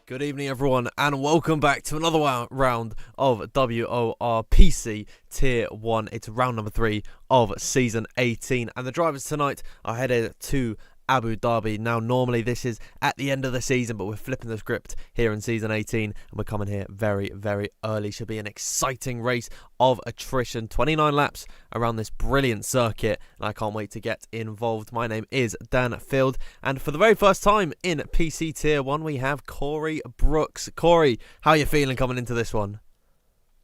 Good evening, everyone, and welcome back to another round of WOR PC Tier 1. It's round number 3 of Season 18, and the drivers tonight are headed to Abu Dhabi. Now, normally this is at the end of the season, but we're flipping the script here in Season 18, and we're coming here very, very early. Should be an exciting race of attrition. 29 laps around this brilliant circuit, and I can't wait to get involved. My name is Dan Field, and for the very first time in PC Tier 1, we have Corey Brooks. Corey, how are you feeling coming into this one?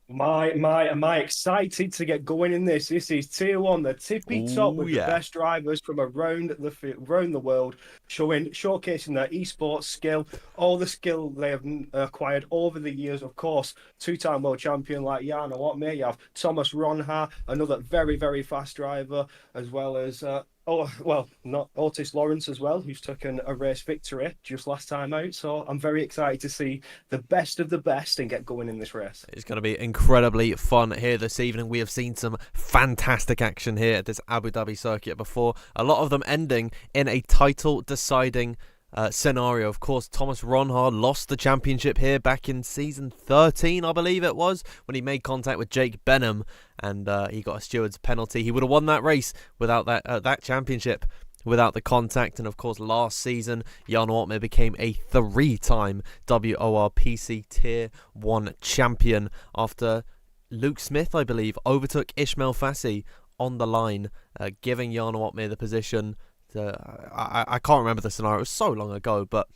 Am I excited to get going in this? This is Tier 1, the tippy top with the best drivers from around the world, showcasing their esports skill, all the skill they have acquired over the years. Of course, two-time world champion like Jana Wattmir. You have Thomas Ronha, another very, very fast driver, as well as not Otis Lawrence as well, who's taken a race victory just last time out. So I'm very excited to see the best of the best and get going in this race. It's going to be incredibly fun here this evening. We have seen some fantastic action here at this Abu Dhabi circuit before, a lot of them ending in a title deciding scenario. Of course, Thomas Ronhard lost the championship here back in season 13, I believe it was, when he made contact with Jake Benham, and he got a steward's penalty. He would have won that race without that championship, without the contact. And of course, last season, Jan Wattmir became a 3-time WOR PC Tier 1 champion after Luke Smith, I believe, overtook Ismail Fassi on the line, giving Jan Wattmir the position. I can't remember the scenario, it was so long ago, but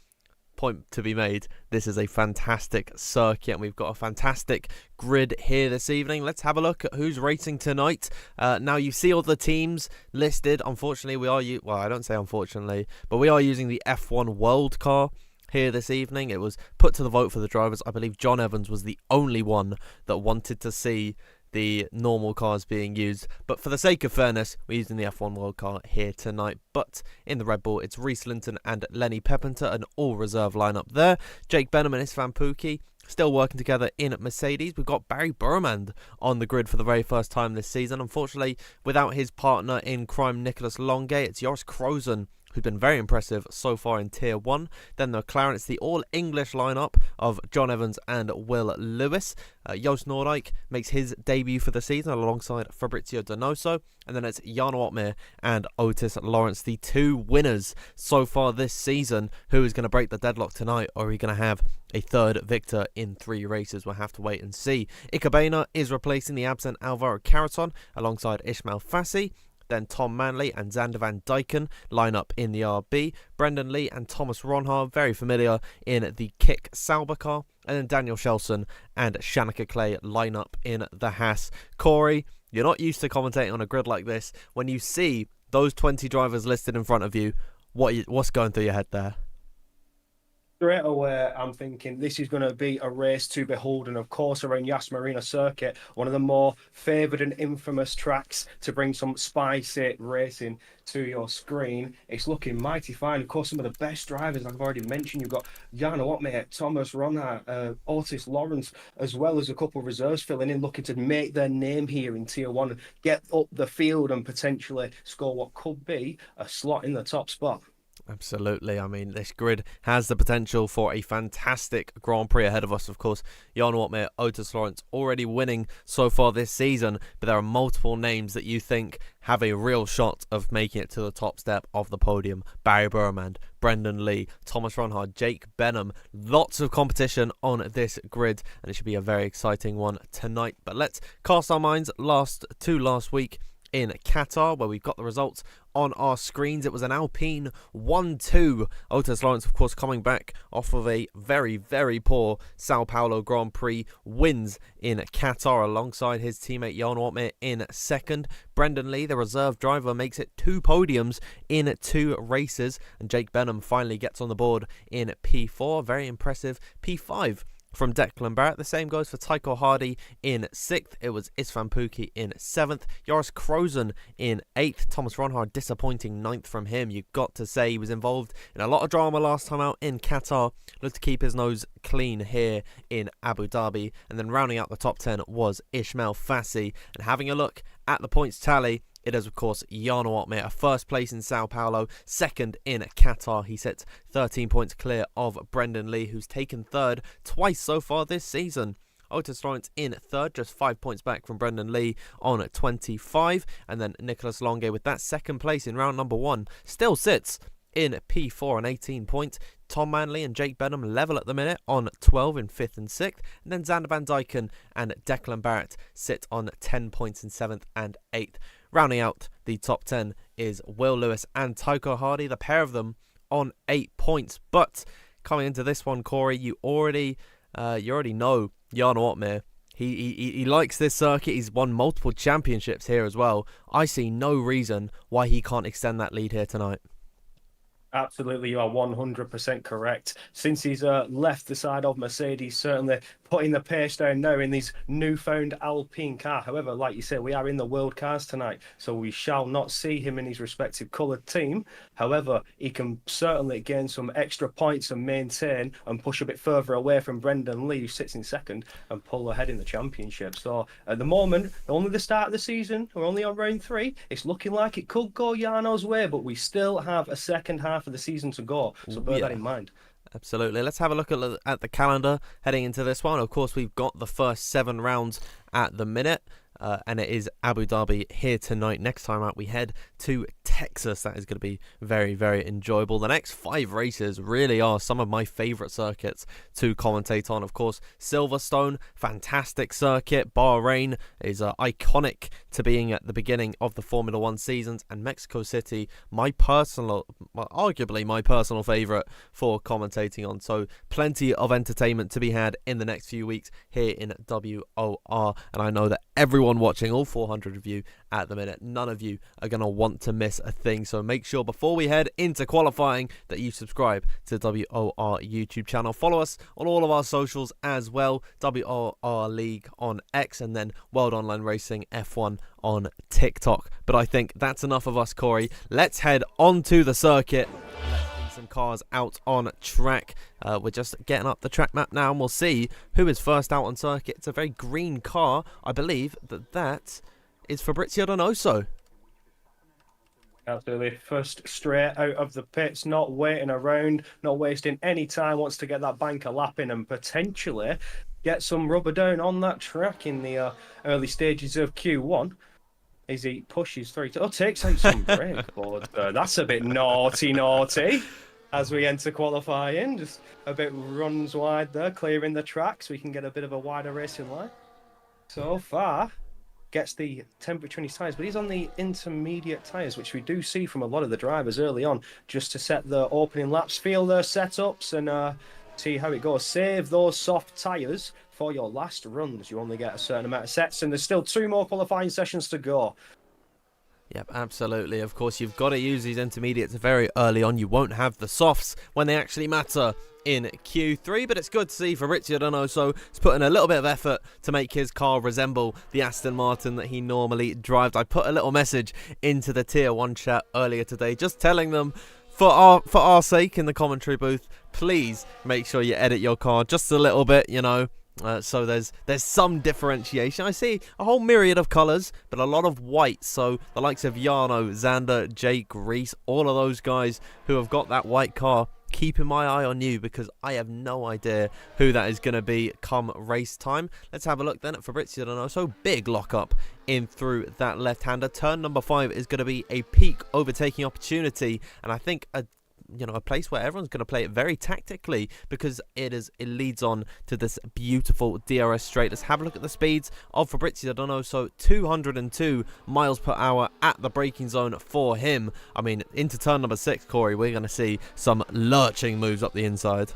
point to be made, this is a fantastic circuit, and we've got a fantastic grid here this evening. Let's have a look at who's racing tonight. Now, you see all the teams listed. Unfortunately, I don't say unfortunately, but we are using the F1 World Car here this evening. It was put to the vote for the drivers. I believe John Evans was the only one that wanted to see the normal cars being used, but for the sake of fairness, we're using the F1 World Car here tonight. But in the Red Bull, it's Reese Linton and Lenny Pepinter, an all-reserve lineup there. Jake Benham and Istvan Pukki still working together in Mercedes. We've got Barry Burmand on the grid for the very first time this season. Unfortunately, without his partner in crime, Nicholas Longay, it's Joris Krozen, who's been very impressive so far in Tier 1. Then the McLaren, it's the all-English lineup of John Evans and Will Lewis. Joost Noordijk makes his debut for the season alongside Fabrizio Donoso. And then it's Jan Wattmir and Otis Lawrence, the two winners so far this season. Who is going to break the deadlock tonight, or are we going to have a third victor in 3 races? We'll have to wait and see. Ikabena is replacing the absent Alvaro Caraton alongside Ismail Fassi. Then Tom Manley and Xander Van Dyken line up in the RB. Brendan Lee and Thomas Ronhard, very familiar in the Kick Sauber car. And then Daniel Shelson and Shanika Clay line up in the Haas. Corey, you're not used to commentating on a grid like this. When you see those 20 drivers listed in front of you, what's going through your head there? Straight away, I'm thinking this is going to be a race to behold, and of course around Yas Marina Circuit, one of the more favoured and infamous tracks to bring some spicy racing to your screen. It's looking mighty fine. Of course, some of the best drivers, like I've already mentioned, you've got Jan Wattmir, Thomas Ronha, Otis Lawrence, as well as a couple of reserves filling in, looking to make their name here in Tier 1, get up the field and potentially score what could be a slot in the top spot. Absolutely. I mean, this grid has the potential for a fantastic Grand Prix ahead of us. Of course, Jan Wattmir, Otis Lawrence already winning so far this season, but there are multiple names that you think have a real shot of making it to the top step of the podium. Barry Burmand, Brendan Lee, Thomas Ronhard, Jake Benham. Lots of competition on this grid, and it should be a very exciting one tonight. But let's cast our minds last week in Qatar, where we've got the results on our screens. It was an Alpine 1-2. Otis Lawrence, of course, coming back off of a very, very poor Sao Paulo Grand Prix, wins in Qatar alongside his teammate Jan Wattmir in second. Brendan Lee, the reserve driver, makes it 2 podiums in 2 races, and Jake Benham finally gets on the board in P4. Very impressive P5 from Declan Barrett. The same goes for Tycho Hardy in 6th. It was Istvan Pukki in 7th. Joris Krozen in 8th. Thomas Ronhard, disappointing 9th from him. You've got to say he was involved in a lot of drama last time out in Qatar. Looked to keep his nose clean here in Abu Dhabi. And then rounding out the top 10 was Ismail Fassi. And having a look at the points tally, it is, of course, Jarno Opmeer, first place in Sao Paulo, second in Qatar. He sits 13 points clear of Brendan Lee, who's taken third twice so far this season. Otis Lawrence in third, just 5 points back from Brendan Lee on 25. And then Nicholas Longe with that second place in round number 1 still sits in P4 on 18 points. Tom Manley and Jake Benham level at the minute on 12 in 5th and 6th. And then Xander Van Dyken and Declan Barrett sit on 10 points in 7th and 8th. Rounding out the top 10 is Will Lewis and Tycho Hardy, the pair of them on 8 points. But coming into this one, Corey, you already know Jarno Opmeer. He likes this circuit. He's won multiple championships here as well. I see no reason why he can't extend that lead here tonight. Absolutely, you are 100% correct. Since he's left the side of Mercedes, certainly putting the pace down now in this newfound Alpine car. However, like you said, we are in the World Cars tonight, so we shall not see him in his respective coloured team. However, he can certainly gain some extra points and maintain and push a bit further away from Brendan Lee, who sits in second, and pull ahead in the championship. So at the moment, only the start of the season, we're only on round 3. It's looking like it could go Jarno's way, but we still have a second half of the season to go, so bear that in mind. Absolutely. Let's have a look at the calendar heading into this one. Of course, we've got the first 7 rounds at the minute, and it is Abu Dhabi here tonight. Next time out, we head to Texas. That is going to be very, very enjoyable. The next 5 races really are some of my favourite circuits to commentate on. Of course, Silverstone, fantastic circuit. Bahrain is iconic to being at the beginning of the Formula 1 seasons. And Mexico City, arguably my personal favourite for commentating on. So plenty of entertainment to be had in the next few weeks here in WOR. And I know that everyone watching, all 400 of you at the minute, none of you are going to want to miss a thing. So make sure before we head into qualifying that you subscribe to the WOR YouTube channel. Follow us on all of our socials as well. WOR League on X, and then World Online Racing F1 on TikTok. But I think that's enough of us, Corey. Let's head onto the circuit. Let's some cars out on track. We're just getting up the track map now, and we'll see who is first out on circuit. It's a very green car. I believe that is Fabrizio Donoso. Absolutely. First straight out of the pits, not waiting around, not wasting any time, wants to get that banker lap in and potentially get some rubber down on that track in the early stages of Q1. As he pushes through, takes out some brake board. That's a bit naughty, as we enter qualifying. Just a bit runs wide there, clearing the track so we can get a bit of a wider racing line. So far, gets the temperature in his tyres, but he's on the intermediate tyres, which we do see from a lot of the drivers early on, just to set the opening laps, feel their setups, and see how it goes. Save those soft tyres for your last runs. You only get a certain amount of sets, and there's still 2 more qualifying sessions to go. Yep, absolutely. Of course, you've got to use these intermediates very early on. You won't have the softs when they actually matter in Q3, but it's good to see Fabrizio Donoso is putting a little bit of effort to make his car resemble the Aston Martin that he normally drives. I put a little message into the Tier 1 chat earlier today, just telling them, for our sake in the commentary booth, please make sure you edit your car just a little bit, so there's some differentiation. I see a whole myriad of colours, but a lot of white. So the likes of Jarno, Xander, Jake, Reese, all of those guys who have got that white car, keeping my eye on you, because I have no idea who that is going to be come race time. Let's have a look then at Fabrizio Donoso. Big lockup in through that left-hander. Turn number 5 is going to be a peak overtaking opportunity, and I think a place where everyone's going to play it very tactically, because it leads on to this beautiful DRS straight. Let's have a look at the speeds of Fabrizio Donoso. 202 miles per hour at the braking zone for him. I mean, into turn number 6, Corey, we're going to see some lurching moves up the inside.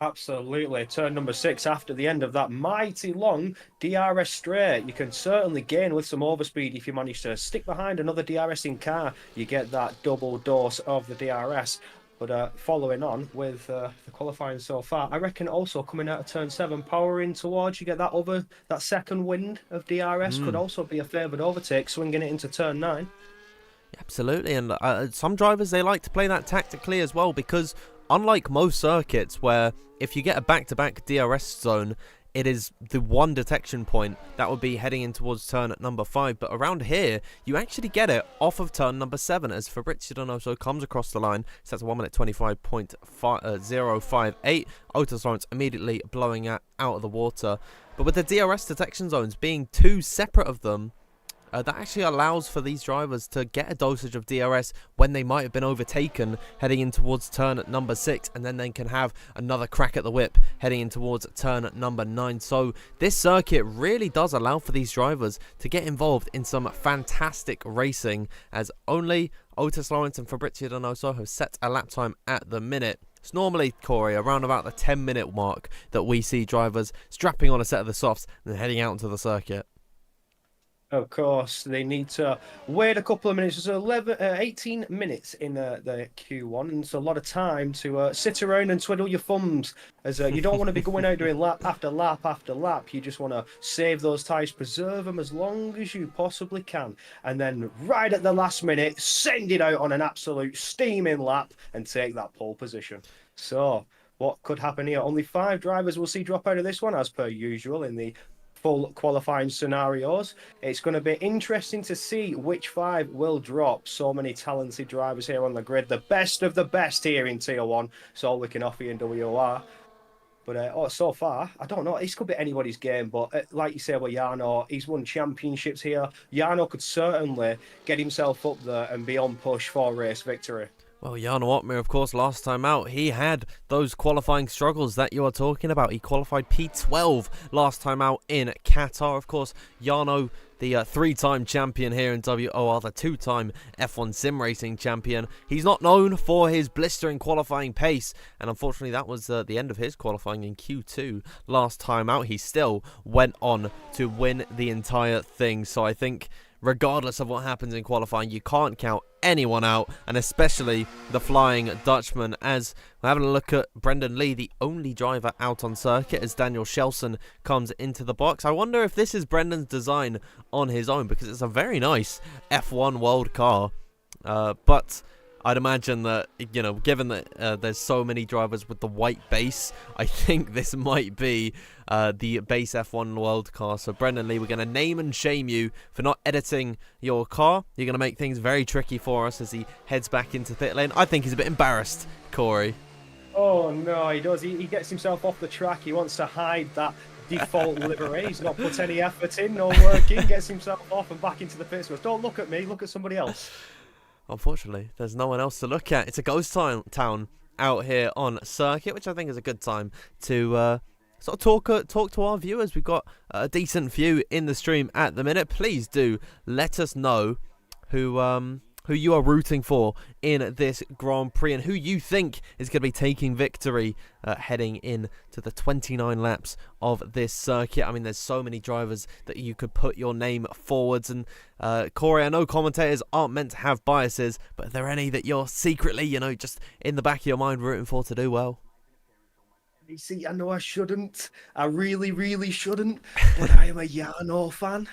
Absolutely. Turn number 6, after the end of that mighty long DRS straight, you can certainly gain with some overspeed if you manage to stick behind another DRSing car. You get that double dose of the DRS. But following on with the qualifying so far, I reckon also coming out of turn 7, powering towards, you get that second wind of DRS could also be a favoured overtake, swinging it into turn 9. Absolutely, and some drivers, they like to play that tactically as well, because unlike most circuits where if you get a back-to-back DRS zone, it is the one detection point that would be heading in towards turn at number 5. But around here, you actually get it off of turn number 7 as Fabrizio Donoso comes across the line. So that's 1 minute 25.058. Otis Lawrence immediately blowing out of the water. But with the DRS detection zones being 2 separate of them, that actually allows for these drivers to get a dosage of DRS when they might have been overtaken heading in towards turn at number 6, and then they can have another crack at the whip heading in towards turn at number 9. So this circuit really does allow for these drivers to get involved in some fantastic racing, as only Otis Lawrence and Fabrizio Donoso have set a lap time at the minute. It's normally, Corey, around about the 10-minute mark that we see drivers strapping on a set of the softs and heading out into the circuit. Of course, they need to wait a couple of minutes. There's 18 minutes in the Q1, and it's a lot of time to sit around and twiddle your thumbs, as you don't want to be going out doing lap after lap after lap. You just want to save those tyres, preserve them as long as you possibly can, and then right at the last minute, send it out on an absolute steaming lap and take that pole position. So, what could happen here? Only 5 drivers will see drop out of this one, as per usual in the full qualifying scenarios. It's going to be interesting to see which 5 will drop. So many talented drivers here on the grid, the best of the best here in Tier 1. So all we can offer you in WOR. But so far, I don't know. This could be anybody's game. But like you say, well, Jarno, he's won championships here. Jarno could certainly get himself up there and be on push for race victory. Well, Jarno Opmeer, of course, last time out, he had those qualifying struggles that you are talking about. He qualified P12 last time out in Qatar. Of course, Jarno, the 3-time champion here in WOR, the 2-time F1 sim racing champion. He's not known for his blistering qualifying pace, and unfortunately that was the end of his qualifying in Q2 last time out. He still went on to win the entire thing, so I think regardless of what happens in qualifying, you can't count anyone out, and especially the Flying Dutchman. As we're having a look at Brendan Lee, the only driver out on circuit, as Daniel Shelson comes into the box. I wonder if this is Brendan's design on his own, because it's a very nice F1 world car, but I'd imagine that, you know, given that there's so many drivers with the white base, I think this might be the base F1 world car. So Brendan Lee, we're going to name and shame you for not editing your car. You're going to make things very tricky for us as he heads back into pit lane. I think he's a bit embarrassed, Corey. Oh no, he does. He gets himself off the track. He wants to hide that default livery. He's not put any effort in, no working. Gets himself off and back into the pits. Goes, don't look at me, look at somebody else. Unfortunately, there's no one else to look at. It's a ghost town out here on circuit, which I think is a good time to sort of talk to our viewers. We've got a decent view in the stream at the minute. Please do let us know who you are rooting for in this Grand Prix and who you think is going to be taking victory heading in to the 29 laps of this circuit. I mean, there's so many drivers that you could put your name forwards. And Corey, I know commentators aren't meant to have biases, but are there any that you're secretly, you know, just in the back of your mind rooting for to do well? You see, I know I shouldn't. I really, really shouldn't. But I am a Jarno fan.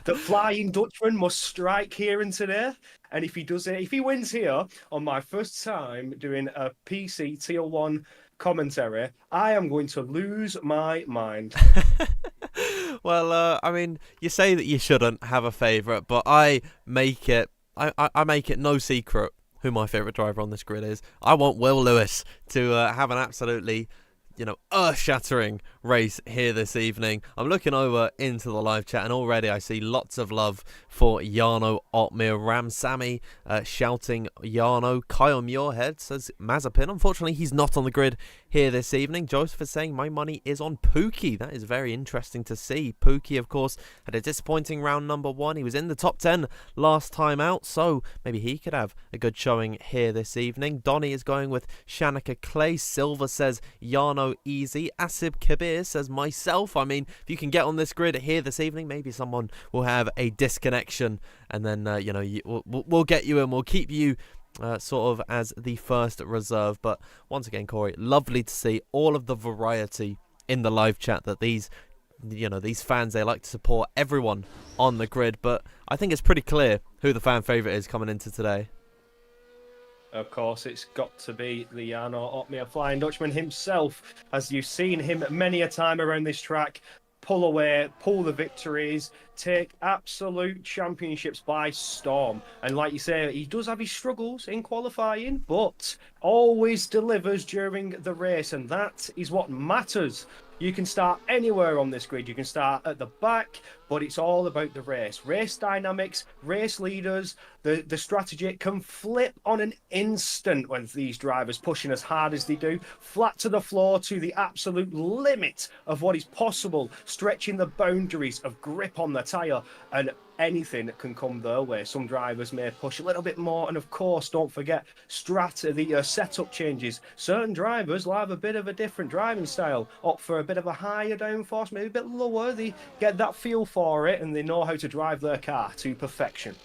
The Flying Dutchman must strike here and today. And if he does it, if he wins here on my first time doing a PC Tier 1 commentary, I am going to lose my mind. Well, I mean, you say that you shouldn't have a favourite, but I make it no secret who my favourite driver on this grid is. I want Will Lewis to have an absolutely, you know, earth-shattering race here this evening. I'm looking over into the live chat and already I see lots of love for Jarno Opmeer. Ram Sammy shouting Jarno. Kyle Muirhead says Mazepin. Unfortunately, he's not on the grid here this evening. Joseph is saying my money is on Pookie. That is very interesting to see. Pookie, of course, had a disappointing round number 1. He was in the top 10 last time out, so maybe he could have a good showing here this evening. Donny is going with Shanika Clay. Silver says Jarno easy. Asib Kabir says myself. I mean, if you can get on this grid here this evening, maybe someone will have a disconnection, and then you know, we'll get you in. We'll keep you sort of as the first reserve. But once again, Corey, lovely to see all of the variety in the live chat that these, you know, these fans, they like to support everyone on the grid. But I think it's pretty clear who the fan favourite is coming into today. Of course, it's got to be the Jarno Opmeer Flying Dutchman himself, as you've seen him many a time around this track. Pull away, pull the victories, take absolute championships by storm. And like you say, he does have his struggles in qualifying, but always delivers during the race. And that is what matters. You can start anywhere on this grid. You can start at the back, but it's all about the race. Race dynamics, race leaders, the strategy can flip on an instant when these drivers pushing as hard as they do, flat to the floor to the absolute limit of what is possible, stretching the boundaries of grip on the tyre, and anything can come their way. Some drivers may push a little bit more, and of course, don't forget the setup changes. Certain drivers will have a bit of a different driving style, opt for a bit of a higher downforce, maybe a bit lower. They get that feel for it, and they know how to drive their car to perfection.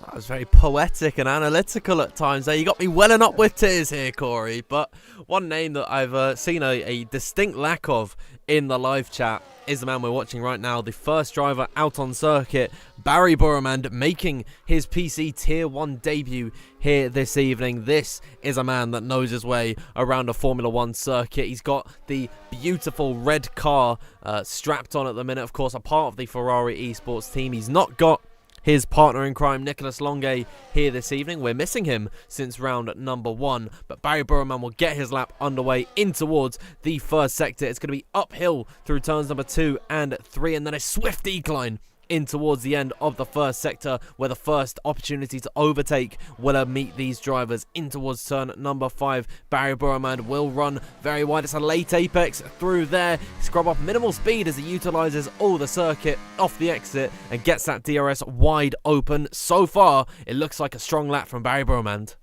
That was very poetic and analytical at times there. You got me welling up with tears here, Corey. But one name that I've seen a distinct lack of in the live chat is the man we're watching right now, the first driver out on circuit, Barry Burremand, making his PC Tier 1 debut here this evening. This is a man that knows his way around a Formula 1 circuit. He's got the beautiful red car strapped on at the minute, of course, a part of the Ferrari esports team. He's not got his partner in crime, Nicholas Longuet, here this evening. We're missing him since round number 1, but Barry Burremand will get his lap underway in towards the first sector. It's going to be uphill through turns number 2 and 3, and then a swift decline in towards the end of the first sector, where the first opportunity to overtake will meet these drivers in towards turn number 5. Barry Burremand will run very wide. It's a late apex through there. Scrub off minimal speed as he utilises all the circuit off the exit and gets that DRS wide open. So far, it looks like a strong lap from Barry Burremand.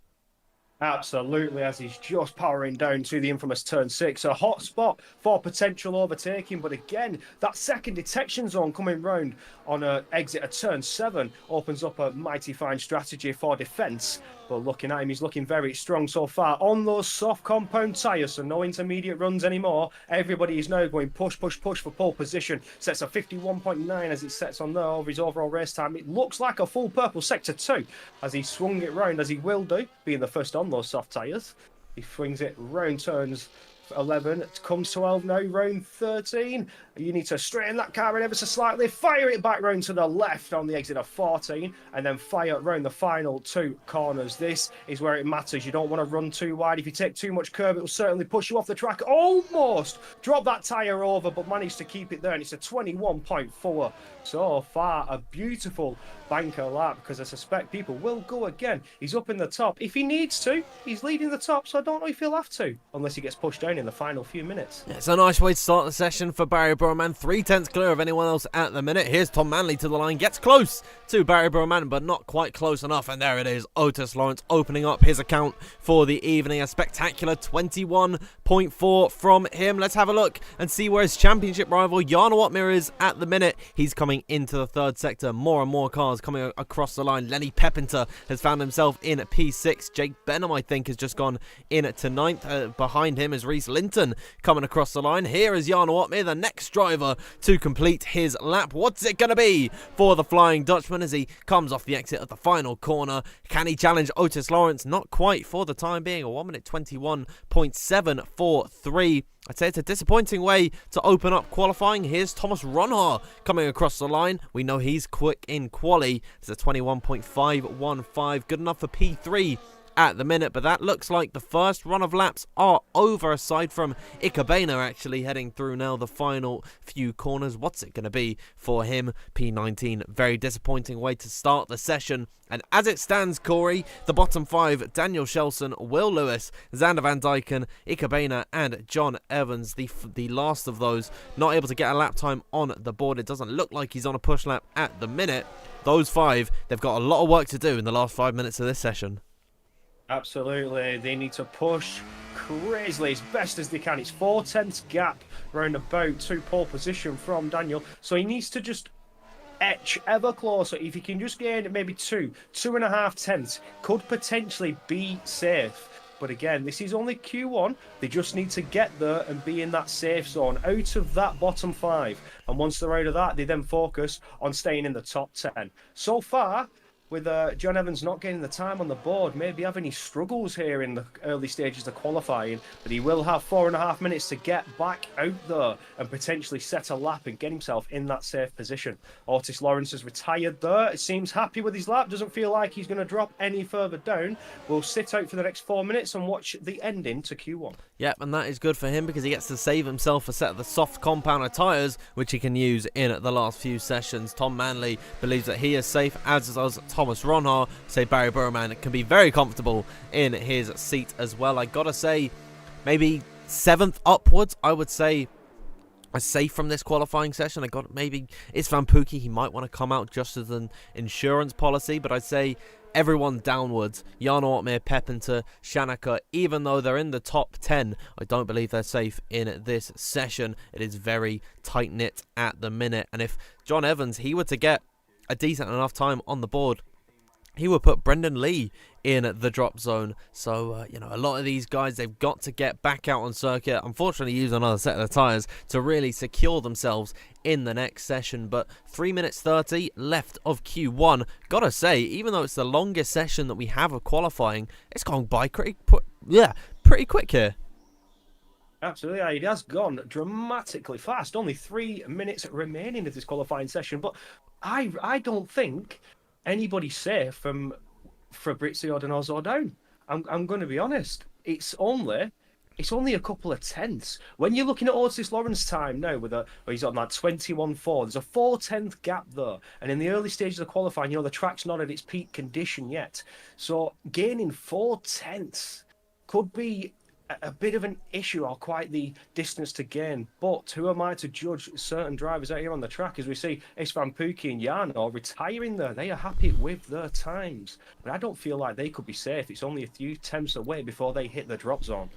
Absolutely, as he's just powering down to the infamous turn 6. A hot spot for potential overtaking, but again, that second detection zone coming round on an exit at turn 7 opens up a mighty fine strategy for defence. But looking at him, he's looking very strong so far on those soft compound tyres, so no intermediate runs anymore. Everybody is now going push, push, push for pole position. Sets a 51.9 as it sets on there over his overall race time. It looks like a full purple sector 2 as he swung it round, as he will do, being the first on those soft tyres. He swings it round turns 11, it comes 12 now, round 13. You need to straighten that car in ever so slightly, fire it back round to the left on the exit of 14, and then fire round the final 2 corners. This is where it matters. You don't want to run too wide. If you take too much curb, it will certainly push you off the track. Almost drop that tyre over, but managed to keep it there, and it's a 21.4. So far, a beautiful banker lap, because I suspect people will go again. He's up in the top. If he needs to, he's leading the top, so I don't know if he'll have to, unless he gets pushed down in the final few minutes. Yeah, it's a nice way to start the session for Barry Burremand. 3/10 clear of anyone else at the minute. Here's Tom Manley to the line, gets close to Barry Burremand, but not quite close enough, and there it is. Otis Lawrence opening up his account for the evening. A spectacular 21.4 from him. Let's have a look and see where his championship rival Jarno Opmeer is at the minute. He's coming into the third sector. More and more cars coming across the line. Lenny Pepinter has found himself in P6. Jake Benham, I think, has just gone in to 9th. Behind him is Reese Linton coming across the line. Here is Jarno Opmeer, the next driver to complete his lap. What's it going to be for the Flying Dutchman as he comes off the exit of the final corner? Can he challenge Otis Lawrence? Not quite for the time being. A 1 minute 21.743. I'd say it's a disappointing way to open up qualifying. Here's Thomas Ronhaar coming across the line. We know he's quick in quali. It's a 21.515. Good enough for P3 at the minute, but that looks like the first run of laps are over, aside from Ikebana actually heading through now the final few corners. What's it going to be for him? P19. Very disappointing way to start the session. And as it stands, Corey, the bottom 5, Daniel Shelson, Will Lewis, Xander Van Dyken, Ikebana and John Evans, the last of those not able to get a lap time on the board. It doesn't look like he's on a push lap at the minute. Those 5, they've got a lot of work to do in the last 5 minutes of this session. Absolutely, they need to push crazily as best as they can. It's 4/10 gap round about to pole position from Daniel, so he needs to just etch ever closer. If he can just gain maybe 2.5 tenths, could potentially be safe. But again, this is only Q1. They just need to get there and be in that safe zone, out of that bottom 5. And once they're out of that, they then focus on staying in the top 10. So far, with John Evans not getting the time on the board, maybe have any struggles here in the early stages of qualifying, but he will have 4.5 minutes to get back out there and potentially set a lap and get himself in that safe position. Otis Lawrence has retired there. It seems happy with his lap, doesn't feel like he's going to drop any further down. We'll sit out for the next 4 minutes and watch the ending to Q1. Yep, and that is good for him because he gets to save himself a set of the soft compounder tyres, which he can use in the last few sessions. Tom Manley believes that he is safe, as does Thomas Ronhaar. Say Barry Burman can be very comfortable in his seat as well. I gotta say, maybe 7th upwards, I would say, are safe from this qualifying session. Maybe it's Van Pookie. He might want to come out just as an insurance policy, but I'd say everyone downwards. Jarno Opmeer, Pepinter, Shanaka, even though they're in the top 10, I don't believe they're safe in this session. It is very tight-knit at the minute. And if John Evans, he were to get a decent enough time on the board, he would put Brendan Lee in the drop zone. So, a lot of these guys, they've got to get back out on circuit. Unfortunately, use another set of the tyres to really secure themselves in the next session. But 3 minutes 30 left of Q1. Gotta say, even though it's the longest session that we have of qualifying, it's gone by pretty quick here. Absolutely, it has gone dramatically fast. Only 3 minutes remaining of this qualifying session. But I don't think anybody's safe from Fabrizio Donoso down. I'm going to be honest. It's only a couple of tenths. When you're looking at Otis Lawrence's time now, he's on that 21.4, there's a 4/10 gap there. And in the early stages of qualifying, the track's not at its peak condition yet. So gaining 4/10 could be a bit of an issue, or quite the distance to gain. But who am I to judge certain drivers out here on the track? As we see Van Pookie and Jarno retiring there, they are happy with their times. But I don't feel like they could be safe. It's only a few tenths away before they hit the drop zone.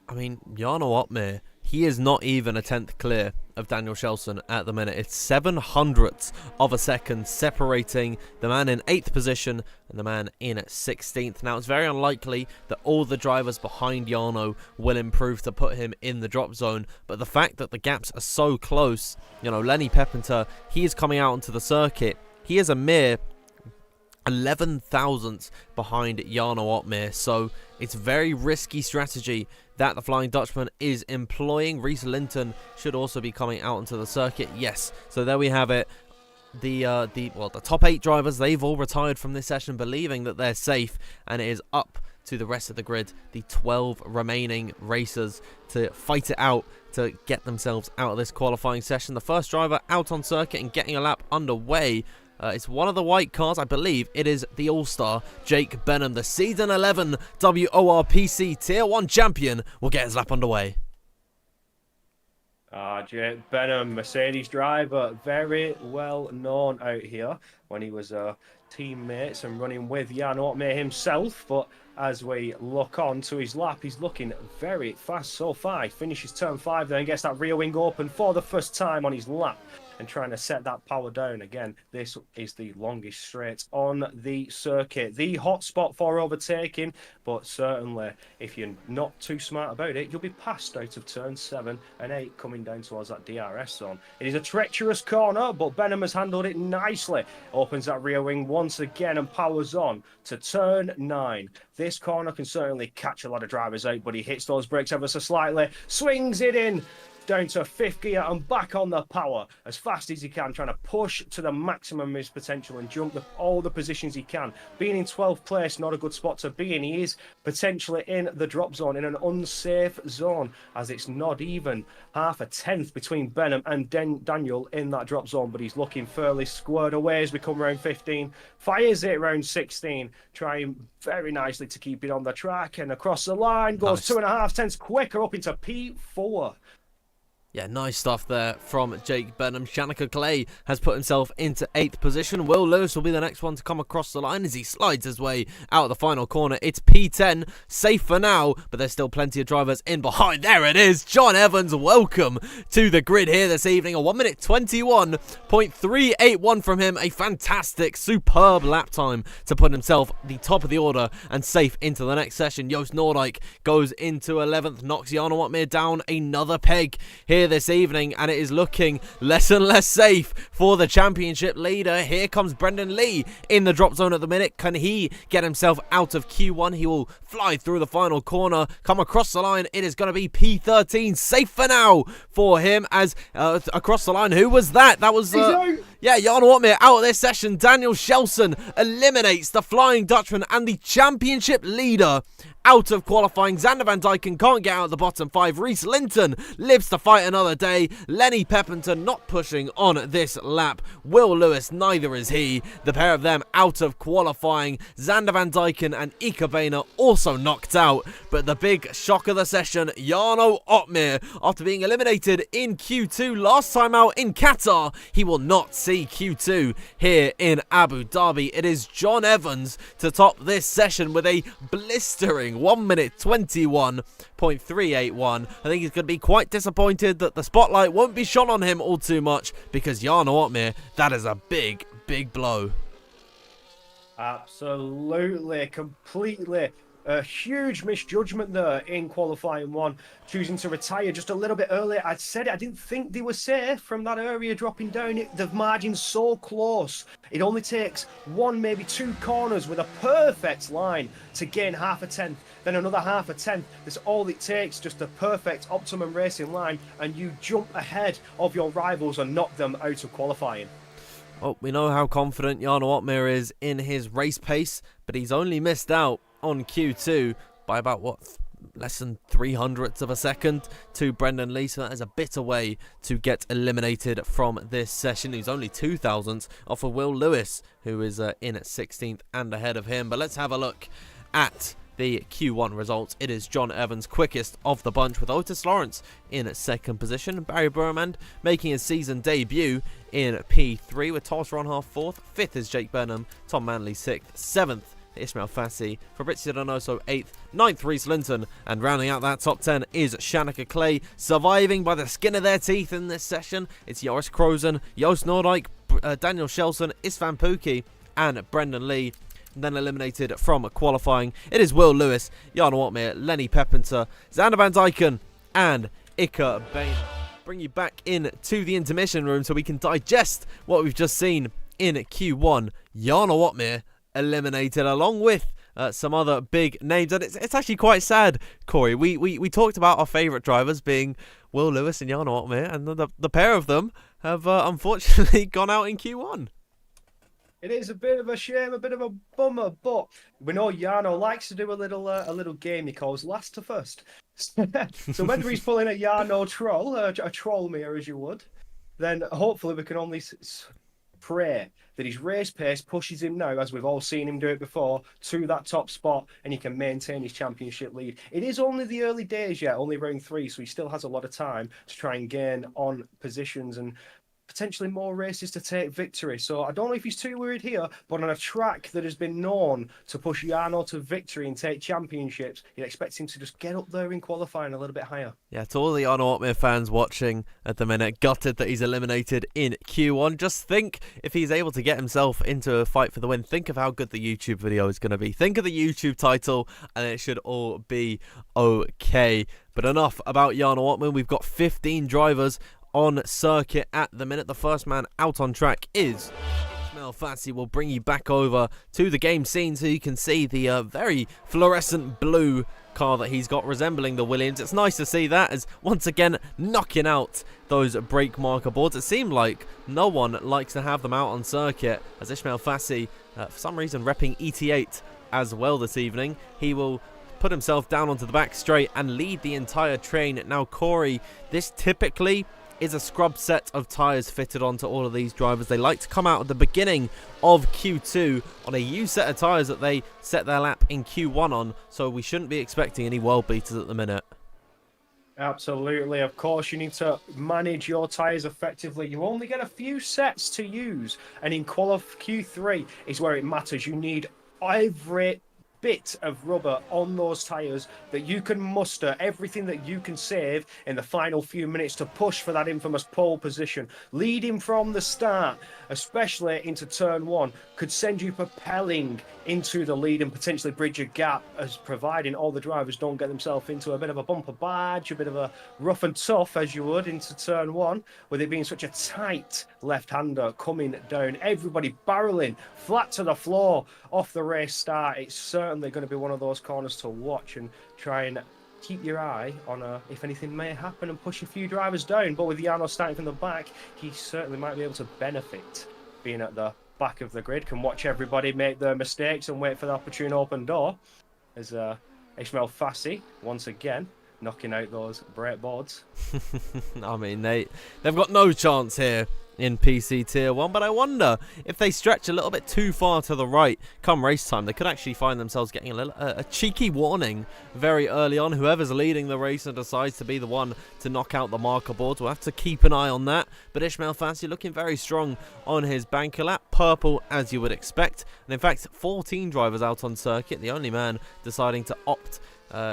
I mean, Jarno Opmeer, he is not even a 10th clear of Daniel Shelson at the minute. It's 700ths of a second separating the man in 8th position and the man in 16th. Now, it's very unlikely that all the drivers behind Jarno will improve to put him in the drop zone, but the fact that the gaps are so close, Lenny Pepinter, he is coming out onto the circuit. He is a mere 11 thousandths behind Jarno Opmeer, so it's very risky strategy that the Flying Dutchman is employing. Reese Linton should also be coming out onto the circuit. Yes, so there we have it. The top 8 drivers, they've all retired from this session, believing that they're safe, and it is up to the rest of the grid, the 12 remaining racers, to fight it out to get themselves out of this qualifying session. The first driver out on circuit and getting a lap underway. It's one of the white cars, I believe. It is the All-Star, Jake Benham, the Season 11 WOR Tier 1 champion, will get his lap underway. Jake Benham, Mercedes driver, very well known out here when he was teammates and running with Jarno Opmeer himself. But as we look on to his lap, he's looking very fast so far. He finishes turn 5 there and gets that rear wing open for the first time on his lap, and trying to set that power down. Again, this is the longest straight on the circuit. The hot spot for overtaking, but certainly if you're not too smart about it, you'll be passed out of turn 7 and 8 coming down towards that DRS zone. It is a treacherous corner, but Benham has handled it nicely. Opens that rear wing once again and powers on to turn 9. This corner can certainly catch a lot of drivers out, but he hits those brakes ever so slightly, swings it in down to 5th gear and back on the power as fast as he can, trying to push to the maximum of his potential and jump all the positions he can. Being in 12th place, not a good spot to be in. He is potentially in the drop zone, in an unsafe zone, as it's not even half a tenth between Benham and Daniel in that drop zone, but he's looking fairly squared away as we come round 15. Fires it round 16, trying very nicely to keep it on the track, and across the line goes 2.5 tenths quicker up into P4. Yeah, nice stuff there from Jake Benham. Shanaka Clay has put himself into 8th position. Will Lewis will be the next one to come across the line as he slides his way out of the final corner. It's P10, safe for now, but there's still plenty of drivers in behind. There it is, John Evans, welcome to the grid here this evening. A 1 minute 21.381 from him. A fantastic, superb lap time to put himself the top of the order and safe into the next session. Joost Noordijk goes into 11th, knocks Jarno Opmeer down another peg here here this evening, and it is looking less and less safe for the championship leader. Here comes Brendan Lee in the drop zone at the minute. Can he get himself out of Q1? He will fly through the final corner, come across the line. It is going to be P13, safe for now for him. As across the line, who was that? That was yeah, Jan Watmere out of this session. Daniel Shelson eliminates the Flying Dutchman and the championship leader out of qualifying. Xander Van Dyken can't get out of the bottom 5. Reese Linton lives to fight another day. Lenny Peppenton not pushing on this lap. Will Lewis, neither is he. The pair of them out of qualifying. Xander Van Dyken and Ika Boehner also knocked out. But the big shock of the session, Jarno Opmeer, after being eliminated in Q2 last time out in Qatar, he will not see Q2 here in Abu Dhabi. It is John Evans to top this session with a blistering 1 minute 21.381. I think he's going to be quite disappointed that the spotlight won't be shone on him all too much, because Jarno Opmeer, that is a big, big blow. Absolutely, completely. A huge misjudgment there in qualifying 1, choosing to retire just a little bit earlier. I said it, I didn't think they were safe from that area dropping down. The margin's so close. It only takes 1, maybe 2 corners with a perfect line to gain half a tenth, then another half a tenth. That's all it takes, just a perfect optimum racing line, and you jump ahead of your rivals and knock them out of qualifying. Well, we know how confident Jarno Opmeer is in his race pace, but he's only missed out on Q2 by about, less than 0.03 of a second to Brendan Lee, so that is a bit away to get eliminated from this session. He's only 0.02 off of Will Lewis, who is in at 16th and ahead of him. But let's have a look at the Q1 results. It is John Evans quickest of the bunch, with Otis Lawrence in second position. Barry Burmand making his season debut in P3, with Thomas Ronhalf 4th. 5th is Jake Burnham, Tom Manley 6th, 7th Ismail Fassi, Fabrizio Donoso 8th, 9th Reese Linton, and rounding out that top 10 is Shanika Clay. Surviving by the skin of their teeth in this session, it's Joris Krozen, Joost Noordijk, Daniel Shelson, Isvan Pookie, and Brendan Lee. And then eliminated from qualifying, it is Will Lewis, Jarno Opmeer, Lenny Peppenton, Xander Van Dyken, and Ika Boehner. Bring you back in to the intermission room so we can digest what we've just seen in Q1. Jarno Opmeer eliminated, along with some other big names, and it's actually quite sad, Corey. We talked about our favourite drivers being Will Lewis and Jarno Opmeer, and the pair of them have unfortunately gone out in Q1. It is a bit of a shame, a bit of a bummer, but we know Jarno likes to do a little game he calls last to first. So whether he's pulling a Jarno troll, a troll mirror as you would, then hopefully we can only pray that his race pace pushes him now, as we've all seen him do it before, to that top spot, and he can maintain his championship lead. It is only the early days yet, only round 3, so he still has a lot of time to try and gain on positions and potentially more races to take victory. So I don't know if he's too worried here, but on a track that has been known to push Jarno to victory and take championships, you'd expect him to just get up there in qualifying a little bit higher. Yeah, to all the Jarno Opmeer fans watching at the minute, gutted that he's eliminated in Q1. Just think, if he's able to get himself into a fight for the win, think of how good the YouTube video is going to be. Think of the YouTube title, and it should all be okay. But enough about Jarno Opmeer. We've got 15 drivers on circuit at the minute. The first man out on track is Ismail Fassi. Will bring you back over to the game scene so you can see the very fluorescent blue car that he's got, resembling the Williams. It's nice to see that, as once again knocking out those brake marker boards. It seemed like no one likes to have them out on circuit, as Ismail Fassi for some reason repping ET8 as well this evening. He will put himself down onto the back straight and lead the entire train. Now, Corey, this typically is a scrub set of tyres fitted onto all of these drivers. They like to come out at the beginning of Q2 on a used set of tyres that they set their lap in Q1 on, so we shouldn't be expecting any world beaters at the minute. Absolutely. Of course, you need to manage your tyres effectively. You only get a few sets to use, and in Q3 is where it matters. You need every bit of rubber on those tyres that you can muster, everything that you can save in the final few minutes to push for that infamous pole position. Leading from the start, especially into turn 1, could send you propelling into the lead and potentially bridge a gap, as providing all the drivers don't get themselves into a bit of a bumper badge, a bit of a rough and tough, as you would, into turn one, with it being such a tight left-hander coming down, everybody barreling flat to the floor off the race start. It's certainly going to be one of those corners to watch and try and keep your eye on if anything may happen and push a few drivers down. But with Jarno starting from the back, he certainly might be able to benefit being at the back of the grid, can watch everybody make their mistakes and wait for the opportune open door, as Ishmael Fassi once again knocking out those brake boards. I mean, they've got no chance here in PC Tier 1, but I wonder if they stretch a little bit too far to the right come race time, they could actually find themselves getting a cheeky warning very early on. Whoever's leading the race and decides to be the one to knock out the marker boards, we'll have to keep an eye on that. But Ishmael Fassi looking very strong on his banker lap, purple as you would expect, and in fact 14 drivers out on circuit. The only man deciding to opt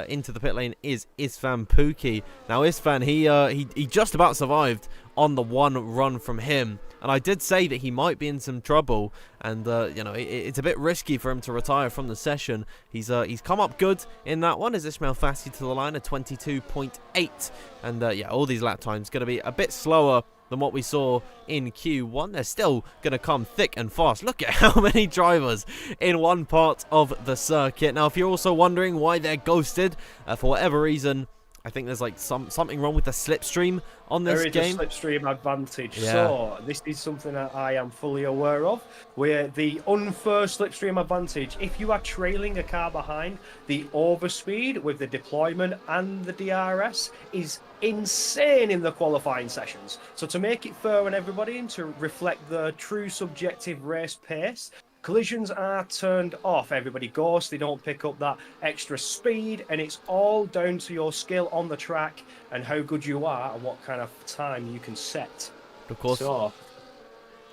into the pit lane is Isfan Pookie. Now Isfan, he just about survived on the one run from him, and I did say that he might be in some trouble, and you know, it's a bit risky for him to retire from the session. He's come up good in that one as Ishmael Fassi to the line at 22.8, and yeah, all these lap times going to be a bit slower than what we saw in Q1. They're still going to come thick and fast. Look at how many drivers in one part of the circuit. Now, if you're also wondering why they're ghosted, for whatever reason, I think there's like something wrong with the slipstream on this game. There is a slipstream advantage. Yeah. So this is something that I am fully aware of, where the unfair slipstream advantage, if you are trailing a car behind, the overspeed with the deployment and the DRS is insane in the qualifying sessions. So to make it fair on everybody and to reflect the true subjective race pace, collisions are turned off. Everybody goes, they don't pick up that extra speed, and it's all down to your skill on the track and how good you are and what kind of time you can set. Of course. So,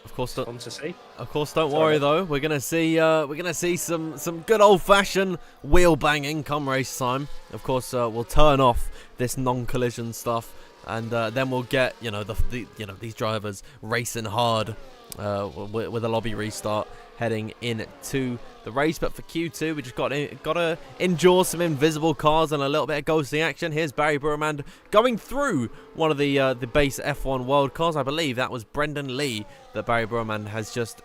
of course, fun to see. Of course, don't worry though. We're gonna see some good old-fashioned wheel banging come race time. Of course, we'll turn off this non-collision stuff, and then we'll get these drivers racing hard with a lobby restart heading into the race. But for Q2, we just got to endure some invisible cars and a little bit of ghosting action. Here's Barry Burman going through one of the base F1 world cars. I believe that was Brendan Lee that Barry Burman has just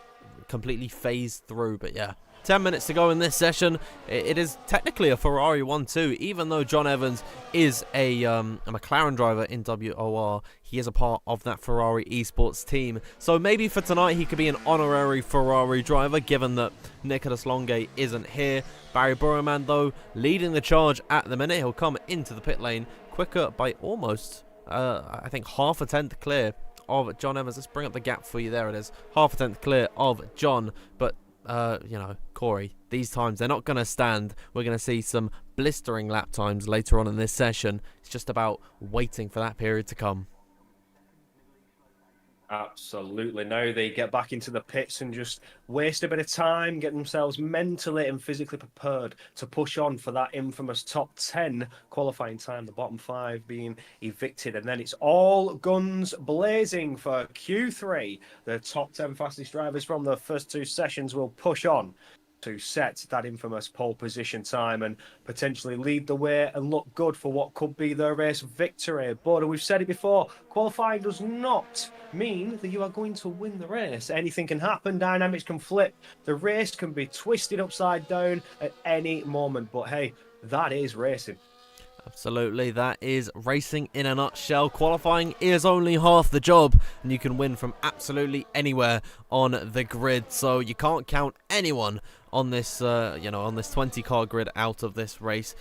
completely phased through. But yeah, 10 minutes to go in this session. It is technically a Ferrari 1-2, even though John Evans is a McLaren driver in WOR. He is a part of that Ferrari esports team. So maybe for tonight he could be an honorary Ferrari driver, given that Nicolas Longue isn't here. Barry Burman, though, leading the charge at the minute. He'll come into the pit lane quicker by almost, I think, half a tenth clear of John Evans. Let's bring up the gap for you. There it is. Half a tenth clear of John. But Corey, these times, they're not going to stand. We're going to see some blistering lap times later on in this session. It's just about waiting for that period to come. Absolutely. Now they get back into the pits and just waste a bit of time, get themselves mentally and physically prepared to push on for that infamous top 10 qualifying time, the bottom 5 being evicted. And then it's all guns blazing for Q3. The top 10 fastest drivers from the first 2 sessions will push on to set that infamous pole position time and potentially lead the way and look good for what could be their race victory. But we've said it before, qualifying does not mean that you are going to win the race. Anything can happen, dynamics can flip, the race can be twisted upside down at any moment. But hey, that is racing. Absolutely, that is racing in a nutshell. Qualifying is only half the job, and you can win from absolutely anywhere on the grid. So you can't count anyone on this, on this 20-car grid out of this race.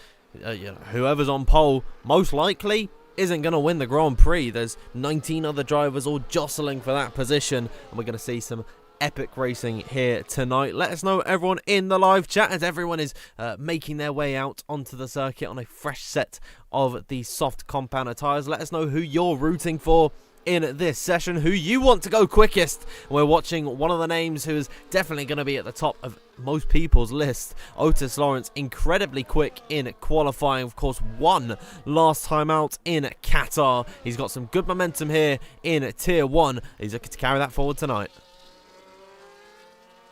Whoever's on pole, most likely isn't going to win the Grand Prix. There's 19 other drivers all jostling for that position, and we're going to see some epic racing here tonight. Let us know, everyone in the live chat, as everyone is making their way out onto the circuit on a fresh set of the soft compounder tyres. Let us know who you're rooting for in this session, who you want to go quickest. We're watching one of the names who is definitely going to be at the top of most people's list. Otis Lawrence, incredibly quick in qualifying. Of course, won last time out in Qatar. He's got some good momentum here in Tier 1. He's looking to carry that forward tonight.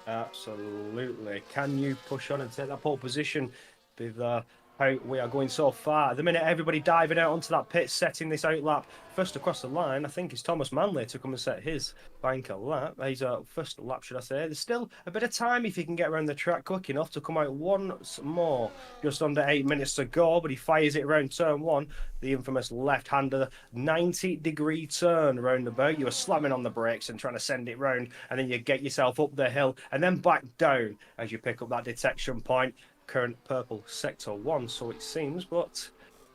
Absolutely. Can you push on and take that pole position with how we are going so far? At the minute, everybody diving out onto that pit, setting this out lap. First across the line, I think it's Thomas Manley to come and set his banker lap. He's first lap, should I say. There's still a bit of time if he can get around the track quick enough to come out once more. Just under 8 minutes to go, but he fires it around turn one. The infamous left-hander 90-degree turn roundabout. You were slamming on the brakes and trying to send it round, and then you get yourself up the hill and then back down as you pick up that detection point. Current purple sector 1, so it seems, but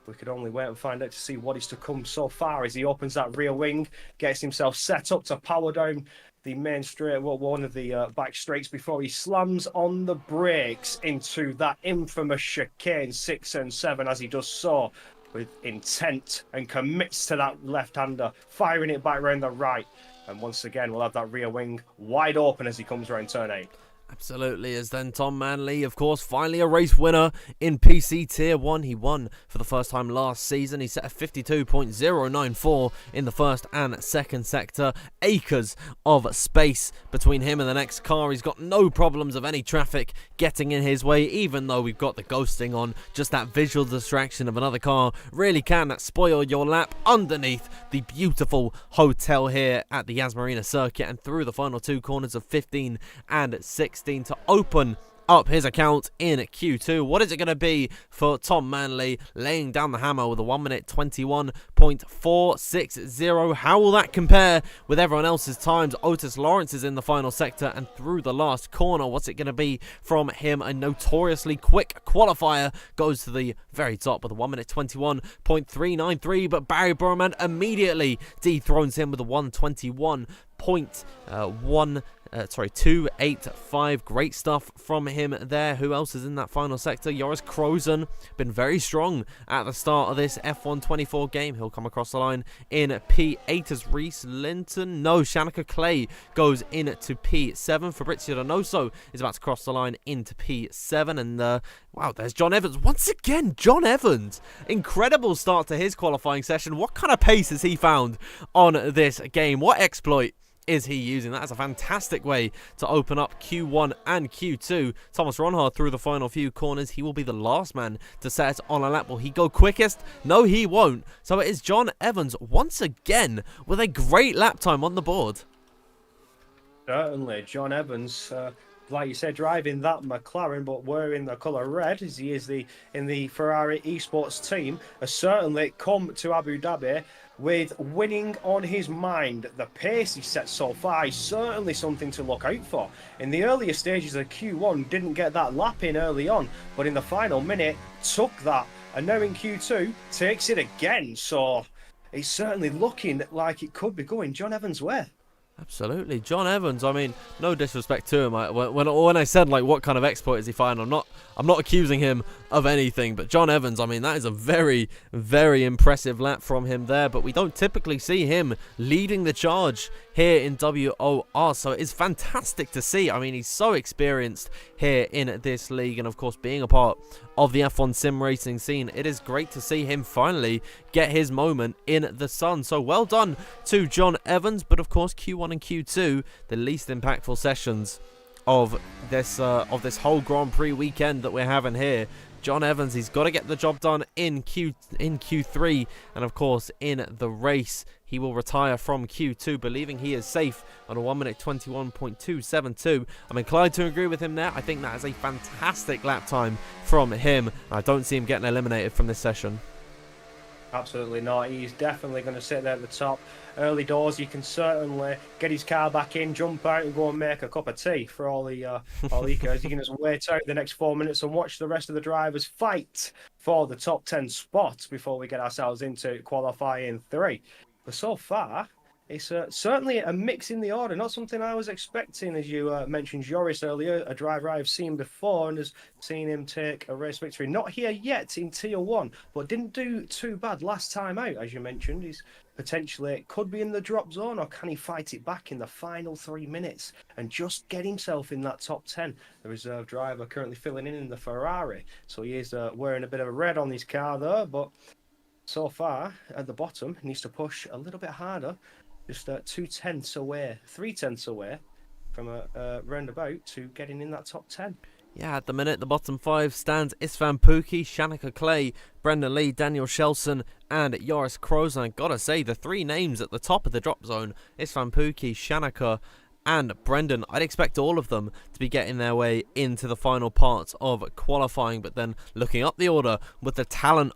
we could only wait and find out to see what is to come so far as he opens that rear wing, gets himself set up to power down the main straight, well, one of the back straights before he slams on the brakes into that infamous chicane 6 and 7 as he does so with intent and commits to that left-hander, firing it back around the right. And once again, we'll have that rear wing wide open as he comes around turn 8. Absolutely, as then Tom Manley, of course, finally a race winner in PC Tier 1. He won for the first time last season. He set a 52.094 in the first and second sector. Acres of space between him and the next car. He's got no problems of any traffic getting in his way, even though we've got the ghosting on. Just that visual distraction of another car really can spoil your lap underneath the beautiful hotel here at the Yas Marina circuit and through the final two corners of 15 and 16 to open up his account in Q2. What is it going to be for Tom Manley, laying down the hammer with a 1 minute 21.460? How will that compare with everyone else's times? Otis Lawrence is in the final sector and through the last corner. What's it going to be from him? A notoriously quick qualifier goes to the very top with a 1 minute 21.393, but Barry Burman immediately dethrones him with a 285. Great stuff from him there. Who else is in that final sector? Joris Krozen, been very strong at the start of this F1 24 game. He'll come across the line in P8 as Reese Linton. No, Shanika Clay goes into P7. Fabrizio Donoso is about to cross the line into P7. And wow, there's John Evans. Once again, John Evans. Incredible start to his qualifying session. What kind of pace has he found on this game? What exploit is he using? That is a fantastic way to open up Q1 and Q2. Thomas Ronhard through the final few corners. He will be the last man to set on a lap. Will he go quickest? No, he won't. So it is John Evans once again with a great lap time on the board. Certainly, John Evans, like you said, driving that McLaren, but wearing the colour red, as he is in the Ferrari esports team, has certainly come to Abu Dhabi with winning on his mind. The pace he set so far is certainly something to look out for. In the earlier stages of Q1, didn't get that lap in early on, but in the final minute, took that. And now in Q2, takes it again. So it's certainly looking like it could be going John Evans' way. Absolutely, John Evans. I mean, no disrespect to him. When I said like what kind of exploit is he finding, I'm not accusing him of anything. But John Evans, I mean, that is a very, very impressive lap from him there. But we don't typically see him leading the charge here in WOR, so it is fantastic to see. I mean, he's so experienced here in this league, and of course, being a part of the F1 sim racing scene, it is great to see him finally get his moment in the sun. So well done to John Evans. But of course, Q1 and Q2, the least impactful sessions of this whole Grand Prix weekend that we're having here. John Evans, he's got to get the job done in Q3, and of course in the race he will retire from Q2, believing he is safe on a 1 minute 21.272. I'm inclined to agree with him there. I think that is a fantastic lap time from him. I don't see him getting eliminated from this session. Absolutely not. He's definitely going to sit there at the top. Early doors, you can certainly get his car back in, jump out and go and make a cup of tea for all he cares. You can just wait out the next 4 minutes and watch the rest of the drivers fight for the top 10 spots before we get ourselves into qualifying 3. But so far, it's certainly a mix in the order, not something I was expecting, as you mentioned Joris earlier, a driver I've seen before and has seen him take a race victory. Not here yet in Tier 1, but didn't do too bad last time out, as you mentioned. He's potentially could be in the drop zone, or can he fight it back in the final 3 minutes and just get himself in that top 10? The reserve driver currently filling in the Ferrari, so he is wearing a bit of a red on his car there, but so far at the bottom he needs to push a little bit harder. Just 3 tenths away from a roundabout to getting in that top 10. Yeah, at the minute, the bottom 5 stands Istvan Pukki, Shanika Clay, Brendan Lee, Daniel Shelson, and Joris Kroos. And I gotta say, the 3 names at the top of the drop zone, Istvan Pukki, Shanika, and Brendan, I'd expect all of them to be getting their way into the final parts of qualifying. But then looking up the order with the talent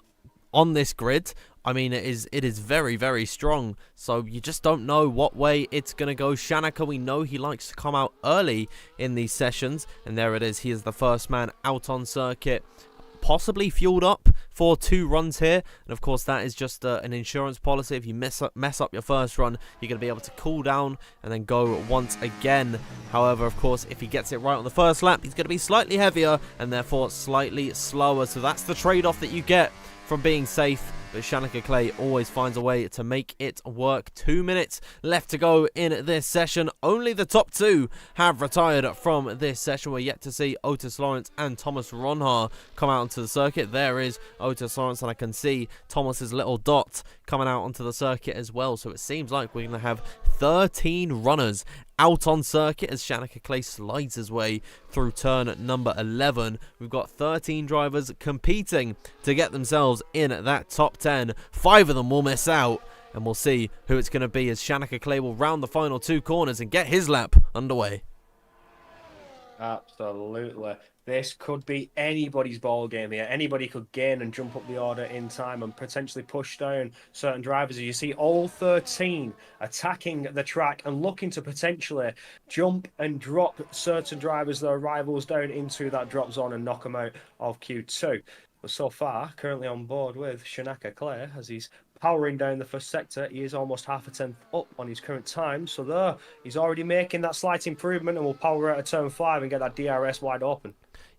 on this grid, I mean, it is very, very strong. So you just don't know what way it's going to go. Shanika, we know he likes to come out early in these sessions. And there it is. He is the first man out on circuit. Possibly fueled up for 2 runs here. And of course, that is just an insurance policy. If you mess up your first run, you're going to be able to cool down and then go once again. However, of course, if he gets it right on the first lap, he's going to be slightly heavier and therefore slightly slower. So that's the trade-off that you get from being safe. But Shanika Clay always finds a way to make it work. 2 minutes left to go in this session. Only the top 2 have retired from this session. We're yet to see Otis Lawrence and Thomas Ronhaar come out onto the circuit. There is Otis Lawrence, and I can see Thomas's little dot coming out onto the circuit as well. So it seems like we're going to have 13 runners out on circuit as Shanika Clay slides his way through turn number 11. We've got 13 drivers competing to get themselves in that top 10. 5 of them will miss out, and we'll see who it's going to be as Shanika Clay will round the final 2 corners and get his lap underway. Absolutely. This could be anybody's ball game here. Anybody could gain and jump up the order in time and potentially push down certain drivers. As you see, all 13 attacking the track and looking to potentially jump and drop certain drivers, their rivals, down into that drop zone and knock them out of Q2. But so far, currently on board with Shanika Clay as he's powering down the first sector. He is almost half a tenth up on his current time. So there, he's already making that slight improvement and will power out of turn 5 and get that DRS wide open.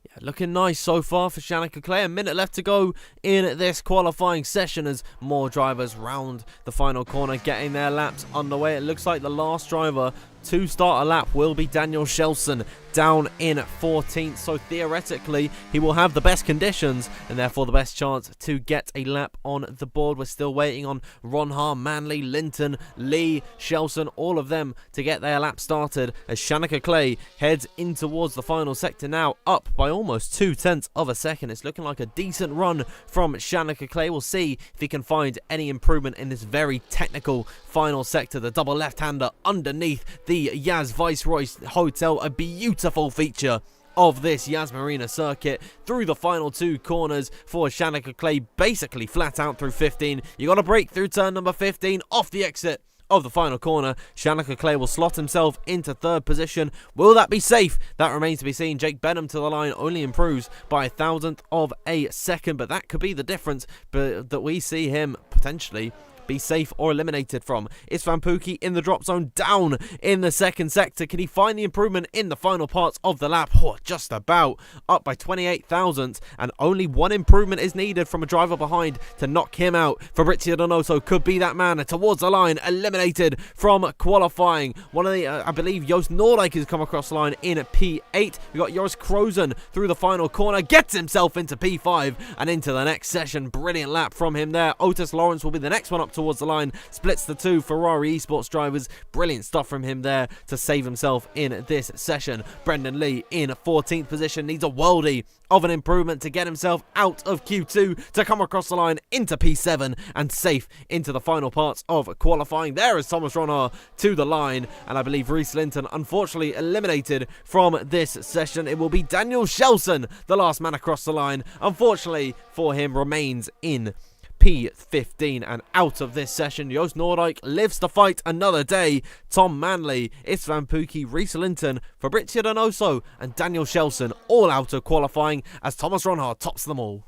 Yeah, looking nice so far for Shanika Clay. A minute left to go in this qualifying session as more drivers round the final corner, getting their laps underway. It looks like the last driver to start a lap will be Daniel Shelson down in 14th. So theoretically, he will have the best conditions and therefore the best chance to get a lap on the board. We're still waiting on Ronhaar, Manley, Linton, Lee, Shelson, all of them to get their lap started as Shanika Clay heads in towards the final sector now, up by almost 0.2 of a second. It's looking like a decent run from Shanika Clay. We'll see if he can find any improvement in this very technical final sector. The double left-hander underneath the Yas Viceroy Hotel, a beautiful feature of this Yas Marina circuit through the final 2 corners for Shanika Clay, basically flat out through 15. You got to break through turn number 15 off the exit of the final corner. Shanika Clay will slot himself into 3rd position. Will that be safe? That remains to be seen. Jake Benham to the line only improves by 1,000th of a second, but that could be the difference that we see him potentially be safe or eliminated from. Istvan Pukki in the drop zone, down in the 2nd sector. Can he find the improvement in the final parts of the lap? Oh, just about. Up by 28,000, and only 1 improvement is needed from a driver behind to knock him out. Fabrizio Donoso could be that man towards the line, eliminated from qualifying. One of the, I believe, Joost Noordijk has come across the line in P8. We've got Joris Kroos through the final corner, gets himself into P5 and into the next session. Brilliant lap from him there. Otis Lawrence will be the next one up towards the line, splits the 2 Ferrari esports drivers. Brilliant stuff from him there to save himself in this session. Brendan Lee in 14th position needs a worldie of an improvement to get himself out of Q2 to come across the line into P7 and safe into the final parts of qualifying. There is Thomas Ronhaar to the line, and I believe Reese Linton unfortunately eliminated from this session. It will be Daniel Shelson, the last man across the line, unfortunately for him, remains in P15 and out of this session. Joost Noordijk lives to fight another day. Tom Manley, Istvan Pukki, Reese Linton, Fabrizio Donoso and Daniel Shelson all out of qualifying as Thomas Ronhaar tops them all.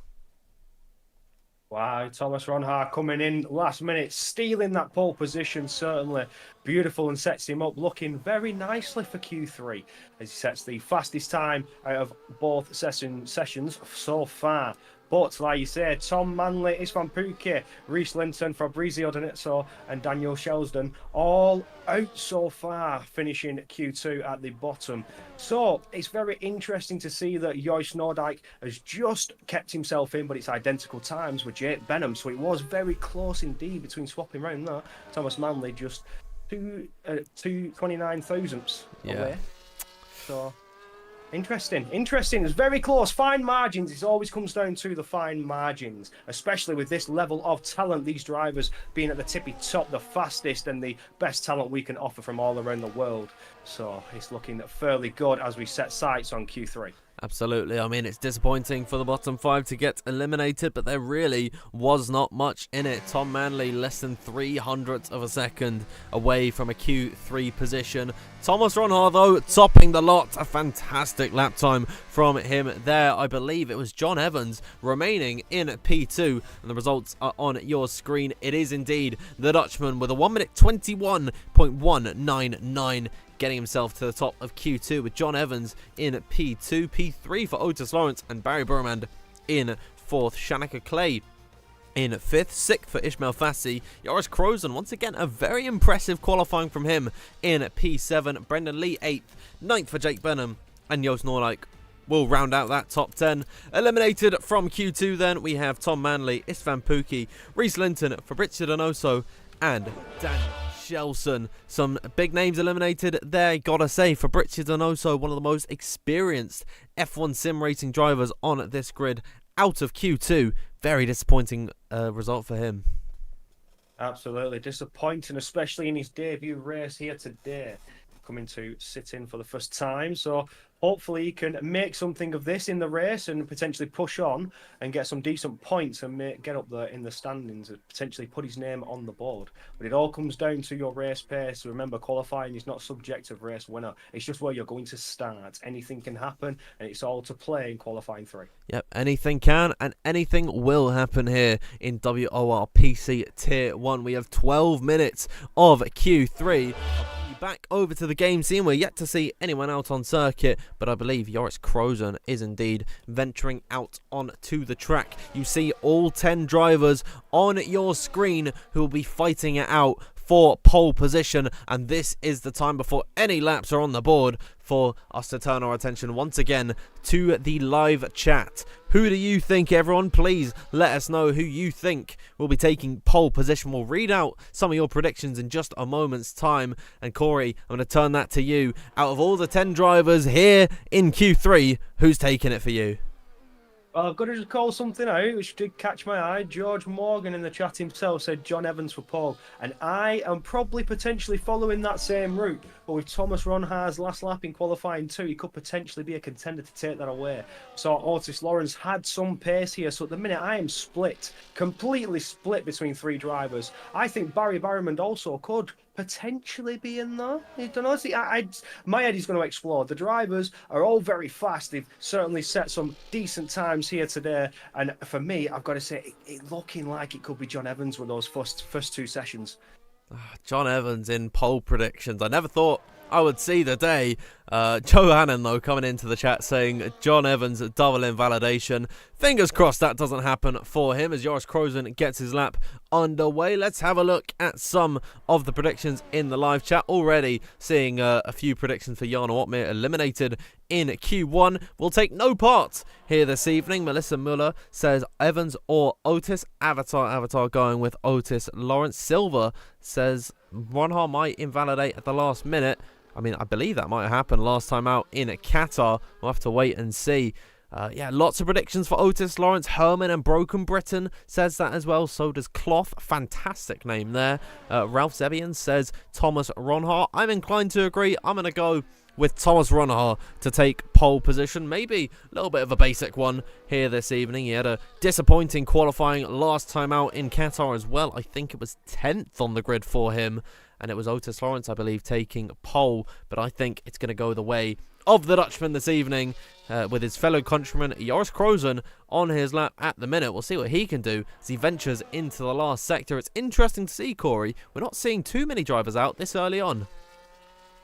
Wow, Thomas Ronhaar coming in last minute, stealing that pole position, certainly beautiful, and sets him up looking very nicely for Q3 as he sets the fastest time out of both sessions so far. But like you say, Tom Manley, Istvan Pukki, Reese Linton, Fabrizio Donoso and Daniel Shelson all out so far, finishing Q2 at the bottom. So it's very interesting to see that Joost Noordijk has just kept himself in, but it's identical times with Jake Benham. So it was very close indeed between swapping round there. Thomas Manley just 2 29 thousandths away. So interesting. It's very close. Fine margins. It always comes down to the fine margins, especially with this level of talent. These drivers being at the tippy top, the fastest and the best talent we can offer from all around the world. So it's looking fairly good as we set sights on Q3. Absolutely. I mean, it's disappointing for the bottom 5 to get eliminated, but there really was not much in it. Tom Manley less than 300ths of a second away from a Q3 position. Thomas Ronhaar, though, topping the lot. A fantastic lap time from him there. I believe it was John Evans remaining in P2, and the results are on your screen. It is indeed the Dutchman with a 1 minute 21.199. Getting himself to the top of Q2 with John Evans in P2, P3 for Otis Lawrence and Barry Burmand in 4th. Shanika Clay in 5th, 6th for Ishmael Fassi. Joris Krozen, once again, a very impressive qualifying from him in P7. Brendan Lee 8th, 9th for Jake Benham, and Joost Noordijk will round out that top 10. Eliminated from Q2 then, we have Tom Manley, Istvan Pukki, Reese Linton, Fabrizio Donoso, and Dan Shelson. Some big names eliminated there, gotta say. Fabrizio Donoso, one of the most experienced F1 sim racing drivers on this grid, out of Q2. Very disappointing result for him. Absolutely disappointing, especially in his debut race here today. Coming to sit in for the first time, so hopefully he can make something of this in the race and potentially push on and get some decent points and get up there in the standings and potentially put his name on the board. But it all comes down to your race pace. Remember, qualifying is not subjective race winner. It's just where you're going to start. Anything can happen, and it's all to play in qualifying 3. Yep, anything can and anything will happen here in WOR PC Tier 1. We have 12 minutes of Q3. Back over to the game scene. We're yet to see anyone out on circuit, but I believe Joris Krozen is indeed venturing out onto the track. You see all 10 drivers on your screen who will be fighting it out for pole position, and this is the time before any laps are on the board for us to turn our attention once again to the live chat. Who do you think, everyone? Please let us know who you think will be taking pole position. We'll read out some of your predictions in just a moment's time. And Corey, I'm going to turn that to you. Out of all the 10 drivers here in Q3, who's taking it for you? Well, I've got to just call something out, which did catch my eye. George Morgan in the chat himself said John Evans for pole. And I am probably potentially following that same route. But with Thomas Ronhaar's last lap in qualifying 2, he could potentially be a contender to take that away. So Otis Lawrence had some pace here. So at the minute, I am split, completely split between 3 drivers. I think Barry Barrymond also could potentially be in there. I don't know. See, my head is going to explode. The drivers are all very fast. They've certainly set some decent times here today. And for me, I've got to say, it looking like it could be John Evans with those first 2 sessions. John Evans in pole predictions. I never thought I would see the day. Joe Hannon, though, coming into the chat saying John Evans double invalidation. Fingers crossed that doesn't happen for him as Joris Krozen gets his lap underway. Let's have a look at some of the predictions in the live chat. Already seeing a few predictions for Jarno Opmeer eliminated in Q1. Will take no part here this evening. Melissa Muller says Evans or Otis. Avatar going with Otis. Lawrence Silver says Ronhaar might invalidate at the last minute. I mean, I believe that might have happened last time out in Qatar. We'll have to wait and see. Yeah, lots of predictions for Otis Lawrence. Herman and Broken Britain says that as well. So does Cloth. Fantastic name there. Ralph Zebian says Thomas Ronhaar. I'm inclined to agree. I'm going to go with Thomas Ronhaar to take pole position. Maybe a little bit of a basic one here this evening. He had a disappointing qualifying last time out in Qatar as well. I think it was 10th on the grid for him. And it was Otis Lawrence, I believe, taking pole. But I think it's going to go the way of the Dutchman this evening with his fellow countryman Joris Krozen on his lap at the minute. We'll see what he can do as he ventures into the last sector. It's interesting to see, Corey. We're not seeing too many drivers out this early on.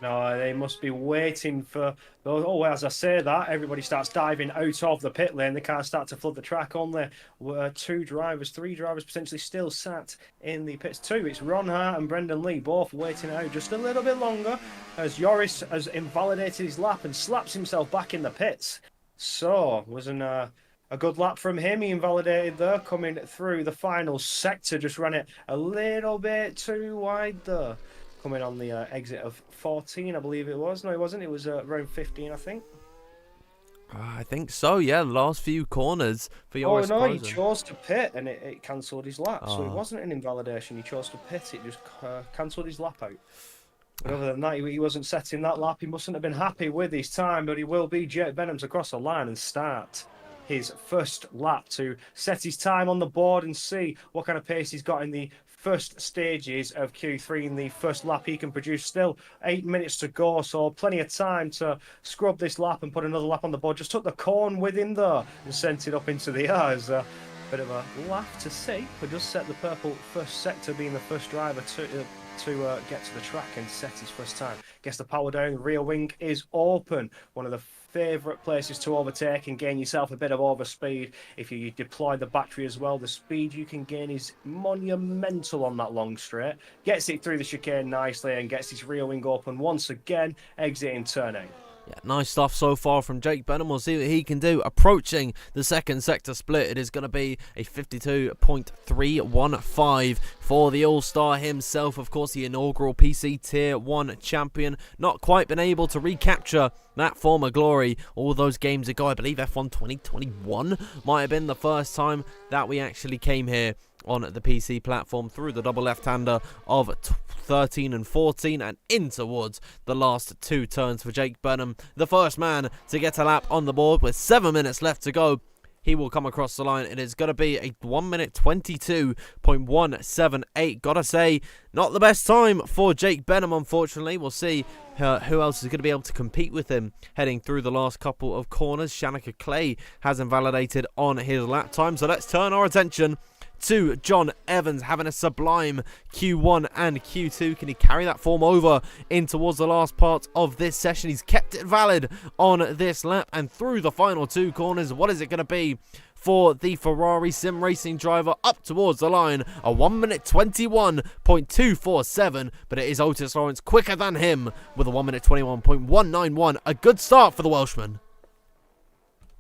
No, they must be waiting for those. Oh, as I say that, everybody starts diving out of the pit lane. They can't start to flood the track. Only 3 drivers potentially still sat in the pits. 2, it's Ronhaar and Brendan Lee, both waiting out just a little bit longer as Joris has invalidated his lap and slaps himself back in the pits. So, wasn't a good lap from him. He invalidated there, coming through the final sector. Just ran it a little bit too wide there. coming on the exit of 14, I believe it was. No, it wasn't. It was around 15, I think. I think so, yeah. Last few corners for your no, he chose to pit and it cancelled his lap. So it Oh. wasn't an invalidation. He chose to pit. It just cancelled his lap out. But other than that, he wasn't setting that lap. He mustn't have been happy with his time, but he will be. Jake Benham to cross the line and start his first lap to set his time on the board and see what kind of pace he's got in the first stages of Q3 in the first lap he can produce. Still 8 minutes to go, so plenty of time to scrub this lap and put another lap on the board. Just took the corn with him there and sent it up into the air. As a bit of a laugh to see, but does set the purple first sector, being the first driver to get to the track and set his first time. Gets the power down, the rear wing is open. One of the favourite places to overtake and gain yourself a bit of overspeed. If you deploy the battery as well, the speed you can gain is monumental on that long straight. Gets it through the chicane nicely and gets his rear wing open once again, exiting turn 8. Yeah, nice stuff so far from Jake Benham. We'll see what he can do. Approaching the second sector split, it is going to be a 52.315 for the All-Star himself. Of course, the inaugural PC Tier 1 champion. Not quite been able to recapture that former glory all those games ago. I believe F1 2021 might have been the first time that we actually came here on the PC platform through the double left-hander of 13 and 14 and in towards the last two turns for Jake Benham. The first man to get a lap on the board with 7 minutes left to go. He will come across the line. It is going to be a 1 minute 22.178. Gotta say, not the best time for Jake Benham, unfortunately. We'll see who else is going to be able to compete with him heading through the last couple of corners. Shanika Clay has invalidated on his lap time. So let's turn our attention to John Evans, having a sublime Q1 and Q2. Can he carry that form over in towards the last part of this session? He's kept it valid on this lap and through the final two corners. What is it going to be for the Ferrari sim racing driver up towards the line? A 1 minute 21.247, but it is Otis Lawrence quicker than him with a 1 minute 21.191. A good start for the Welshman.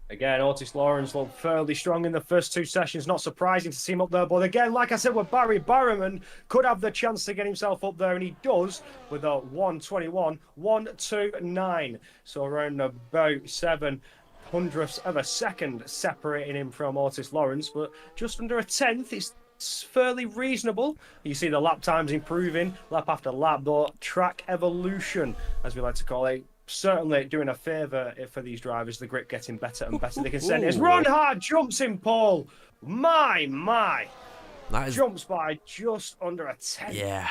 Again, Otis Lawrence looked fairly strong in the first two sessions. Not surprising to see him up there. But again, like I said, with Barry Barrowman, could have the chance to get himself up there. And he does with a 1:21.129. So around about 7/100ths of a second separating him from Otis Lawrence. But just under a tenth. It's fairly reasonable. You see the lap times improving lap after lap. But track evolution, as we like to call it, certainly doing a favour for these drivers. The grip getting better and better. They can send it. Ron Hart jumps in pole. My. That is... jumps by just under a 10. Yeah.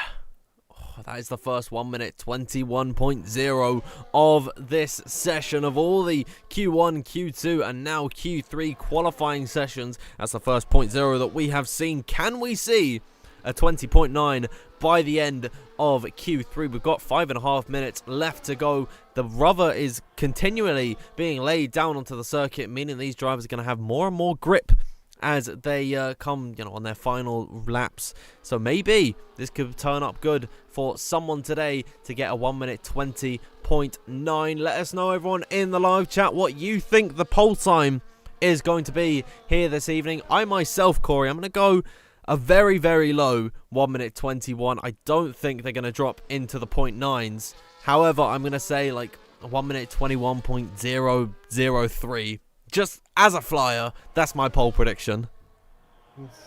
That is the first 1 minute 21.0 of this session of all the Q1, Q2 and now Q3 qualifying sessions. That's the first 0.0 that we have seen. Can we see a 20.9 by the end of Q3? We've got 5.5 minutes left to go. The rubber is continually being laid down onto the circuit, meaning these drivers are going to have more and more grip as they come, on their final laps. So maybe this could turn up good for someone today to get a 1 minute 20.9. Let us know, everyone, in the live chat what you think the pole time is going to be here this evening. I myself, Corey, I'm going to go a very, very low 1 minute 21. I don't think they're going to drop into the 0.9s. However, I'm going to say like 1 minute 21.003. Just as a flyer, that's my pole prediction.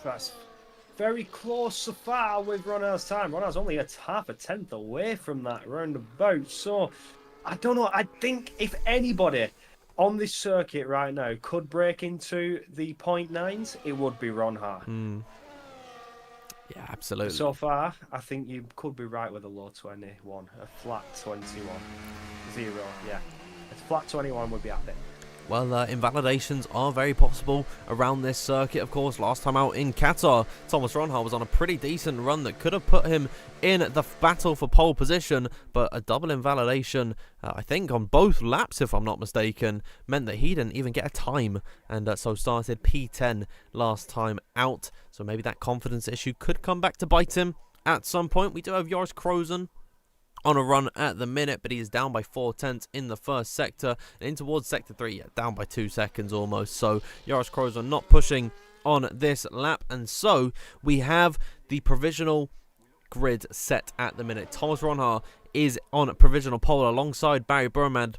That's very close so far with Ronald's time. Ronald's only a half a tenth away from that roundabout. So, I don't know. I think if anybody on this circuit right now could break into the 0.9s, it would be Ron Hart. Yeah, absolutely. So far, I think you could be right with a low 21, a flat 21. 0, yeah. A flat 21 would be happy. Well, invalidations are very possible around this circuit. Of course, last time out in Qatar, Thomas Ronhart was on a pretty decent run that could have put him in the battle for pole position, but a double invalidation, I think on both laps, if I'm not mistaken, meant that he didn't even get a time, and so started P10 last time out. So maybe that confidence issue could come back to bite him at some point. We do have Joris Krozen on a run at the minute, but he is down by 4/10 in the first sector, and in towards sector 3, down by 2 seconds almost. So Joris Krozen not pushing on this lap, and so we have the provisional grid set at the minute. Thomas Ronhaar is on provisional pole alongside Barry Burmand,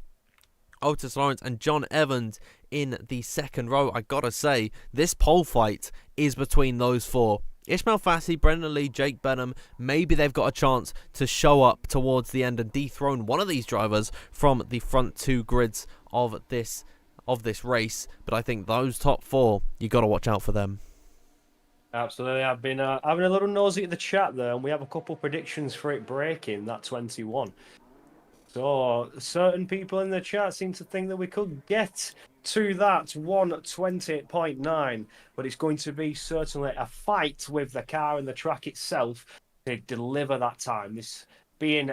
Otis Lawrence and John Evans in the second row. I gotta say, this pole fight is between those four. Ishmael Fassi, Brendan Lee, Jake Benham, maybe they've got a chance to show up towards the end and dethrone one of these drivers from the front two grids of this race. But I think those top four, you got to watch out for them. Absolutely. I've been having a little nosy at the chat there, and we have a couple predictions for it breaking that 21. So certain people in the chat seem to think that we could get to that 120.9, but it's going to be certainly a fight with the car and the track itself to deliver that time. This being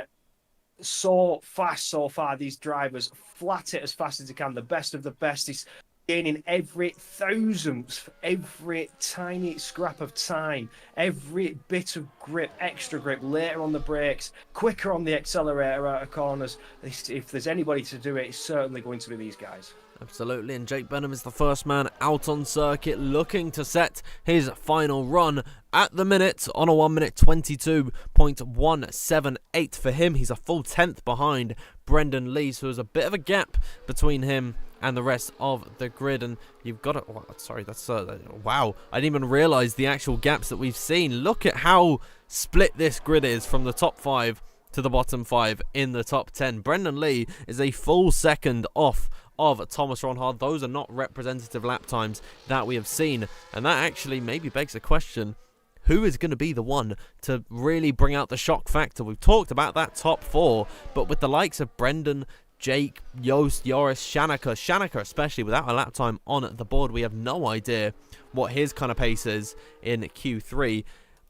so fast so far, these drivers flat it as fast as they can. The best of the best is gaining every thousandth, every tiny scrap of time, every bit of grip, extra grip, later on the brakes, quicker on the accelerator out of corners. If there's anybody to do it, it's certainly going to be these guys. Absolutely, and Jake Benham is the first man out on circuit looking to set his final run at the minute on a 1 minute 22.178 for him. He's a full 10th behind Brendan Lee, so there's a bit of a gap between him and the rest of the grid, and you've got to, sorry, that's wow, I didn't even realize the actual gaps that we've seen. Look at how split this grid is from the top 5 to the bottom 5 in the top 10. Brendan Lee is a full second off of Thomas Ronhaar. Those are not representative lap times that we have seen, and that actually maybe begs the question, who is going to be the one to really bring out the shock factor? We've talked about that top 4, but with the likes of Brendan, Jake, Joost, Joris, Shanaka especially, without a lap time on the board, we have no idea what his kind of pace is in Q3.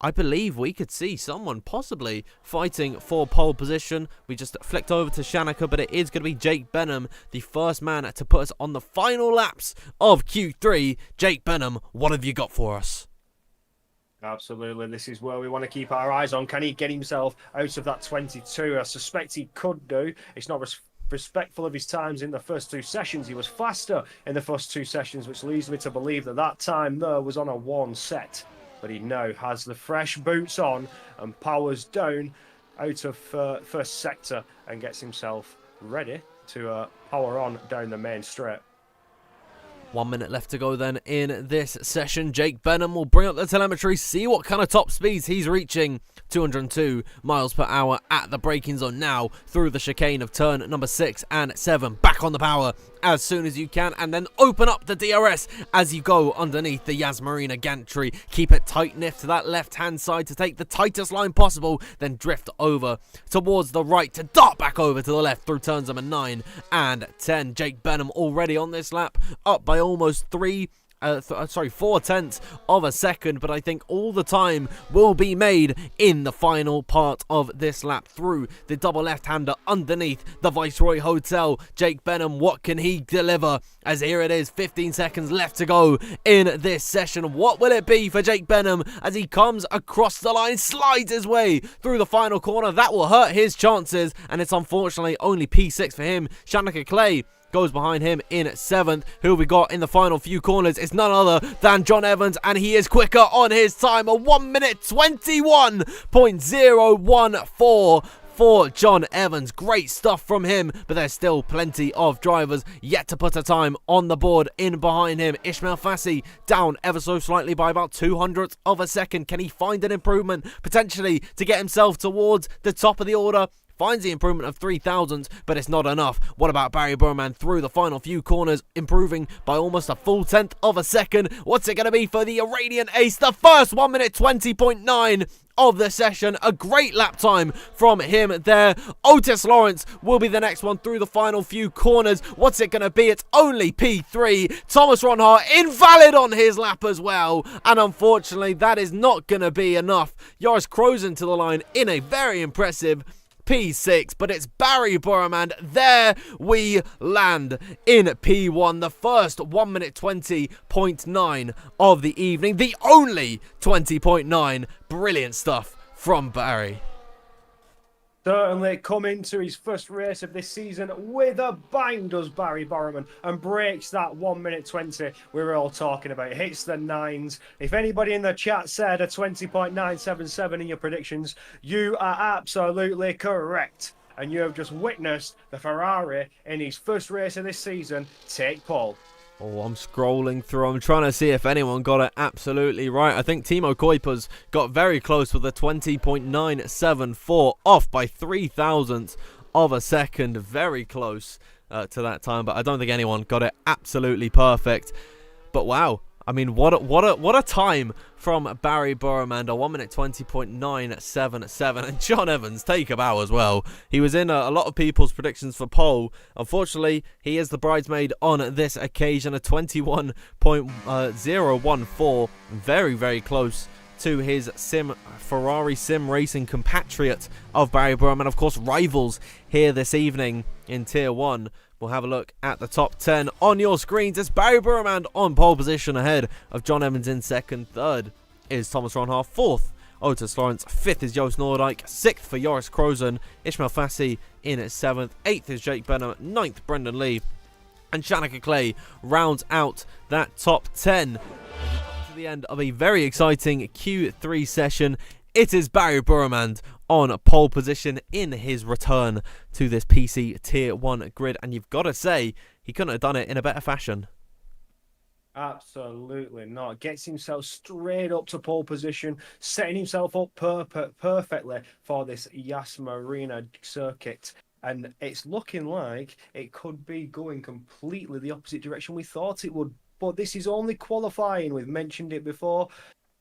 I believe we could see someone possibly fighting for pole position. We just flicked over to Shanaka, but it is going to be Jake Benham, the first man to put us on the final laps of Q3. Jake Benham, what have you got for us? Absolutely, this is where we want to keep our eyes on. Can he get himself out of that 22? I suspect he could do. It's not respectful of his times in the first 2 sessions. He was faster in the first 2 sessions, which leads me to believe that that time there was on a 1 set. But he now has the fresh boots on and powers down out of first sector and gets himself ready to power on down the main straight. 1 minute left to go then in this session. Jake Benham will bring up the telemetry, see what kind of top speeds he's reaching. 202 miles per hour at the braking zone now through the chicane of turn number 6 and 7. Back on the power as soon as you can, and then open up the DRS as you go underneath the Yas Marina gantry. Keep it tight enough to that left hand side to take the tightest line possible, then drift over towards the right to dart back over to the left through turns number 9 and 10. Jake Benham already on this lap, up by almost 4 tenths of a second, but I think all the time will be made in the final part of this lap through the double left-hander underneath the Viceroy Hotel. Jake Benham, what can he deliver? As here it is, 15 seconds left to go in this session. What will it be for Jake Benham as he comes across the line, slides his way through the final corner? That will hurt his chances, and it's unfortunately only P6 for him. Shanaka Clay goes behind him in 7th. Who we got in the final few corners? It's none other than John Evans, and he is quicker on his time. A 1 minute 21.014 for John Evans. Great stuff from him, but there's still plenty of drivers yet to put a time on the board in behind him. Ishmael Fassi down ever so slightly by about 200ths of a second. Can he find an improvement potentially to get himself towards the top of the order? Finds the improvement of 3,000, but it's not enough. What about Barry Burman through the final few corners, improving by almost a full 10th of a second? What's it going to be for the Iranian ace? The first 1 minute 20.9 of the session. A great lap time from him there. Otis Lawrence will be the next one through the final few corners. What's it going to be? It's only P3. Thomas Ronhaar invalid on his lap as well, and unfortunately that is not going to be enough. Joris Krozen to the line in a very impressive P6, but it's Barry Burman. There we land in P1, the first 1 minute 20.9 of the evening, the only 20.9. Brilliant stuff from Barry. Certainly coming to his first race of this season with a bang, does Barry Borman, and breaks that 1 minute 20 we were all talking about. Hits the nines. If anybody in the chat said a 20.977 in your predictions, you are absolutely correct. And you have just witnessed the Ferrari in his first race of this season take pole. Oh, I'm scrolling through. I'm trying to see if anyone got it absolutely right. I think Timo Kuiper's got very close with a 20.974, off by 0.003 of a second. Very close to that time, but I don't think anyone got it absolutely perfect. But wow. I mean, what a time from Barry Burman, a 1 minute 20.977, and John Evans take a bow as well. He was in a lot of people's predictions for pole. Unfortunately, he is the bridesmaid on this occasion, a 21.014, very, very close to his Ferrari sim racing compatriot of Barry Burman. Of course, rivals here this evening in Tier 1. We'll have a look at the top 10 on your screens. It's Barry Burman on pole position ahead of John Evans in second. Third is Thomas Ronhaar. Fourth, Otis Lawrence. Fifth is Joost Noordijk. Sixth for Joris Krozen. Ishmael Fassi in at seventh. Eighth is Jake Benham. Ninth, Brendan Lee. And Shanika Clay rounds out that top 10. To the end of a very exciting Q3 session. It is Barry Burman on pole position in his return to this PC Tier 1 grid. And you've got to say, he couldn't have done it in a better fashion. Absolutely not. Gets himself straight up to pole position, setting himself up perfectly for this Yas Marina circuit. And it's looking like it could be going completely the opposite direction we thought it would. But this is only qualifying. We've mentioned it before.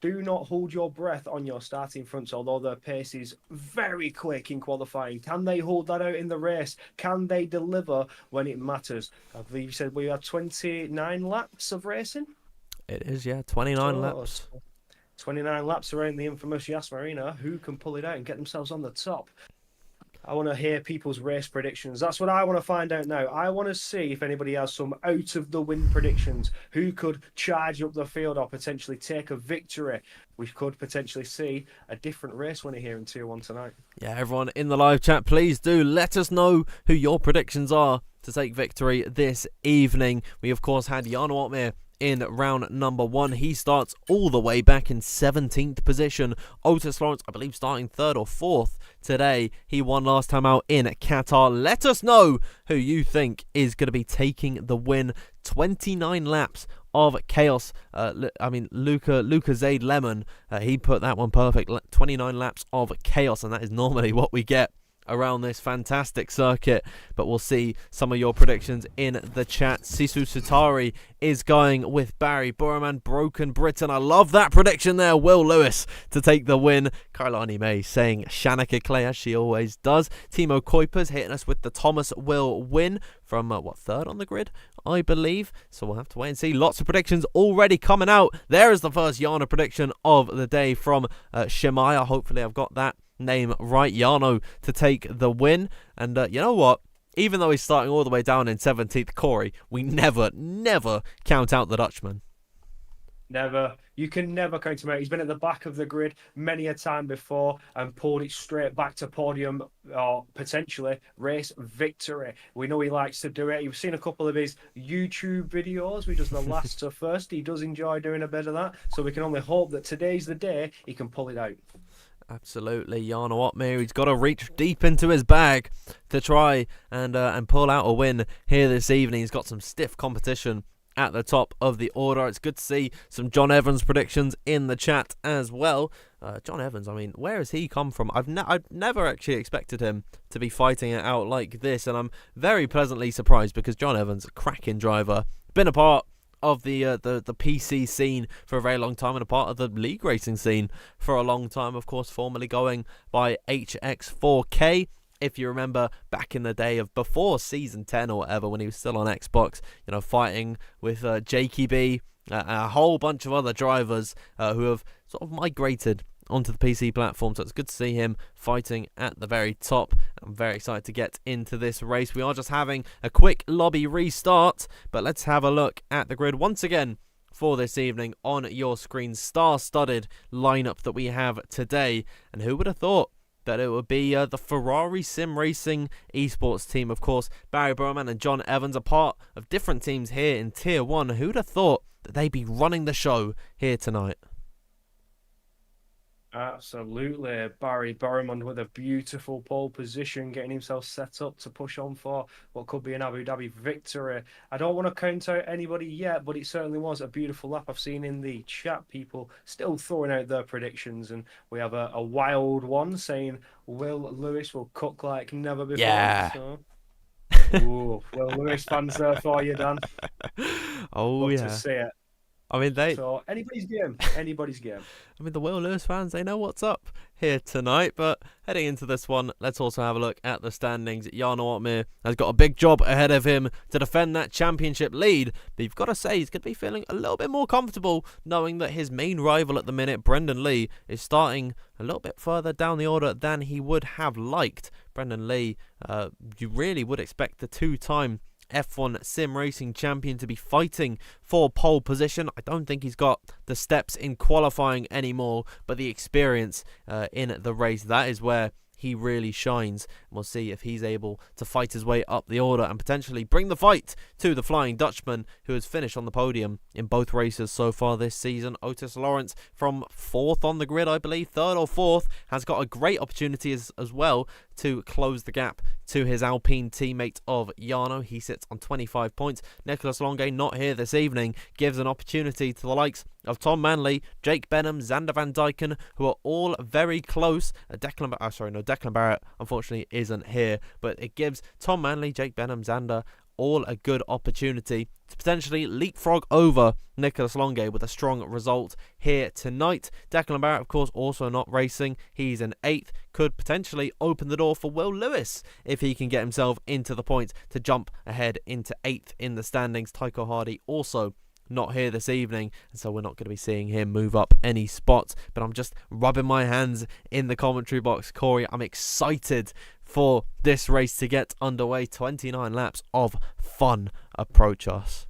Do not hold your breath on your starting fronts, although their pace is very quick in qualifying. Can they hold that out in the race? Can they deliver when it matters? I believe you said we had 29 laps of racing? It is, yeah, 29 laps. 29 laps around the infamous Yas Marina. Who can pull it out and get themselves on the top? I want to hear people's race predictions. That's what I want to find out now. I want to see if anybody has some out-of-the-win predictions. Who could charge up the field or potentially take a victory? We could potentially see a different race winner here in Tier 1 tonight. Yeah, everyone in the live chat, please do let us know who your predictions are to take victory this evening. We, of course, had Jan Watmir in round number 1. He starts all the way back in 17th position. Otis Lawrence, I believe, starting 3rd or 4th today. He won last time out in Qatar. Let us know who you think is going to be taking the win. 29 laps of chaos. Luca Zaid Lemon, he put that one perfect. 29 laps of chaos, and that is normally what we get around this fantastic circuit. But we'll see some of your predictions in the chat. Sisu Sutari is going with Barry Burman. Broken Britain, I love that prediction there. Will Lewis to take the win. Kailani May saying Shanika Clay, as she always does. Timo Kuiper's hitting us with the Thomas will win from third on the grid, I believe. So we'll have to wait and see. Lots of predictions already coming out. There is the first Yana prediction of the day from Shemaya. Hopefully I've got that name right. Yano to take the win. And you know what? Even though he's starting all the way down in 17th, Corey, we never count out the Dutchman. Never. You can never count him out. He's been at the back of the grid many a time before and pulled it straight back to podium or potentially race victory. We know he likes to do it. You've seen a couple of his YouTube videos. We does the last to first. He does enjoy doing a bit of that. So we can only hope that today's the day he can pull it out. Absolutely, Jana Watmir. He's got to reach deep into his bag to try and pull out a win here this evening. He's got some stiff competition at the top of the order. It's good to see some John Evans predictions in the chat as well. John Evans, I mean, where has he come from? I've never actually expected him to be fighting it out like this, and I'm very pleasantly surprised because John Evans, a cracking driver, been a part of the PC scene for a very long time and a part of the league racing scene for a long time, of course, formerly going by HX4K. If you remember back in the day of before season 10 or whatever, when he was still on Xbox, you know, fighting with Jakey B, a whole bunch of other drivers who have sort of migrated onto the PC platform. So it's good to see him fighting at the very top. I'm very excited to get into this race. We are just having a quick lobby restart, but let's have a look at the grid once again for this evening on your screen. Star-studded lineup that we have today. And who would have thought that it would be the Ferrari Sim Racing esports team. Of course, Barry Burman and John Evans are part of different teams here in Tier 1. Who'd have thought that they'd be running the show here tonight? Absolutely. Barry Burman with a beautiful pole position, getting himself set up to push on for what could be an Abu Dhabi victory. I don't want to count out anybody yet, but it certainly was a beautiful lap. I've seen in the chat people still throwing out their predictions, and we have a wild one saying Will Lewis will cook like never before. Yeah. So. Ooh, Will Lewis fans there for you, Dan. Love to see it. I mean, So anybody's game. I mean, the Will Lewis fans, they know what's up here tonight. But heading into this one, let's also have a look at the standings. Jarno Opmeer has got a big job ahead of him to defend that championship lead. But you've got to say he's going to be feeling a little bit more comfortable knowing that his main rival at the minute, Brendan Lee, is starting a little bit further down the order than he would have liked. Brendan Lee, you really would expect the two-time F1 sim racing champion to be fighting for pole position. I don't think he's got the steps in qualifying anymore, but the experience in the race, that is where he really shines. And we'll see if he's able to fight his way up the order and potentially bring the fight to the Flying Dutchman, who has finished on the podium in both races so far this season. Otis Lawrence from 4th on the grid, I believe, 3rd or 4th, has got a great opportunity as well to close the gap to his Alpine teammate of Jarno. He sits on 25 points. Nicholas Longe, not here this evening, gives an opportunity to the likes of Tom Manley, Jake Benham, Xander Van Dyken, who are all very close. Declan Barrett unfortunately isn't here, but it gives Tom Manley, Jake Benham, Xander all a good opportunity to potentially leapfrog over Nicholas Longe with a strong result here tonight. Declan Barrett, of course, also not racing. He's in 8th. Could potentially open the door for Will Lewis if he can get himself into the points to jump ahead into 8th in the standings. Tycho Hardy also not here this evening, and so we're not going to be seeing him move up any spots. But I'm just rubbing my hands in the commentary box, Corey. I'm excited for this race to get underway. 29 laps of fun approach us.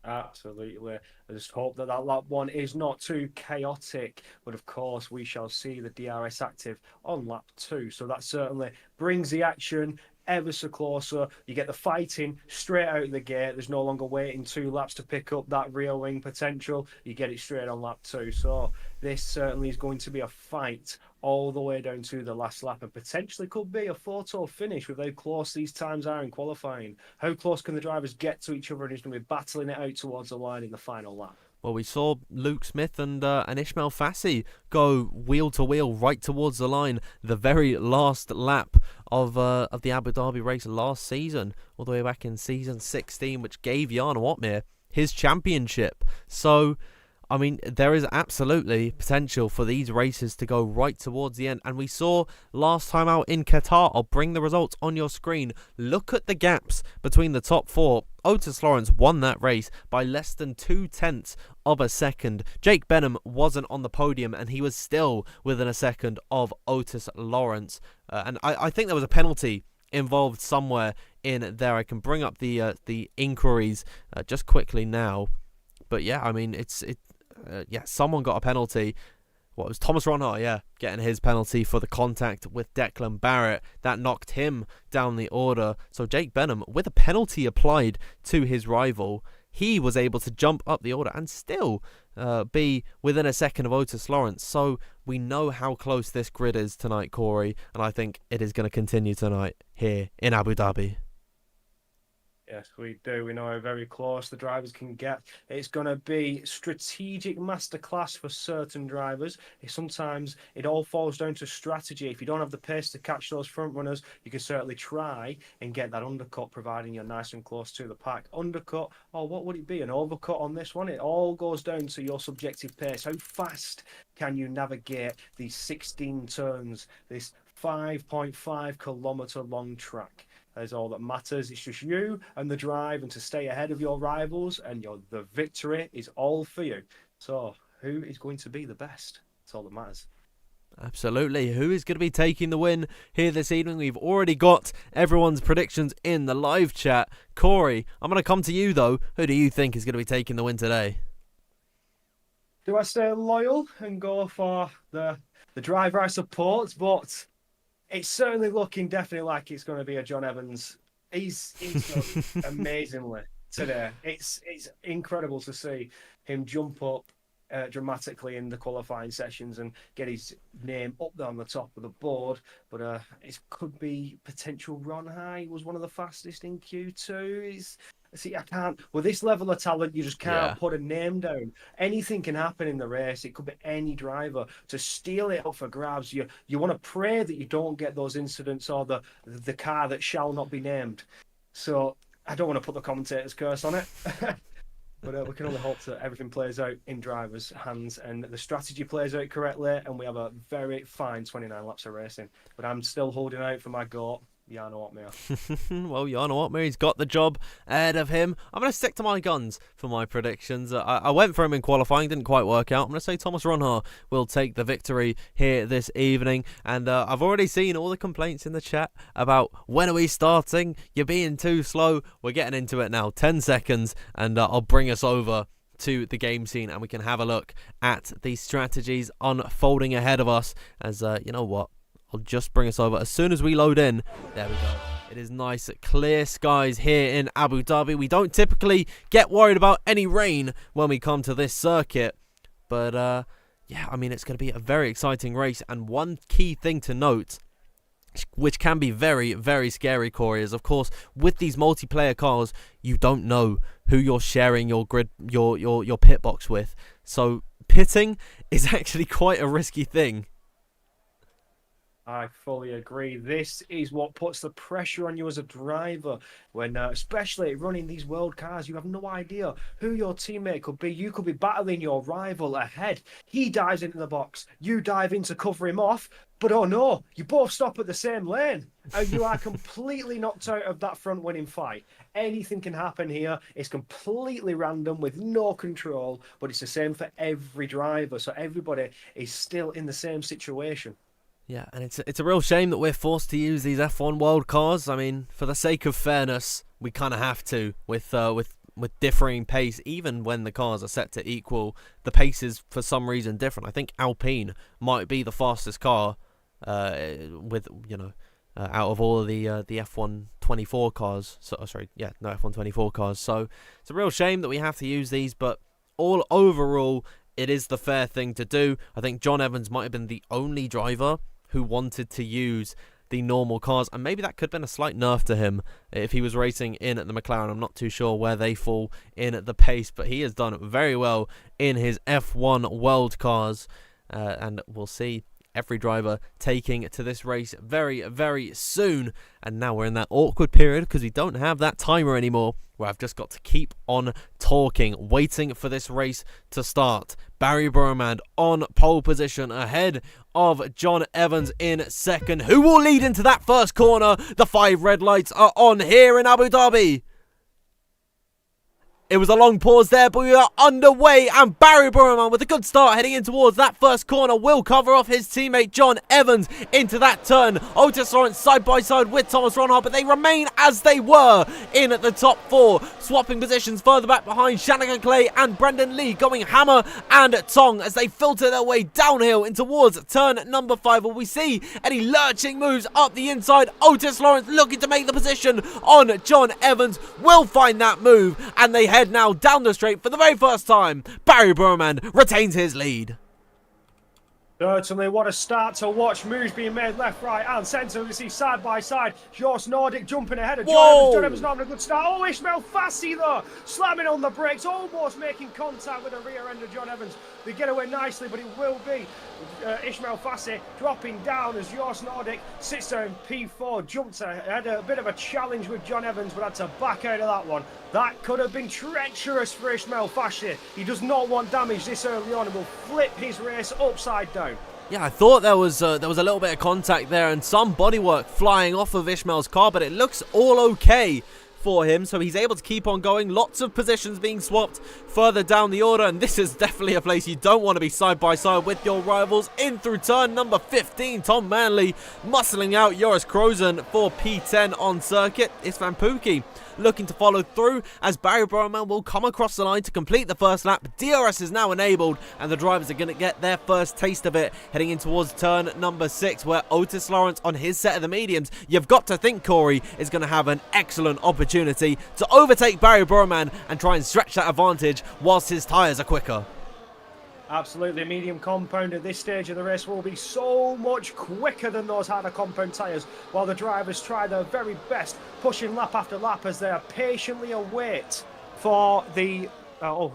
Absolutely. I just hope that lap one is not too chaotic. But of course, we shall see the DRS active on lap 2. So that certainly brings the action ever so closer. You get the fighting straight out of the gate. There's no longer waiting 2 laps to pick up that rear wing potential. You get it straight on lap 2. So this certainly is going to be a fight all the way down to the last lap, and potentially could be a photo finish with how close these times are in qualifying. How close can the drivers get to each other, and who's going to be battling it out towards the line in the final lap? Well, we saw Luke Smith and Ishmael Fassi go wheel to wheel right towards the line the very last lap of the Abu Dhabi race last season, all the way back in season 16, which gave Jarno Opmeer his championship. So, I mean, there is absolutely potential for these races to go right towards the end. And we saw last time out in Qatar, I'll bring the results on your screen. Look at the gaps between the top 4. Otis Lawrence won that race by less than 0.2 of a second. Jake Benham wasn't on the podium, and he was still within a second of Otis Lawrence. And I think there was a penalty involved somewhere in there. I can bring up the inquiries just quickly now. But yeah, I mean, someone got a penalty. What was Thomas Ronhart? Getting his penalty for the contact with Declan Barrett. That knocked him down the order. So Jake Benham, with a penalty applied to his rival, he was able to jump up the order and still be within a second of Otis Lawrence. So we know how close this grid is tonight, Corey, and I think it is going to continue tonight here in Abu Dhabi. Yes, we do. We know how very close the drivers can get. It's going to be strategic masterclass for certain drivers. Sometimes it all falls down to strategy. If you don't have the pace to catch those front runners, you can certainly try and get that undercut, providing you're nice and close to the pack. Undercut, or what would it be? An overcut on this one? It all goes down to your subjective pace. How fast can you navigate these 16 turns, this 5.5 kilometre long track? That is all that matters. It's just you and the drive, and to stay ahead of your rivals, and the victory is all for you. So, who is going to be the best? That's all that matters. Absolutely. Who is going to be taking the win here this evening? We've already got everyone's predictions in the live chat. Corey, I'm going to come to you, though. Who do you think is going to be taking the win today? Do I stay loyal and go for the the driver I support, but it's certainly looking definitely like it's going to be a John Evans. He's done amazingly today. It's incredible to see him jump up dramatically in the qualifying sessions and get his name up there on the top of the board. But it could be potential run high. He was one of the fastest in Q2. See, I can't. With this level of talent, you just can't put a name down. Anything can happen in the race. It could be any driver to steal it up for grabs. You want to pray that you don't get those incidents or the car that shall not be named. So I don't want to put the commentator's curse on it. But we can only hope that everything plays out in drivers' hands and the strategy plays out correctly, and we have a very fine 29 laps of racing. But I'm still holding out for my GOAT, Jarno Opmeer. Well, Jarno Opmeer's got the job ahead of him. I'm going to stick to my guns for my predictions. I went for him in qualifying, didn't quite work out. I'm going to say Thomas Ronhaar will take the victory here this evening. And I've already seen all the complaints in the chat about when are we starting? You're being too slow. We're getting into it now. 10 seconds, and I'll bring us over to the game scene and we can have a look at the strategies unfolding ahead of us. As you know what? I'll just bring us over as soon as we load in. There we go. It is nice, clear skies here in Abu Dhabi. We don't typically get worried about any rain when we come to this circuit. But, yeah, I mean, it's going to be a very exciting race. And one key thing to note, which can be very, very scary, Corey, is, of course, with these multiplayer cars, you don't know who you're sharing your grid, your pit box with. So pitting is actually quite a risky thing. I fully agree. This is what puts the pressure on you as a driver when, especially running these world cars, you have no idea who your teammate could be. You could be battling your rival ahead. He dives into the box. You dive in to cover him off. But oh no, you both stop at the same lane and you are completely knocked out of that front winning fight. Anything can happen here. It's completely random with no control, but it's the same for every driver. So everybody is still in the same situation. Yeah, and it's a real shame that we're forced to use these F1 World cars. I mean, for the sake of fairness, we kind of have to with differing pace. Even when the cars are set to equal, the pace is for some reason different. I think Alpine might be the fastest car, with out of all of the F1 24 cars. F1 24 cars. So it's a real shame that we have to use these, but overall, it is the fair thing to do. I think John Evans might have been the only driver who wanted to use the normal cars, and maybe that could have been a slight nerf to him if he was racing in at the McLaren. I'm not too sure where they fall in at the pace, but he has done very well in his F1 World cars, and we'll see every driver taking to this race very, very soon. And now we're in that awkward period because we don't have that timer anymore, where I've just got to keep on talking, waiting for this race to start. Barry Burman on pole position ahead of John Evans in second. Who will lead into that first corner? The 5 red lights are on here in Abu Dhabi. It was a long pause there, but we are underway, and Barry Burman with a good start heading in towards that first corner will cover off his teammate John Evans into that turn. Otis Lawrence side by side with Thomas Ronhaar, but they remain as they were in at the top 4, swapping positions further back behind Shanagan Clay and Brendan Lee, going hammer and tong as they filter their way downhill in towards turn number 5. Will we see any lurching moves up the inside? Otis Lawrence looking to make the position on John Evans, will find that move, and they head now down the straight for the very first time. Barry Burman retains his lead. Certainly, what a start to watch. Moves being made left, right, and centre. We see side by side. Jost Nordic jumping ahead of John Evans. John Evans not having a good start. Oh, Ishmael Fassi, though, slamming on the brakes, almost making contact with the rear end of John Evans. They get away nicely, but it will be Ishmael Fassi dropping down as Jost Nordic sits there in P4. Had a bit of a challenge with John Evans, but had to back out of that one. That could have been treacherous for Ishmael Fassi. He does not want damage this early on and will flip his race upside down. Yeah, I thought there was a little bit of contact there and some bodywork flying off of Ishmael's car, but it looks all okay for him, so he's able to keep on going. Lots of positions being swapped further down the order, and this is definitely a place you don't want to be side by side with your rivals. In through turn number 15, Tom Manley muscling out Joris Krozen for P10 on circuit. It's Van Pookie looking to follow through as Barry Broman will come across the line to complete the first lap. DRS is now enabled, and the drivers are going to get their first taste of it heading in towards turn number 6, where Otis Lawrence on his set of the mediums, you've got to think Corey, is going to have an excellent opportunity to overtake Barry Broman and try and stretch that advantage whilst his tyres are quicker. Absolutely, medium compound at this stage of the race will be so much quicker than those harder compound tyres, while the drivers try their very best, pushing lap after lap as they patiently await for the...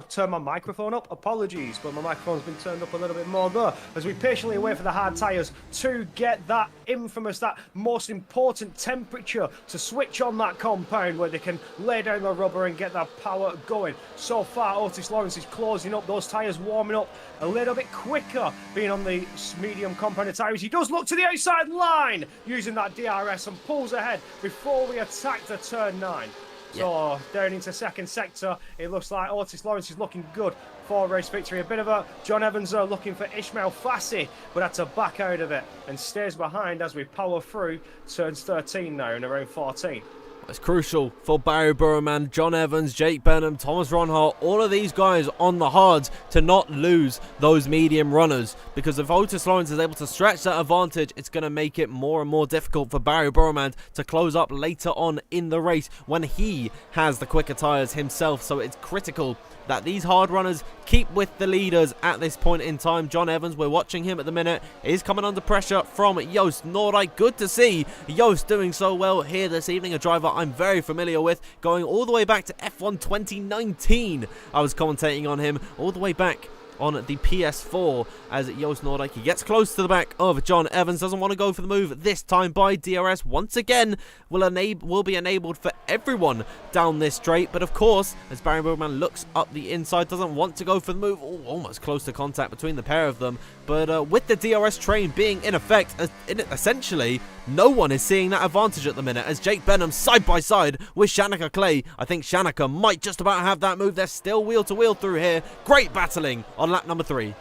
turn my microphone up. Apologies, but my microphone's been turned up a little bit more there. As we patiently wait for the hard tyres to get that infamous, that most important temperature to switch on that compound where they can lay down the rubber and get that power going. So far, Otis Lawrence is closing up, those tyres warming up a little bit quicker, being on the medium compounded tyres. He does look to the outside line using that DRS and pulls ahead before we attack the turn 9. So down into second sector, it looks like Otis Lawrence is looking good for race victory. A bit of a John Evans looking for Ishmael Fassi, but had to back out of it and stays behind as we power through turns 13 now and around 14. It's crucial for Barry Burman, John Evans, Jake Benham, Thomas Ronhart, all of these guys on the hards to not lose those medium runners, because if Otis Lawrence is able to stretch that advantage, it's going to make it more and more difficult for Barry Burman to close up later on in the race when he has the quicker tyres himself. So it's critical that these hard runners keep with the leaders at this point in time. John Evans, we're watching him at the minute, is coming under pressure from Joost Noordijk. Good to see Joost doing so well here this evening, a driver I'm very familiar with, going all the way back to F1 2019. I was commentating on him all the way back on the PS4 as Joost Noordijk, he gets close to the back of John Evans, doesn't want to go for the move this time by DRS. Once again will be enabled for everyone down this straight, but of course as Barry Burman looks up the inside, doesn't want to go for the move. Almost close to contact between the pair of them, but with the DRS train being in effect, essentially no one is seeing that advantage at the minute as Jake Benham side by side with Shanika Clay. I think Shanika might just about have that move. They're still wheel to wheel through here. Great battling on lap number 3.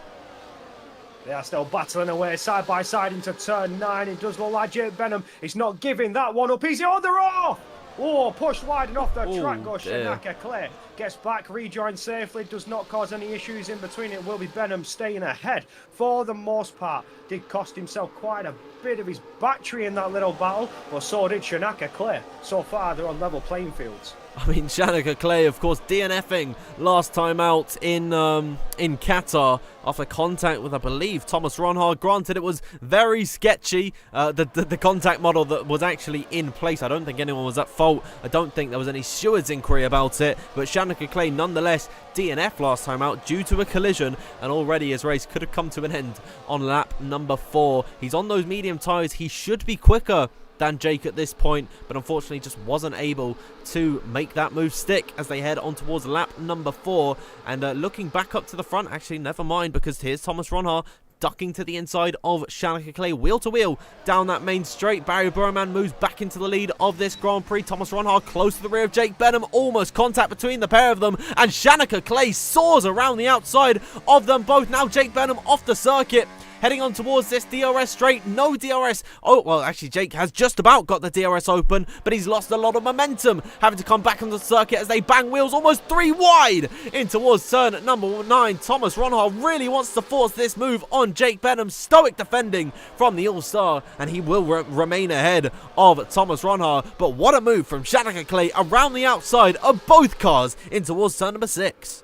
They are still battling away side by side into turn 9. It does look like Jake Benham is not giving that one up. He's on the off. Oh, pushed wide and off the track goes Shanaka Clay. Gets back, rejoins safely, does not cause any issues in between. It will be Benham staying ahead for the most part. Did cost himself quite a bit of his battery in that little battle, but so did Shanaka Clay. So far, they're on level playing fields. I mean, Shanika Clay, of course, DNFing last time out in Qatar after contact with, I believe, Thomas Ronhard. Granted, it was very sketchy, the contact model that was actually in place. I don't think anyone was at fault. I don't think there was any steward's inquiry about it. But Shanika Clay, nonetheless, DNF last time out due to a collision, and already his race could have come to an end on lap number 4. He's on those medium tyres. He should be quicker than Jake at this point, but unfortunately just wasn't able to make that move stick as they head on towards lap number 4. And looking back up to the front, actually never mind, because here's Thomas Ronhart ducking to the inside of Shanika Clay, wheel to wheel down that main straight. Barry Burman moves back into the lead of this Grand Prix. Thomas Ronhart close to the rear of Jake Benham, almost contact between the pair of them, and Shanika Clay soars around the outside of them both. Now Jake Benham off the circuit, heading on towards this DRS straight. No DRS. Oh, well, actually, Jake has just about got the DRS open, but he's lost a lot of momentum, having to come back on the circuit as they bang wheels almost 3 wide in towards turn number 9. Thomas Ronhart really wants to force this move on Jake Benham. Stoic defending from the All-Star, and he will remain ahead of Thomas Ronhart. But what a move from Shanika Clay around the outside of both cars in towards turn number 6.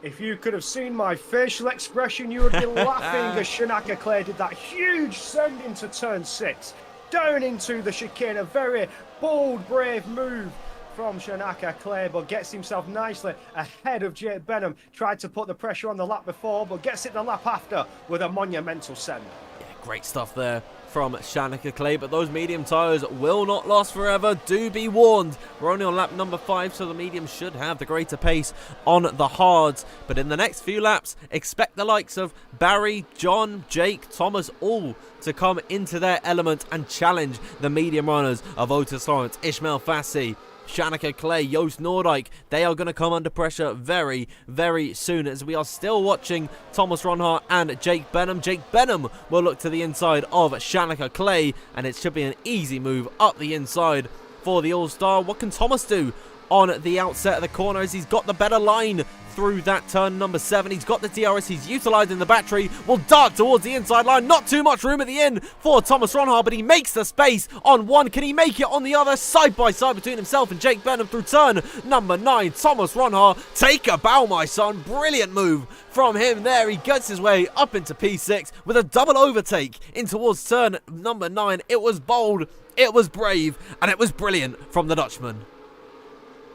If you could have seen my facial expression, you would be laughing as Shanaka Clay did that huge send into turn 6. Down into the chicane, a very bold, brave move from Shanaka Clay, but gets himself nicely ahead of Jake Benham. Tried to put the pressure on the lap before, but gets it the lap after with a monumental send. Yeah, great stuff there from Shanika Clay, but those medium tyres will not last forever. Do be warned. We're only on lap number 5, so the mediums should have the greater pace on the hards. But in the next few laps, expect the likes of Barry, John, Jake, Thomas, all to come into their element and challenge the medium runners of Otis Lawrence, Ishmael Fassi, Shanika Clay, Joost Noordijk, they are going to come under pressure very, very soon, as we are still watching Thomas Ronhaar and Jake Benham. Jake Benham will look to the inside of Shanika Clay, and it should be an easy move up the inside for the All-Star. What can Thomas do on the outset of the corner, as he's got the better line through that turn number 7. He's got the DRS, he's utilising the battery, will dart towards the inside line. Not too much room at the end for Thomas Ronhaar, but he makes the space on one. Can he make it on the other? Side by side between himself and Jake Benham through turn number 9. Thomas Ronhaar, take a bow, my son. Brilliant move from him there. He gets his way up into P6 with a double overtake in towards turn number 9. It was bold, it was brave, and it was brilliant from the Dutchman.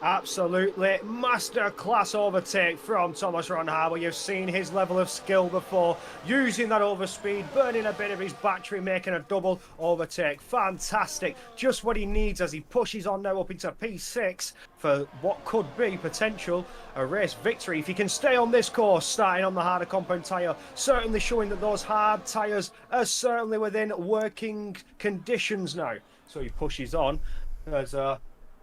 Absolutely masterclass overtake from Thomas Ronhaar, where you've seen his level of skill before, using that overspeed, burning a bit of his battery, making a double overtake. Fantastic. Just what he needs as he pushes on now up into P6 for what could be potential a race victory. If he can stay on this course, starting on the harder compound tyre, certainly showing that those hard tyres are certainly within working conditions now. So he pushes on as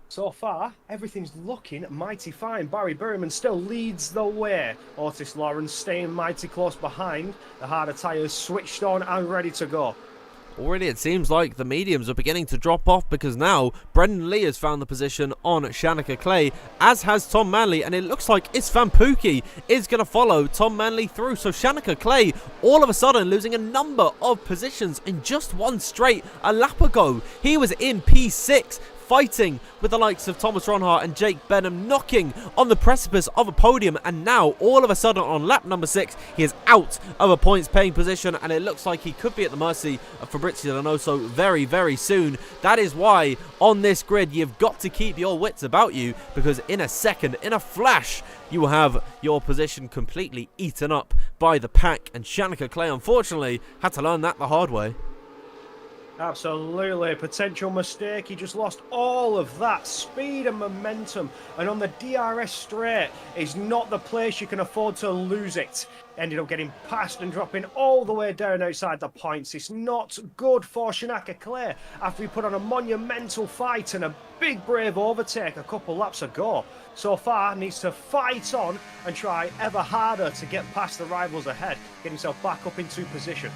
so far, everything's looking mighty fine. Barry Berryman still leads the way. Otis Lawrence staying mighty close behind. The harder tyres switched on and ready to go. Already it seems like the mediums are beginning to drop off, because now Brendan Lee has found the position on Shanika Clay, as has Tom Manley, and it looks like Istvan Pukki is going to follow Tom Manley through. So Shanika Clay all of a sudden losing a number of positions in just one straight. A lap ago, he was in P6, fighting with the likes of Thomas Ronhaar and Jake Benham, knocking on the precipice of a podium, and now all of a sudden on lap number 6 he is out of a points paying position, and it looks like he could be at the mercy of Fabrizio Donoso very, very soon. That is why on this grid you've got to keep your wits about you, because in a second, in a flash, you will have your position completely eaten up by the pack, and Shanika Clay unfortunately had to learn that the hard way. Absolutely, potential mistake. He just lost all of that speed and momentum, and on the DRS straight is not the place you can afford to lose it. Ended up getting past and dropping all the way down outside the points. It's not good for Shanika Clay after he put on a monumental fight and a big brave overtake a couple laps ago. So far needs to fight on and try ever harder to get past the rivals ahead, get himself back up into position.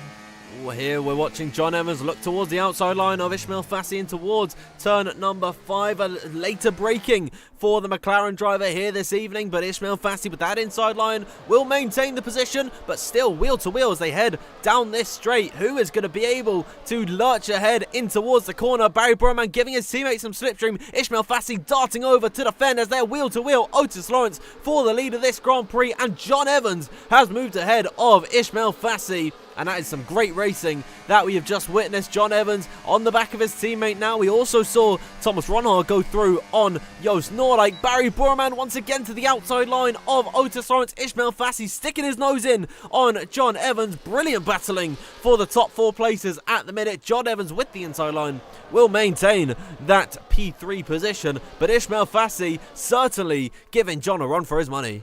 Here we're watching John Evans look towards the outside line of Ismail Fassi and towards turn number 5. A later braking for the McLaren driver here this evening, but Ismail Fassi with that inside line will maintain the position, but still wheel to wheel as they head down this straight. Who is going to be able to lurch ahead in towards the corner? Barry Burman giving his teammates some slipstream. Ismail Fassi darting over to defend as they're wheel to wheel. Otis Lawrence for the lead of this Grand Prix, and John Evans has moved ahead of Ismail Fassi. And that is some great racing that we have just witnessed. John Evans on the back of his teammate now. We also saw Thomas Ronhaar go through on Joost Noordijk. Barry Burman once again to the outside line of Otis Lawrence. Ismail Fassi sticking his nose in on John Evans. Brilliant battling for the top 4 places at the minute. John Evans with the inside line will maintain that P3 position, but Ismail Fassi certainly giving John a run for his money.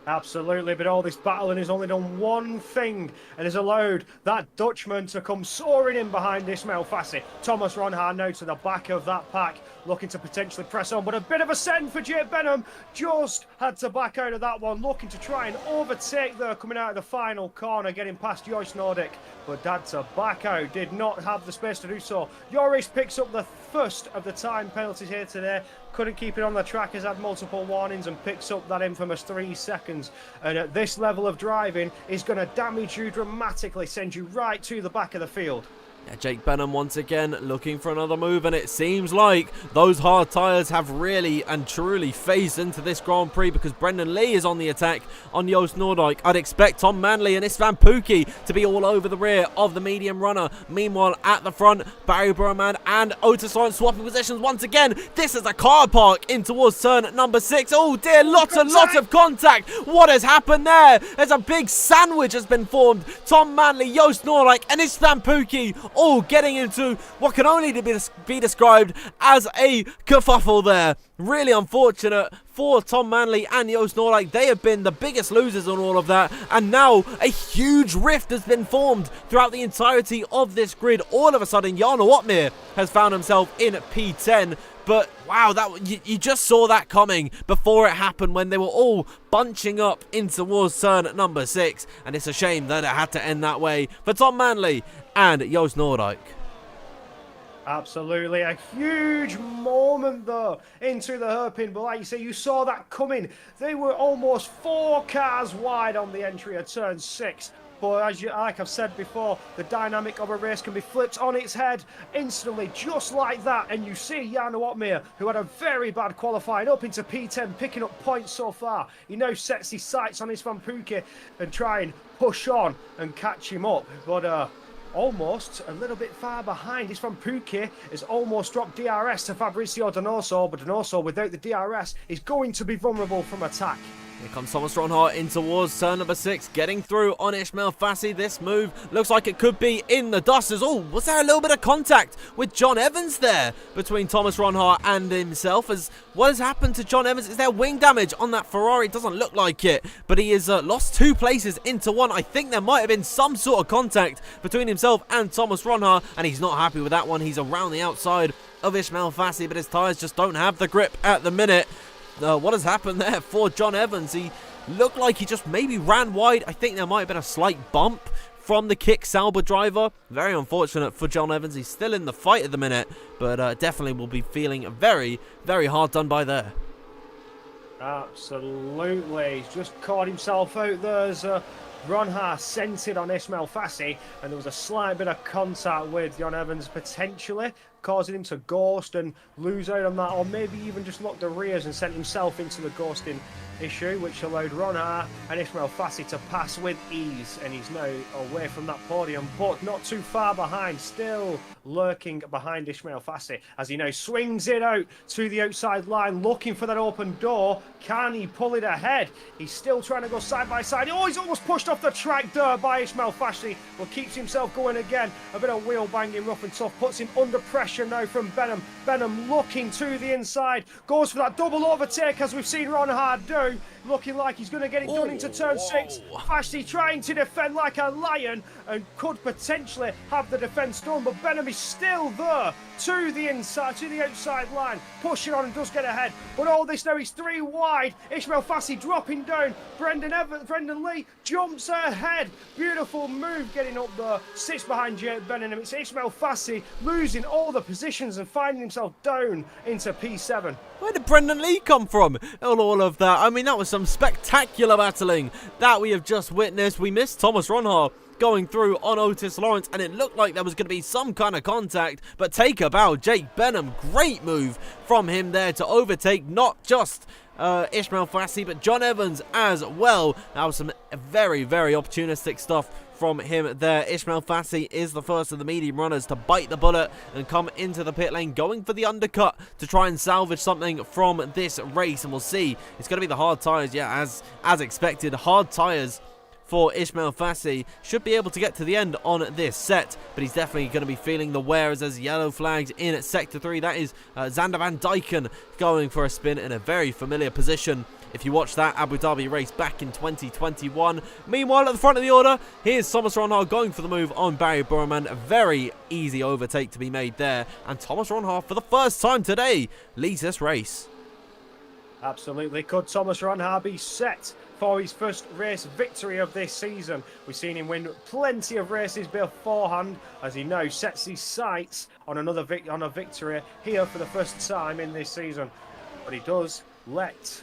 Absolutely, but all this battling has only done one thing and has allowed that Dutchman to come soaring in behind Ismail Fassi. Thomas Ronhaar now to the back of that pack, looking to potentially press on, but a bit of a send for Jake Benham. Just had to back out of that one, looking to try and overtake there, coming out of the final corner, getting past Joost Noordijk, but had to back out, did not have the space to do so. Joris picks up the first of the time penalties here today. Couldn't keep it on the track, has had multiple warnings, and picks up that infamous 3 seconds. And at this level of driving is going to damage you dramatically, send you right to the back of the field. Yeah, Jake Benham once again looking for another move, and it seems like those hard tyres have really and truly phased into this Grand Prix, because Brendan Lee is on the attack on Joost Noordijk. I'd expect Tom Manley and Istvan Pukki to be all over the rear of the medium runner. Meanwhile, at the front, Barry Burman and Otis Lawrence swapping positions once again. This is a car park in towards turn number 6. Oh dear, lots of contact. What has happened there? There's a big sandwich has been formed. Tom Manley, Joost Noordijk and Istvan Pukki all getting into what can only be described as a kerfuffle there. Really unfortunate for Tom Manley and Joost Noordijk. They have been the biggest losers on all of that, and now a huge rift has been formed throughout the entirety of this grid. All of a sudden, Jarno Opmeer has found himself in P10. But wow, you just saw that coming before it happened when they were all bunching up in towards turn number 6. And it's a shame that it had to end that way for Tom Manley and Joost Noordijk. Absolutely, a huge moment though into the hairpin, but like you say, you saw that coming. They were almost 4 cars wide on the entry of turn 6. But like I've said before, the dynamic of a race can be flipped on its head instantly, just like that. And you see Jarno Opmeer, who had a very bad qualifying, up into P10, picking up points so far. He now sets his sights on his Van Pookie and try and push on and catch him up. But almost a little bit far behind. This Van Pookie has almost dropped DRS to Fabrizio Donoso, but Donoso, without the DRS, is going to be vulnerable from attack. Here comes Thomas Ronhaar in towards turn number 6, getting through on Ismail Fassi. This move looks like it could be in the dusters. Oh, was there a little bit of contact with John Evans there between Thomas Ronhaar and himself? As what has happened to John Evans? Is there wing damage on that Ferrari? It doesn't look like it, but he has lost 2 places into 1. I think there might have been some sort of contact between himself and Thomas Ronhaar, and he's not happy with that one. He's around the outside of Ismail Fassi, but his tyres just don't have the grip at the minute. What has happened there for John Evans? He looked like he just maybe ran wide. I think there might have been a slight bump from the kick Sauber driver. Very unfortunate for John Evans. He's still in the fight at the minute, but definitely will be feeling very, very hard done by there. Absolutely. He's just caught himself out there as Ronhaar centered on Ismail Fassi, and there was a slight bit of contact with John Evans, potentially causing him to ghost and lose out on that, or maybe even just lock the rears and sent himself into the ghosting issue, which allowed Ronhaar and Ismail Fassi to pass with ease, and he's now away from that podium, but not too far behind, still lurking behind Ismail Fassi as he now swings it out to the outside line, looking for that open door. Can he pull it ahead? He's still trying to go side by side. Oh, he's almost pushed off the track there by Ismail Fassi, but keeps himself going again. A bit of wheel banging, rough and tough, puts him under pressure now from Benham. Benham looking to the inside, goes for that double overtake as we've seen Ronhaar do, looking like he's going to get it done into turn 6. Fassi trying to defend like a lion and could potentially have the defence done, but Benham is still there to the inside, to the outside line, pushing on and does get ahead. But all this now, he's 3 wide. Ismail Fassi dropping down. Brendan Lee jumps ahead. Beautiful move getting up there. Sits behind Jake Benham. It's Ismail Fassi losing all the positions and finding himself down into P7. Where did Brendan Lee come from in all of that? I mean, that was some spectacular battling that we have just witnessed. We missed Thomas Ronhaar going through on Otis Lawrence, and it looked like there was going to be some kind of contact, but take a bow, Jake Benham, great move from him there to overtake not just Ismail Fassi, but John Evans as well. That was some very, very opportunistic stuff from him there. Ismail Fassi is the first of the medium runners to bite the bullet and come into the pit lane, going for the undercut to try and salvage something from this race, and we'll see. It's going to be the hard tyres, yeah, as expected, hard tyres for Ismail Fassi. Should be able to get to the end on this set, but he's definitely going to be feeling the wear as there's yellow flags in Sector 3. That is Zander Van Dijken going for a spin in a very familiar position if you watch that Abu Dhabi race back in 2021. Meanwhile, at the front of the order, here's Thomas Ronhaar going for the move on Barry Burman. A very easy overtake to be made there, and Thomas Ronhaar, for the first time today, leads this race. Absolutely. Could Thomas Ronhaar be set for his first race victory of this season? We've seen him win plenty of races beforehand, as he now sets his sights on a victory here for the first time in this season. But he does let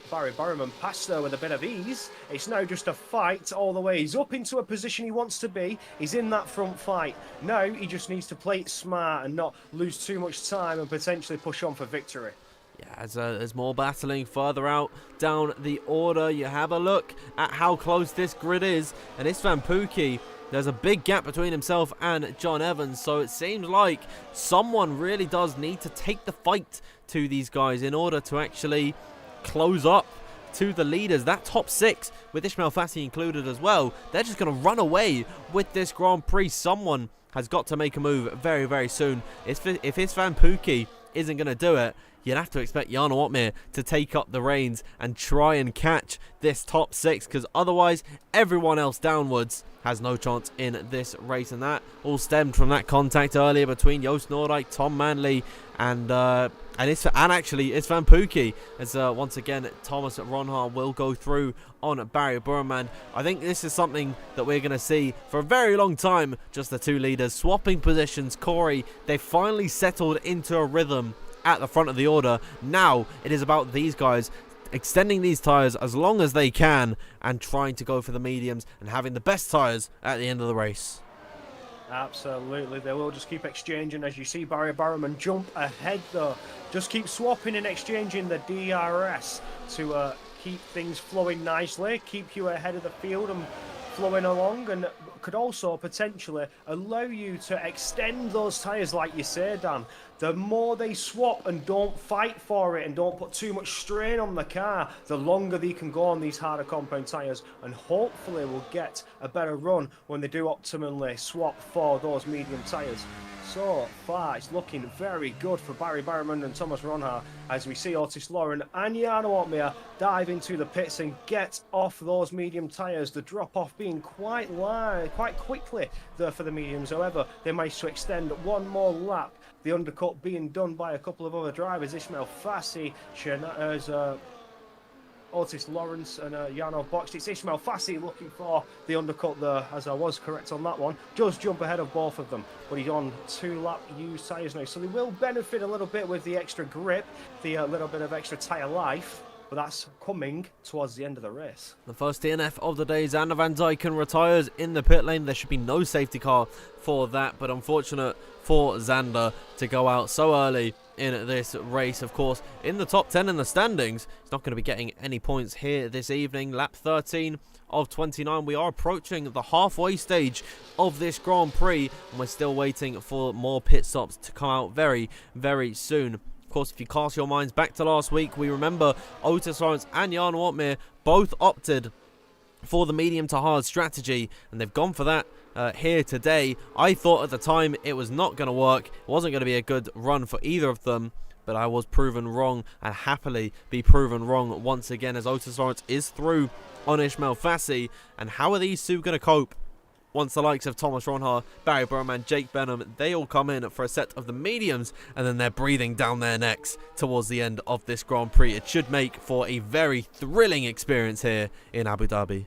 Barry Burman pass there with a bit of ease. It's now just a fight all the way. He's up into a position he wants to be. He's in that front fight. Now he just needs to play it smart and not lose too much time and potentially push on for victory. Yeah, as there's more battling further out down the order. You have a look at how close this grid is, and it's Van Pookie. There's a big gap between himself and John Evans, so it seems like someone really does need to take the fight to these guys in order to actually close up to the leaders. That top 6, with Ismail Fassi included as well, they're just going to run away with this Grand Prix. Someone has got to make a move very, very soon. If it's Van Pookie isn't going to do it, you'd have to expect Jarno Opmeer to take up the reins and try and catch this top 6, because otherwise everyone else downwards has no chance in this race. And that all stemmed from that contact earlier between Joost Noordijk, Tom Manley, and actually it's Van Pookie, as once again Thomas Ronhaar will go through on Barry Burman. I think this is something that we're going to see for a very long time, just the two leaders swapping positions. Corey, they finally settled into a rhythm at the front of the order. Now it is about these guys extending these tyres as long as they can and trying to go for the mediums and having the best tyres at the end of the race. Absolutely, they will just keep exchanging. As you see Barry Barrowman jump ahead though, just keep swapping and exchanging the DRS to keep things flowing nicely, keep you ahead of the field and flowing along, and could also potentially allow you to extend those tyres like you say, Dan. The more they swap and don't fight for it and don't put too much strain on the car, the longer they can go on these harder compound tyres, and hopefully we'll get a better run when they do optimally swap for those medium tyres. So far, it's looking very good for Barry Barrowman and Thomas Ronhaar, as we see Otis Lauren and Jarno Opmeer dive into the pits and get off those medium tyres. The drop-off being quite quickly there for the mediums. However, they managed to extend one more lap. The undercut being done by a couple of other drivers, Ismail Fassi, Otis Lawrence and Jarno boxed. It's Ismail Fassi looking for the undercut there, as I was correct on that one. Does jump ahead of both of them, but he's on 2-lap used tyres now, so they will benefit a little bit with the extra grip, the little bit of extra tyre life, but that's coming towards the end of the race. The first DNF of the day, Xander Van Dijken retires in the pit lane. There should be no safety car for that, but unfortunate for Xander to go out so early in this race. Of course, in the top 10 in the standings, he's not going to be getting any points here this evening. Lap 13 of 29. We are approaching the halfway stage of this Grand Prix, and we're still waiting for more pit stops to come out very, very soon. Of course, if you cast your minds back to last week, we remember Otis Lawrence and Jarno Opmeer both opted for the medium to hard strategy, and they've gone for that here today. I thought at the time it was not going to work. It wasn't going to be a good run for either of them, but I was proven wrong, and happily be proven wrong once again, as Otis Lawrence is through on Ismail Fassi. And how are these two going to cope once the likes of Thomas Ronhaar, Barry Burman, Jake Benham, they all come in for a set of the mediums, and then they're breathing down their necks towards the end of this Grand Prix? It should make for a very thrilling experience here in Abu Dhabi.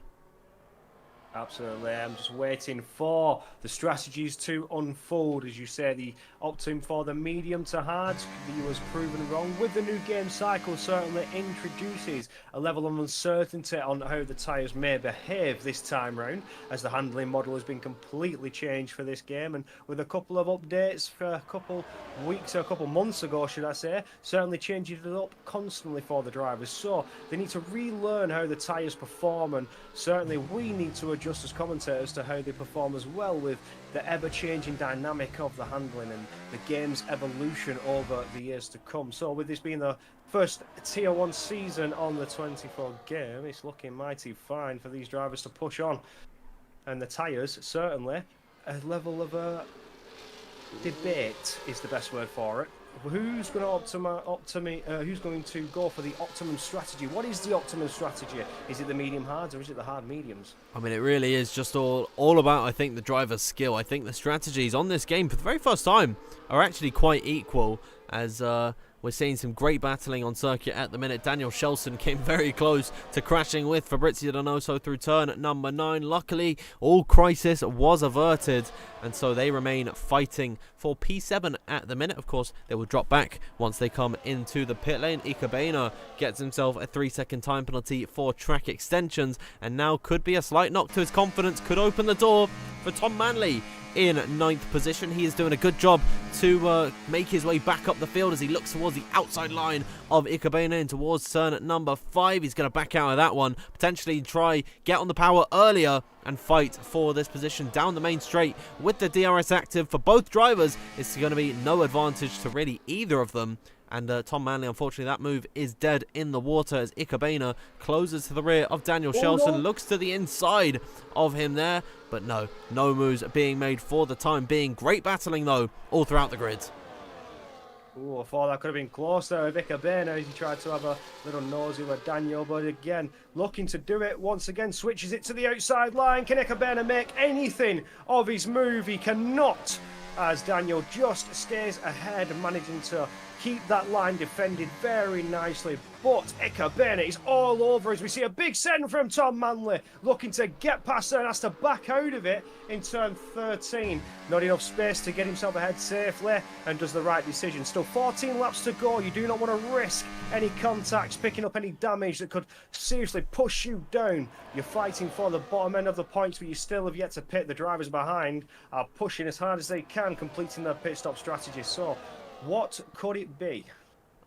Absolutely, I'm just waiting for the strategies to unfold. As you say, the opting for the medium to hard, he was proven wrong. With the new game cycle, certainly introduces a level of uncertainty on how the tyres may behave this time round, as the handling model has been completely changed for this game, and with a couple of updates for a couple weeks or a couple months ago, should I say, certainly changing it up constantly for the drivers. So they need to relearn how the tyres perform, and certainly we need to adjust as commentators to how they perform as well, with the ever-changing dynamic of the handling and the game's evolution over the years to come. So with this being the first Tier 1 season on the 24 game, it's looking mighty fine for these drivers to push on. And the tyres, certainly, a level of debate is the best word for it. Who's going to go for the optimum strategy? What is the optimum strategy? Is it the medium hards or is it the hard mediums? I mean, it really is just all about, I think, the driver's skill. I think the strategies on this game for the very first time are actually quite equal, as we're seeing some great battling on circuit at the minute. Daniel Shelson came very close to crashing with Fabrizio Donoso through turn number 9. Luckily, all crisis was averted, and so they remain fighting for P7 at the minute. Of course, they will drop back once they come into the pit lane. Ikebana gets himself a 3-second time penalty for track extensions, and now could be a slight knock to his confidence. Could open the door for Tom Manley in 9th position. He is doing a good job to make his way back up the field as he looks towards the outside line of Ikebana and towards turn number 5. He's going to back out of that one, potentially try get on the power earlier and fight for this position down the main straight with the DRS active for both drivers. It's going to be no advantage to really either of them. And Tom Manley, unfortunately, that move is dead in the water as Ikebana closes to the rear of Daniel Shelson. Looks to the inside of him there, but no moves being made for the time being. Great battling, though, all throughout the grid. Ooh, I thought that could have been closer. Ikkebana as he tried to have a little nosy with Daniel, but again, looking to do it once again, switches it to the outside line. Can Ikkebana make anything of his move? He cannot, as Daniel just stays ahead, managing to keep that line defended very nicely. But Ikkebana is all over as we see a big send from Tom Manley, looking to get past there and has to back out of it in turn 13. Not enough space to get himself ahead safely and does the right decision. Still 14 laps to go. You do not want to risk any contacts, picking up any damage that could seriously push you down. You're fighting for the bottom end of the points, but you still have yet to pit. The drivers behind are pushing as hard as they can, completing their pit stop strategy. So what could it be?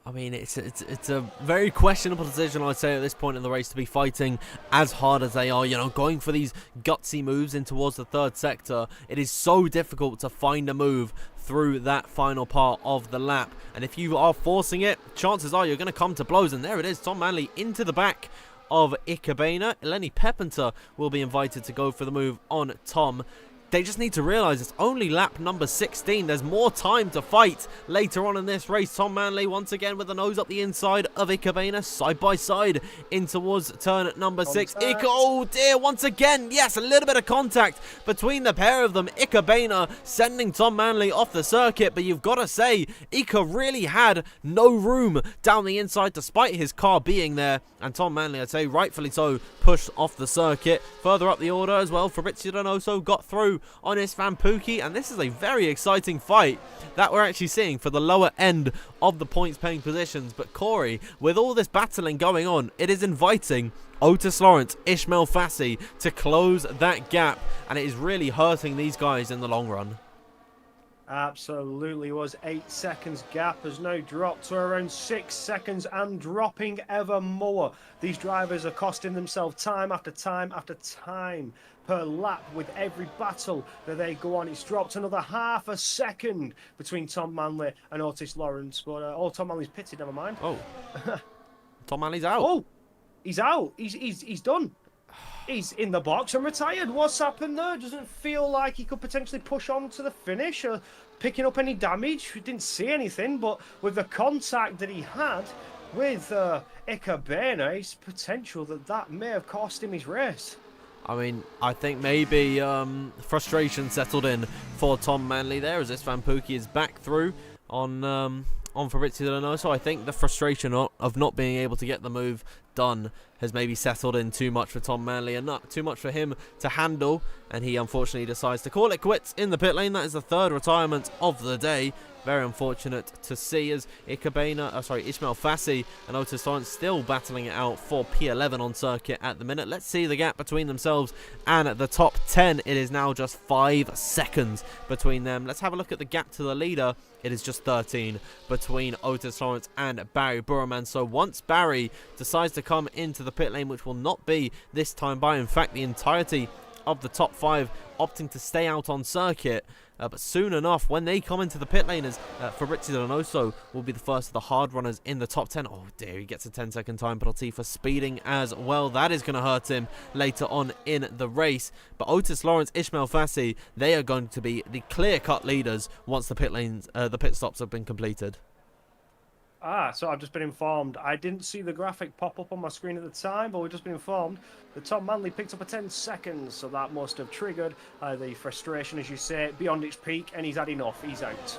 I mean, it's a very questionable decision, I'd say, at this point in the race to be fighting as hard as they are, you know, going for these gutsy moves in towards the third sector. It is so difficult to find a move through that final part of the lap. And if you are forcing it, chances are you're going to come to blows. And there it is, Tom Manley into the back of Ikkebana. Eleni Pepinter will be invited to go for the move on Tom. They just need to realise it's only lap number 16. There's more time to fight later on in this race. Tom Manley once again with the nose up the inside of Ikkebana, side by side in towards turn number 6. Oh dear, once again, yes, a little bit of contact between the pair of them. Ikkebana sending Tom Manley off the circuit, but you've got to say, Ika really had no room down the inside despite his car being there. And Tom Manley, I'd say rightfully so, pushed off the circuit. Further up the order as well, Fabrizio Donoso got through on his Vanpookie, and this is a very exciting fight that we're actually seeing for the lower end of the points paying positions. But Corey, with all this battling going on, it is inviting Otis Lawrence, Ismail Fassi to close that gap, and it is really hurting these guys in the long run. Absolutely was. 8 seconds gap has now dropped to around 6 seconds and dropping ever more. These drivers are costing themselves time after time after time per lap with every battle that they go on. It's dropped another half a second between Tom Manley and Otis Lawrence. But Tom Manley's pitted, never mind. Oh, Tom Manley's out. Oh, he's out. He's done. He's in the box and retired. What's happened there? Doesn't feel like he could potentially push on to the finish or picking up any damage. We didn't see anything, but with the contact that he had with Ikkebana, it's potential that may have cost him his race. I mean, I think maybe frustration settled in for Tom Manley there as this Vanpookie is back through on Fabrizio Donoso. I think the frustration of not being able to get the move done has maybe settled in too much for Tom Manley and not too much for him to handle, and he unfortunately decides to call it quits in the pit lane. That is the third retirement of the day. Very unfortunate to see as Ismail Fassi and Otis Lawrence still battling it out for P11 on circuit at the minute. Let's see the gap between themselves and the top 10. It is now just 5 seconds between them. Let's have a look at the gap to the leader. It is just 13 between Otis Lawrence and Barry Burman. So once Barry decides to come into the pit lane, which will not be this time by, in fact, the entirety of the top 5 opting to stay out on circuit. But soon enough, when they come into the pit lane, as Fabrizio Donoso will be the first of the hard runners in the top 10. Oh dear, he gets a 10-second time penalty for speeding as well. That is going to hurt him later on in the race. But Otis Lawrence, Ismail Fassi, they are going to be the clear-cut leaders once the pit stops have been completed. So I've just been informed. I didn't see the graphic pop up on my screen at the time, but we've just been informed that Tom Manley picked up a 10 seconds, so that must have triggered the frustration, as you say, beyond its peak, and he's had enough. He's out.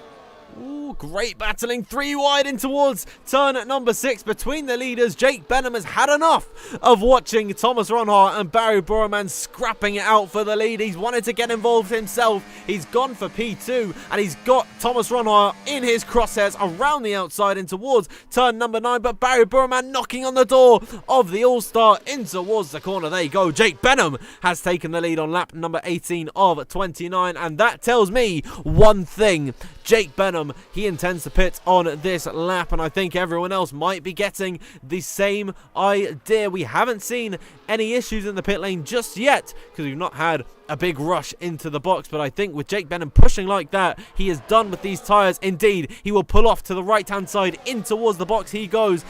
Ooh, great battling, 3 wide in towards turn at number 6 between the leaders. Jake Benham has had enough of watching Thomas Ronhart and Barry Burman scrapping it out for the lead. He's wanted to get involved himself. He's gone for P2 and he's got Thomas Ronhart in his crosshairs around the outside in towards turn number 9, but Barry Burman knocking on the door of the All-Star in towards the corner. There you go. Jake Benham has taken the lead on lap number 18 of 29, and that tells me one thing. Jake Benham, he intends to pit on this lap, and I think everyone else might be getting the same idea. We haven't seen any issues in the pit lane just yet because we've not had a big rush into the box, but I think with Jake Benham pushing like that, he is done with these tyres. Indeed, he will pull off to the right-hand side in towards the box. He goes.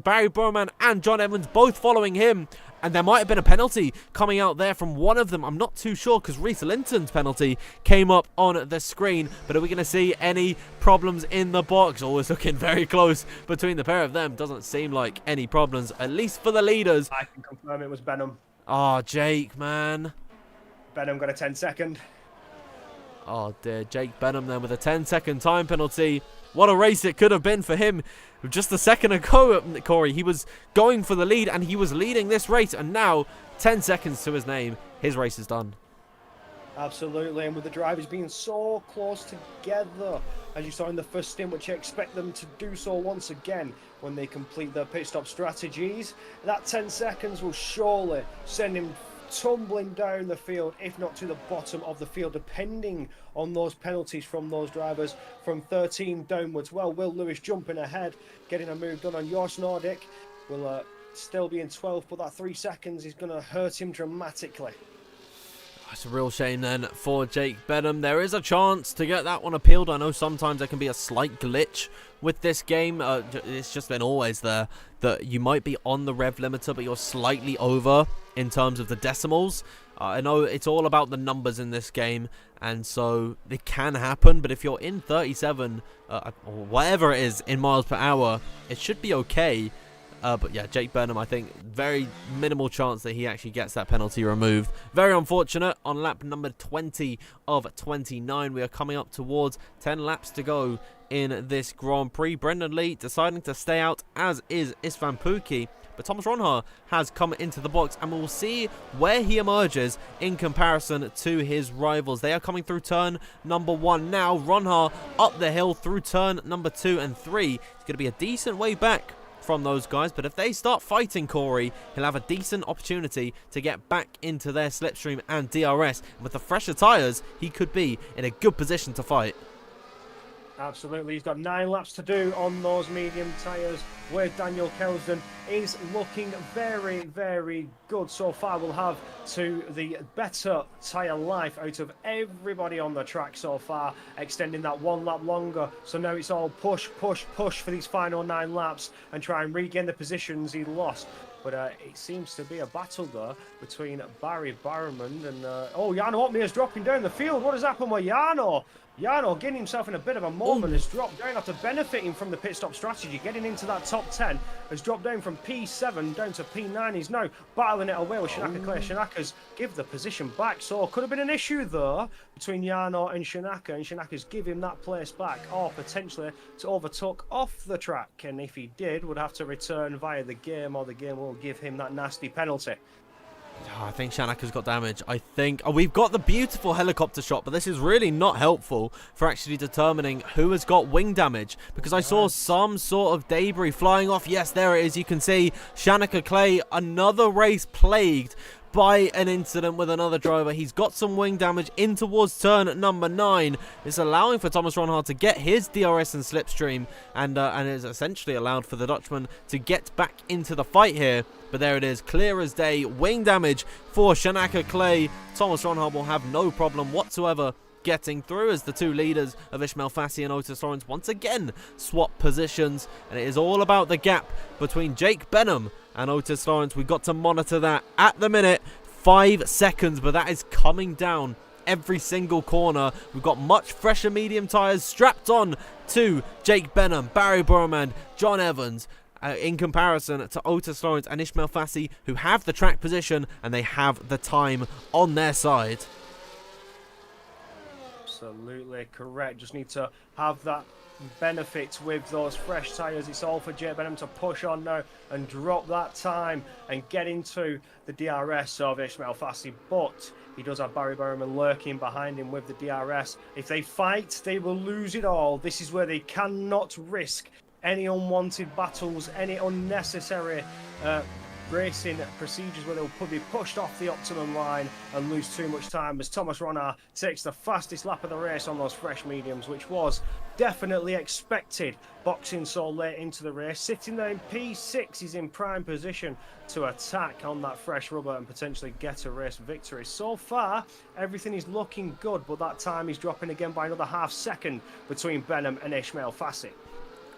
Barry Burman and John Evans both following him. And there might have been a penalty coming out there from one of them. I'm not too sure because Reese Linton's penalty came up on the screen. But are we going to see any problems in the box? Always looking very close between the pair of them. Doesn't seem like any problems, at least for the leaders. I can confirm it was Benham. Oh, Jake, man. Benham got a 10-second. Oh, dear. Jake Benham then with a 10-second time penalty. What a race it could have been for him. Just a second ago, Corey, he was going for the lead and he was leading this race. And now, 10 seconds to his name, his race is done. Absolutely, and with the drivers being so close together, as you saw in the first stint, which you expect them to do so once again when they complete their pit stop strategies, that 10 seconds will surely send him tumbling down the field, if not to the bottom of the field, depending on those penalties from those drivers from 13 downwards. Well, Will Lewis jumping ahead, getting a move done on Josh Nordic, will still be in 12th, but that 3 seconds is going to hurt him dramatically. It's a real shame then for Jake Benham. There is a chance to get that one appealed. I know sometimes there can be a slight glitch with this game. It's just been always there that you might be on the rev limiter, but you're slightly over in terms of the decimals. I know it's all about the numbers in this game, and so it can happen. But if you're in 37 or whatever it is in miles per hour, it should be okay. But yeah, Jake Benham, I think, very minimal chance that he actually gets that penalty removed. Very unfortunate on lap number 20 of 29. We are coming up towards 10 laps to go in this Grand Prix. Brendan Lee deciding to stay out, as is Istvan Pukki. But Thomas Ronhaar has come into the box, and we'll see where he emerges in comparison to his rivals. They are coming through turn number 1 now. Ronhaar up the hill through turn number 2 and 3. It's going to be a decent way back from those guys, but if they start fighting Corey, he'll have a decent opportunity to get back into their slipstream and DRS. And with the fresher tyres, he could be in a good position to fight. Absolutely, he's got 9 laps to do on those medium tyres, where Daniel Kelsden is looking very, very good so far. We'll have to the better tyre life out of everybody on the track so far, extending that 1 lap longer. So now it's all push, push, push for these final 9 laps and try and regain the positions he lost. But it seems to be a battle there between Barry Barrowman and... oh, Jarno Opmeer's dropping down the field. What has happened with Jarno? Jarno getting himself in a bit of a moment, has dropped down after benefiting from the pit stop strategy, getting into that top 10, has dropped down from P7 down to P9. He's now battling it away with Shanaka Clay. Shanaka's give the position back, so could have been an issue there between Jarno and Shanaka's give him that place back, or potentially to overtook off the track, and if he did, would have to return via the game, or the game will give him that nasty penalty. Oh, I think Shanaka's got damage. I think... Oh, we've got the beautiful helicopter shot, but this is really not helpful for actually determining who has got wing damage, because I saw some sort of debris flying off. Yes, there it is. You can see Shanaka Clay, another race plagued by an incident with another driver. He's got some wing damage in towards turn number 9. It's allowing for Thomas Ronhaar to get his DRS and slipstream, and it's essentially allowed for the Dutchman to get back into the fight here. But there it is, clear as day, wing damage for Shanaka Clay. Thomas Ronhaar will have no problem whatsoever getting through, as the two leaders of Ismail Fassi and Otis Lawrence once again swap positions, and it is all about the gap between Jake Benham and Otis Lawrence. We've got to monitor that at the minute. 5 seconds, but that is coming down every single corner. We've got much fresher medium tyres strapped on to Jake Benham, Barry Burman, John Evans, in comparison to Otis Lawrence and Ismail Fassi, who have the track position and they have the time on their side. Absolutely correct. Just need to have that benefit with those fresh tyres. It's all for Jake Benham to push on now and drop that time and get into the DRS of Ismail Fassi, but he does have Barry Berman lurking behind him with the DRS. If they fight, they will lose it all. This is where they cannot risk any unwanted battles, any unnecessary racing procedures where they'll be pushed off the optimum line and lose too much time, as Thomas Ronhaar takes the fastest lap of the race on those fresh mediums, which was definitely expected, boxing so late into the race. Sitting there in P6, he's in prime position to attack on that fresh rubber and potentially get a race victory. So far, everything is looking good, but that time is dropping again by another half second between Benham and Ismail Fassi.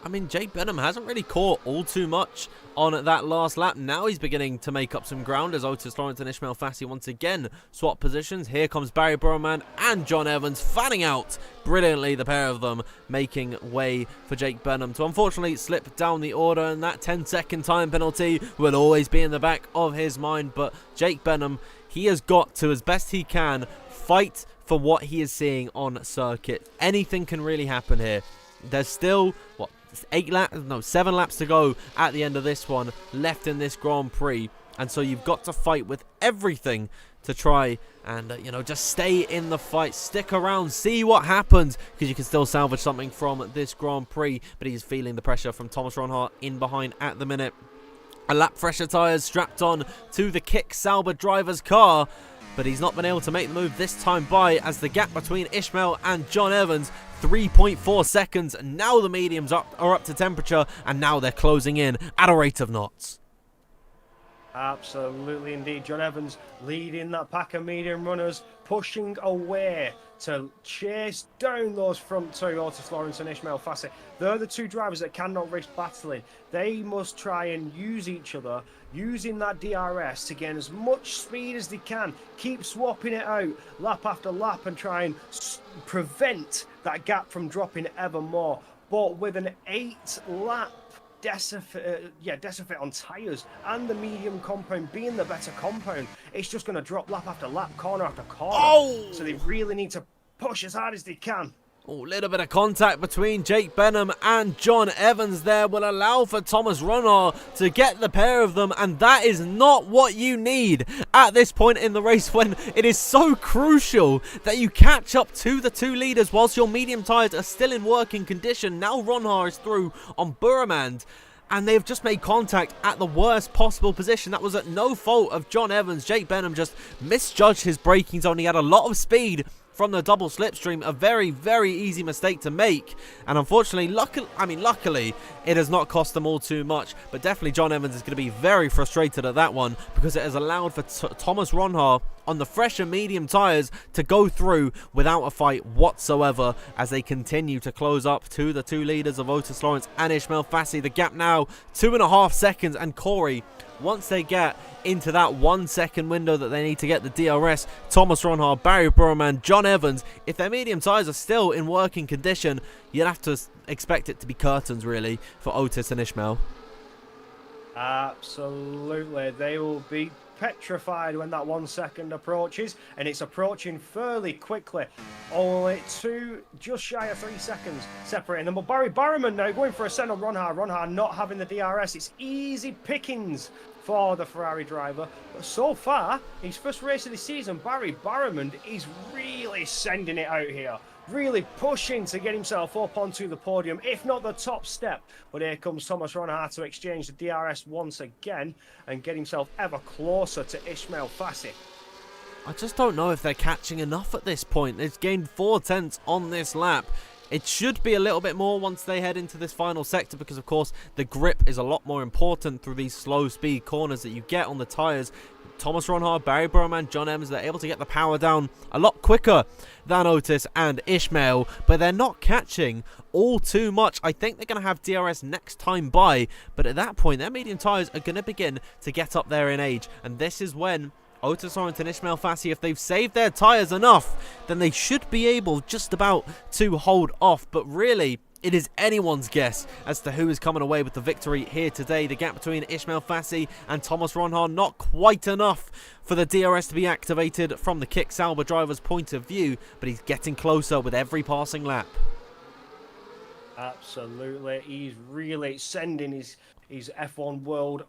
I mean, Jake Benham hasn't really caught all too much on that last lap. Now he's beginning to make up some ground as Otis Lawrence and Ishmael Fassi once again swap positions. Here comes Barry Burman and John Evans fanning out brilliantly, the pair of them making way for Jake Benham to unfortunately slip down the order, and that 10-second time penalty will always be in the back of his mind. But Jake Benham, he has got to, as best he can, fight for what he is seeing on circuit. Anything can really happen here. There's still, what, 7 laps to go at the end of this one left in this Grand Prix, and so you've got to fight with everything to try and just stay in the fight, stick around, see what happens, because you can still salvage something from this Grand Prix. But he's feeling the pressure from Thomas Ronhaar in behind at the minute. A lap fresher tyres strapped on to the Kick Sauber driver's car, but he's not been able to make the move this time by, as the gap between Ishmael and John Evans, 3.4 seconds. Now the mediums are up to temperature, and now they're closing in at a rate of knots. Absolutely indeed. John Evans leading that pack of medium runners, pushing away to chase down those front two, Otis Lawrence and Ishmael Fassi. They're the two drivers that cannot risk battling. They must try and use each other, using that DRS to gain as much speed as they can. Keep swapping it out lap after lap and try and prevent that gap from dropping ever more. But with an 8-lap deficit on tyres and the medium compound being the better compound, it's just going to drop lap after lap, corner after corner. Oh! So they really need to push as hard as they can. A little bit of contact between Jake Benham and John Evans there will allow for Thomas Ronhaar to get the pair of them, and that is not what you need at this point in the race, when it is so crucial that you catch up to the two leaders whilst your medium tyres are still in working condition. Now Ronhaar is through on Burmand, and they've just made contact at the worst possible position. That was at no fault of John Evans. Jake Benham just misjudged his braking zone. He had a lot of speed from the double slipstream, a very, very easy mistake to make, and unfortunately, luckily, it has not cost them all too much. But definitely John Evans is going to be very frustrated at that one, because it has allowed for Thomas Ronhaar on the fresher medium tyres to go through without a fight whatsoever, as they continue to close up to the two leaders of Otis Lawrence and Ishmael Fassi. The gap now 2.5 seconds, and Corey, once they get into that 1 second window that they need to get the DRS, Thomas Ronhaar, Barry Burman, John Evans, if their medium tyres are still in working condition, you'd have to expect it to be curtains really for Otis and Ishmael. Absolutely. They will be petrified when that 1 second approaches, and it's approaching fairly quickly. Only just shy of 3 seconds separating them. But Barry Barrowman now going for a send on Ronhaar. Ronhaar not having the DRS. It's easy pickings for the Ferrari driver. But so far, his first race of the season, Barry Barrowman is really sending it out here. Really pushing to get himself up onto the podium, if not the top step. But here comes Thomas Ronhaar to exchange the DRS once again and get himself ever closer to Ishmael Fassi. I just don't know if they're catching enough at this point. They've gained 4 tenths on this lap. It should be a little bit more once they head into this final sector, because of course the grip is a lot more important through these slow speed corners that you get on the tyres. Thomas Ronhaar, Barry Burman, John Evans, they're able to get the power down a lot quicker than Otis and Ishmael, but they're not catching all too much. I think they're going to have DRS next time by, but at that point their medium tyres are going to begin to get up there in age, and this is when Otis Lawrence and Ishmael Fassi, if they've saved their tyres enough, then they should be able just about to hold off. But really, it is anyone's guess as to who is coming away with the victory here today. The gap between Ishmael Fassi and Thomas Ronhaar, not quite enough for the DRS to be activated from the Kick Sauber driver's point of view, but he's getting closer with every passing lap. Absolutely. He's really sending his F1 World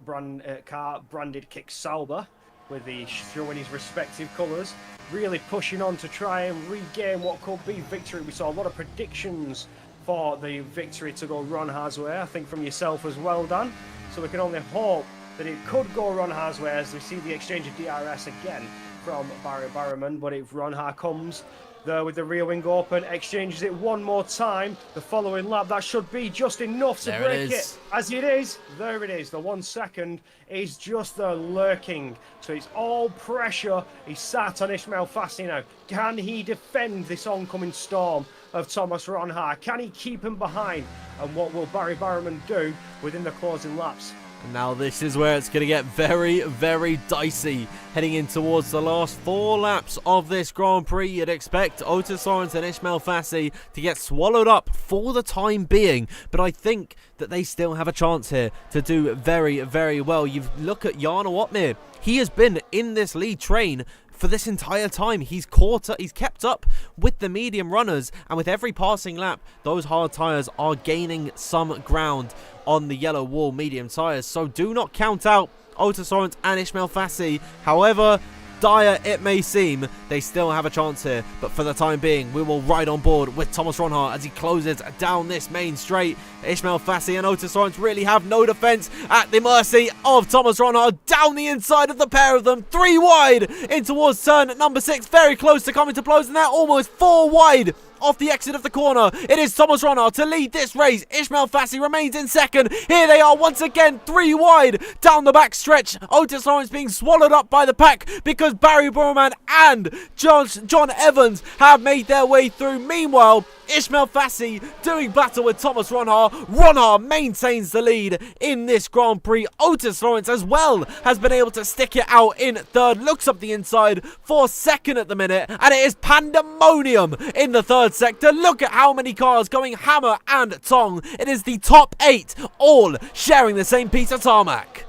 car branded Kick Sauber, with the showing his respective colours, really pushing on to try and regain what could be victory. We saw a lot of predictions for the victory to go Ronhaar's way, I think from yourself as well, Dan. So we can only hope that it could go Ronhaar's way as we see the exchange of DRS again from Barry Barrowman. But if Ronhaar comes there with the rear wing open, exchanges it one more time, the following lap, that should be just enough to break it. As it is, there it is. The 1 second is just there lurking. So it's all pressure. He's sat on Ishmael Fassi now. Can he defend this oncoming storm? of Thomas Ronhaar. Can he keep him behind? And what will Barry Barrowman do within the closing laps? Now this is where it's going to get very, very dicey. Heading in towards the last 4 laps of this Grand Prix, you'd expect Otis Lawrence and Ismail Fassi to get swallowed up for the time being. But I think that they still have a chance here to do very, very well. You look at Jarno Opmeer. He has been in this lead train for this entire time. He's kept up with the medium runners, and with every passing lap, those hard tyres are gaining some ground on the yellow wall medium tyres. So do not count out Otis Lawrence and Ismail Fassi. However dire it may seem, they still have a chance here. But for the time being, we will ride on board with Thomas Ronhaar as he closes down this main straight. Ismail Fassi and Otis Lawrence really have no defence at the mercy of Thomas Ronhaar. Down the inside of the pair of them, 3 wide in towards turn number 6. Very close to coming to blows, and they're almost 4 wide off the exit of the corner. It is Thomas Ronhaar to lead this race. Ismail Fassi remains in second. Here they are once again, 3 wide down the back stretch. Otis Lawrence being swallowed up by the pack because Barry Burman and John Evans have made their way through. Meanwhile, Ismail Fassi doing battle with Thomas Ronhaar. Ronhaar maintains the lead in this Grand Prix. Otis Lawrence as well has been able to stick it out in third. Looks up the inside for second at the minute, and it is pandemonium in the third sector. Look at how many cars going hammer and tong. It is the top 8 all sharing the same piece of tarmac.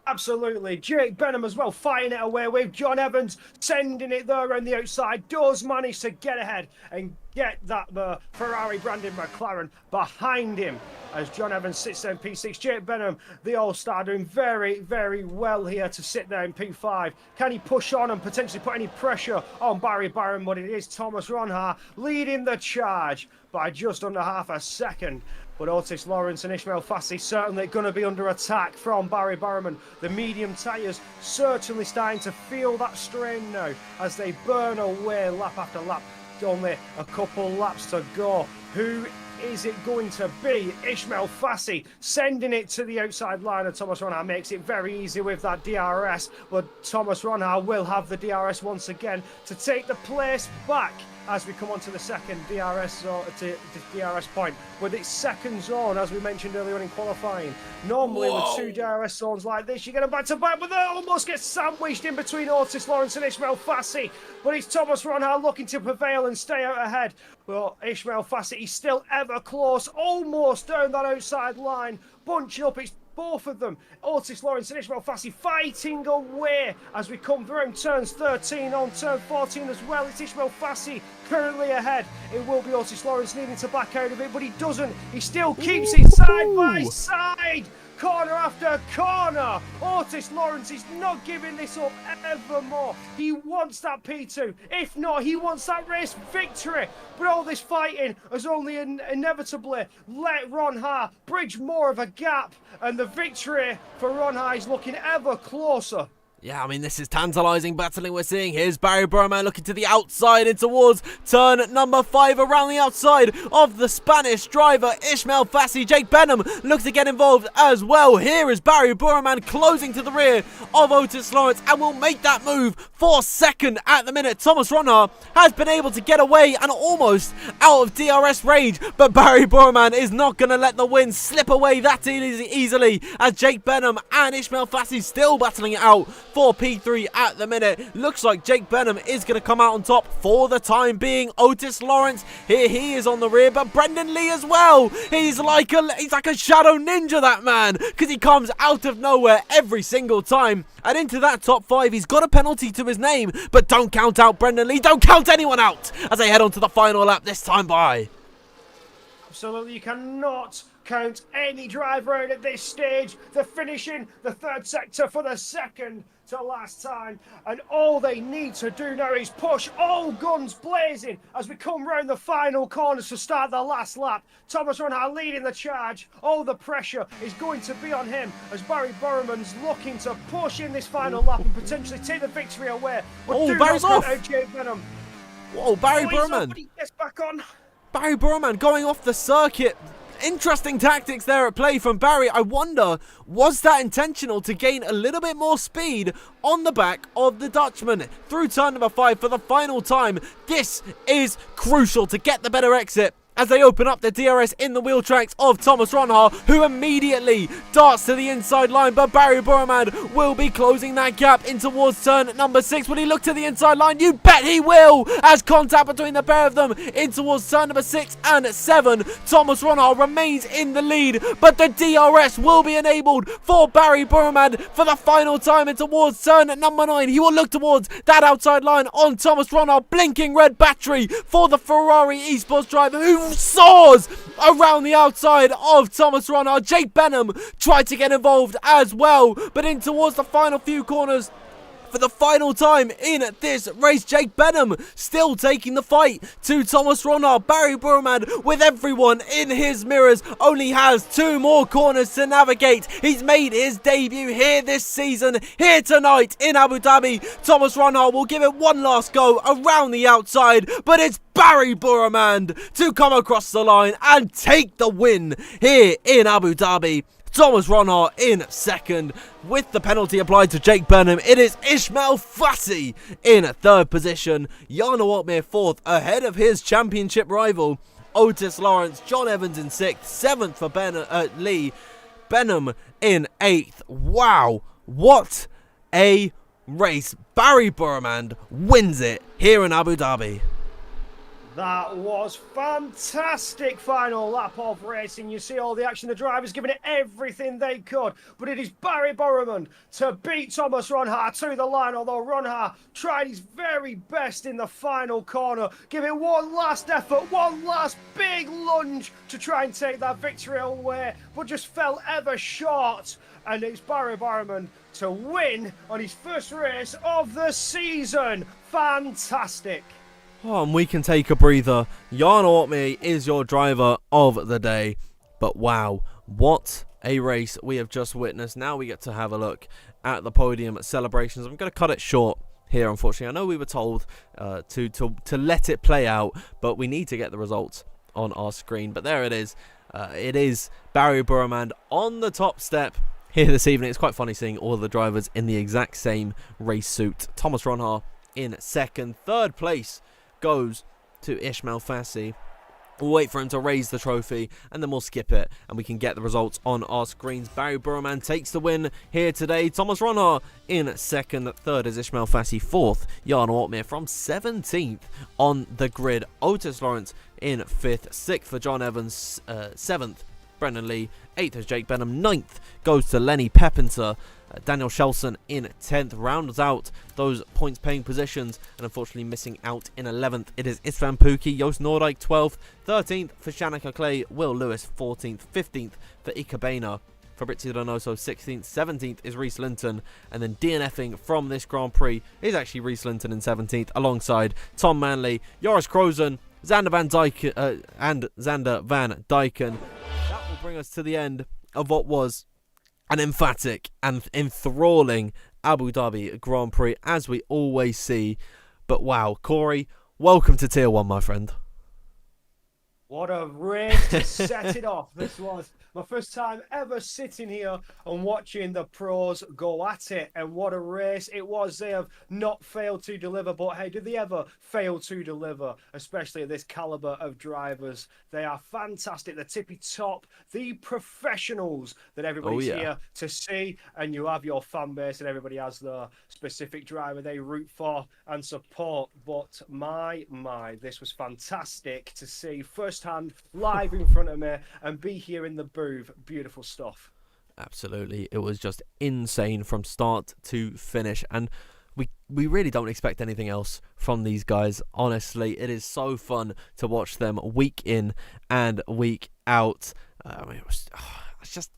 Absolutely. Jake Benham as well, fighting it away with John Evans, sending it there on the outside. Does manage to get ahead and get that Ferrari branded McLaren behind him as John Evans sits there in P6. Jake Benham, the All-Star, doing very, very well here to sit there in P5. Can he push on and potentially put any pressure on Barry Barron? But it is Thomas Ronhaar leading the charge by just under half a second. But Otis Lawrence and Ismail Fassi certainly going to be under attack from Barry Barrowman. The medium tyres certainly starting to feel that strain now as they burn away lap after lap. Only a couple laps to go. Who is it going to be? Ismail Fassi sending it to the outside line, and Thomas Ronhaar makes it very easy with that DRS. But Thomas Ronhaar will have the DRS once again to take the place back as we come on to the second DRS point. With its second zone, as we mentioned earlier on in qualifying. Normally with 2 DRS zones like this, you get a back-to-back, but they almost get sandwiched in between Otis Lawrence and Ismail Fassi. But it's Thomas Ronhaar looking to prevail and stay out ahead. Well, Ismail Fassi, he's still ever close, almost down that outside line, bunching up. It's both of them, Otis Lawrence and Ismail Fassi, fighting away as we come through turns 13 on turn 14 as well. It's Ismail Fassi currently ahead. It will be Otis Lawrence needing to back out of it, but he doesn't. He still keeps it side by side, corner after corner. Otis Lawrence is not giving this up evermore. He wants that P2. If not, he wants that race victory. But all this fighting has only inevitably let Ronhaar bridge more of a gap, and the victory for Ronhaar is looking ever closer. Yeah, I mean, this is tantalising battling we're seeing. Here's Barry Burman looking to the outside in towards turn number 5 around the outside of the Spanish driver Ismail Fassi. Jake Benham looks to get involved as well. Here is Barry Burman closing to the rear of Otis Lawrence and will make that move for second at the minute. Thomas Ronhaar has been able to get away and almost out of DRS range, but Barry Burman is not going to let the win slip away that easily as Jake Benham and Ismail Fassi still battling it out for P3 at the minute. Looks like Jake Benham is going to come out on top for the time being. Otis Lawrence, here he is on the rear, but Brendan Lee as well. He's like a shadow ninja, that man, because he comes out of nowhere every single time. And into that top 5, he's got a penalty to his name, but don't count out Brendan Lee. Don't count anyone out as they head on to the final lap this time by. Absolutely, you cannot count any driver out at this stage. They're finishing the third sector for the second to last time, and all they need to do now is push all guns blazing as we come round the final corners to start the last lap. Thomas Ronhaar leading the charge. All the pressure is going to be on him as Barry Burman's looking to push in this final lap and potentially take the victory away. But Barry's off. Jake Benham. Whoa, Barry Burman. He gets back on. Barry Burman going off the circuit interesting tactics there at play from Barry. I wonder, was that intentional to gain a little bit more speed on the back of the Dutchman through turn number 5 for the final time? This is crucial to get the better exit as they open up the DRS in the wheel tracks of Thomas Ronhaar, who immediately darts to the inside line, but Barry Burmand will be closing that gap in towards turn number 6. Will he look to the inside line? You bet he will, as contact between the pair of them in towards turn number 6 and 7. Thomas Ronhaar remains in the lead, but the DRS will be enabled for Barry Burmand for the final time in towards turn number 9. He will look towards that outside line on Thomas Ronhaar, blinking red battery for the Ferrari esports driver, who soars around the outside of Thomas Ronhaar. Jake Benham tried to get involved as well, but in towards the final few corners for the final time in this race. Jake Benham still taking the fight to Thomas Ronhaar. Barry Burmand, with everyone in his mirrors, only has 2 more corners to navigate. He's made his debut here this season, here tonight in Abu Dhabi. Thomas Ronhaar will give it one last go around the outside, but it's Barry Burmand to come across the line and take the win here in Abu Dhabi. Thomas Ronhaar in second. With the penalty applied to Jake Benham, it is Ismail Fassi in 3rd position. Jarno Opmeer 4th, ahead of his championship rival Otis Lawrence. John Evans in 6th, 7th for Lee. Benham in 8th. Wow, what a race. Barry Burmand wins it here in Abu Dhabi. That was fantastic final lap of racing. You see all the action, the drivers giving it everything they could. But it is Barry Burmand to beat Thomas Ronhaar to the line, although Ronhaar tried his very best in the final corner. Give it one last effort, one last big lunge to try and take that victory away, but just fell ever short. And it's Barry Burmand to win on his first race of the season. Fantastic. Oh, and we can take a breather. Jarno Opmeer is your driver of the day. But wow, what a race we have just witnessed. Now we get to have a look at the podium celebrations. I'm going to cut it short here, unfortunately. I know we were told to let it play out, but we need to get the results on our screen. But there it is. It is Barry Burmand on the top step here this evening. It's quite funny seeing all of the drivers in the exact same race suit. Thomas Ronhaar in second. 3rd place goes to Ismail Fassi. We'll wait for him to raise the trophy and then we'll skip it and we can get the results on our screens. Barry Burmand takes the win here today. Thomas Ronhaar in second. 3rd is Ismail Fassi. 4th, Jarno Opmeer from 17th on the grid. Otis Lawrence in 5th. 6th for John Evans. 7th, Brendan Lee. 8th is Jake Benham. 9th goes to Lenny Pepinter. Daniel Shelson in 10th rounds out those points paying positions, and unfortunately missing out in 11th it is Istvan Pukki. Joost Noordijk 12th. 13th for Shanika Clay. Will Lewis 14th. 15th for Ika Boehner. Fabrizio Donoso 16th. 17th is Reese Linton, and then DNFing from this Grand Prix is actually Reese Linton in 17th alongside Tom Manley, Joris Krozen, Xander Van Dyken. That will bring us to the end of what was an emphatic and enthralling Abu Dhabi Grand Prix, as we always see. But wow, Corey, welcome to Tier 1, my friend. What a race to set it off. This was my first time ever sitting here and watching the pros go at it. And what a race it was. They have not failed to deliver. But hey, did they ever fail to deliver? Especially at this caliber of drivers. They are fantastic. The tippy top, the professionals that everybody's here to see. And you have your fan base and everybody has the specific driver they root for and support. But my, this was fantastic to see firsthand, live in front of me, and be here in the booth. Beautiful stuff. Absolutely. It was just insane from start to finish, and we really don't expect anything else from these guys. Honestly, it is so fun to watch them week in and week out. I just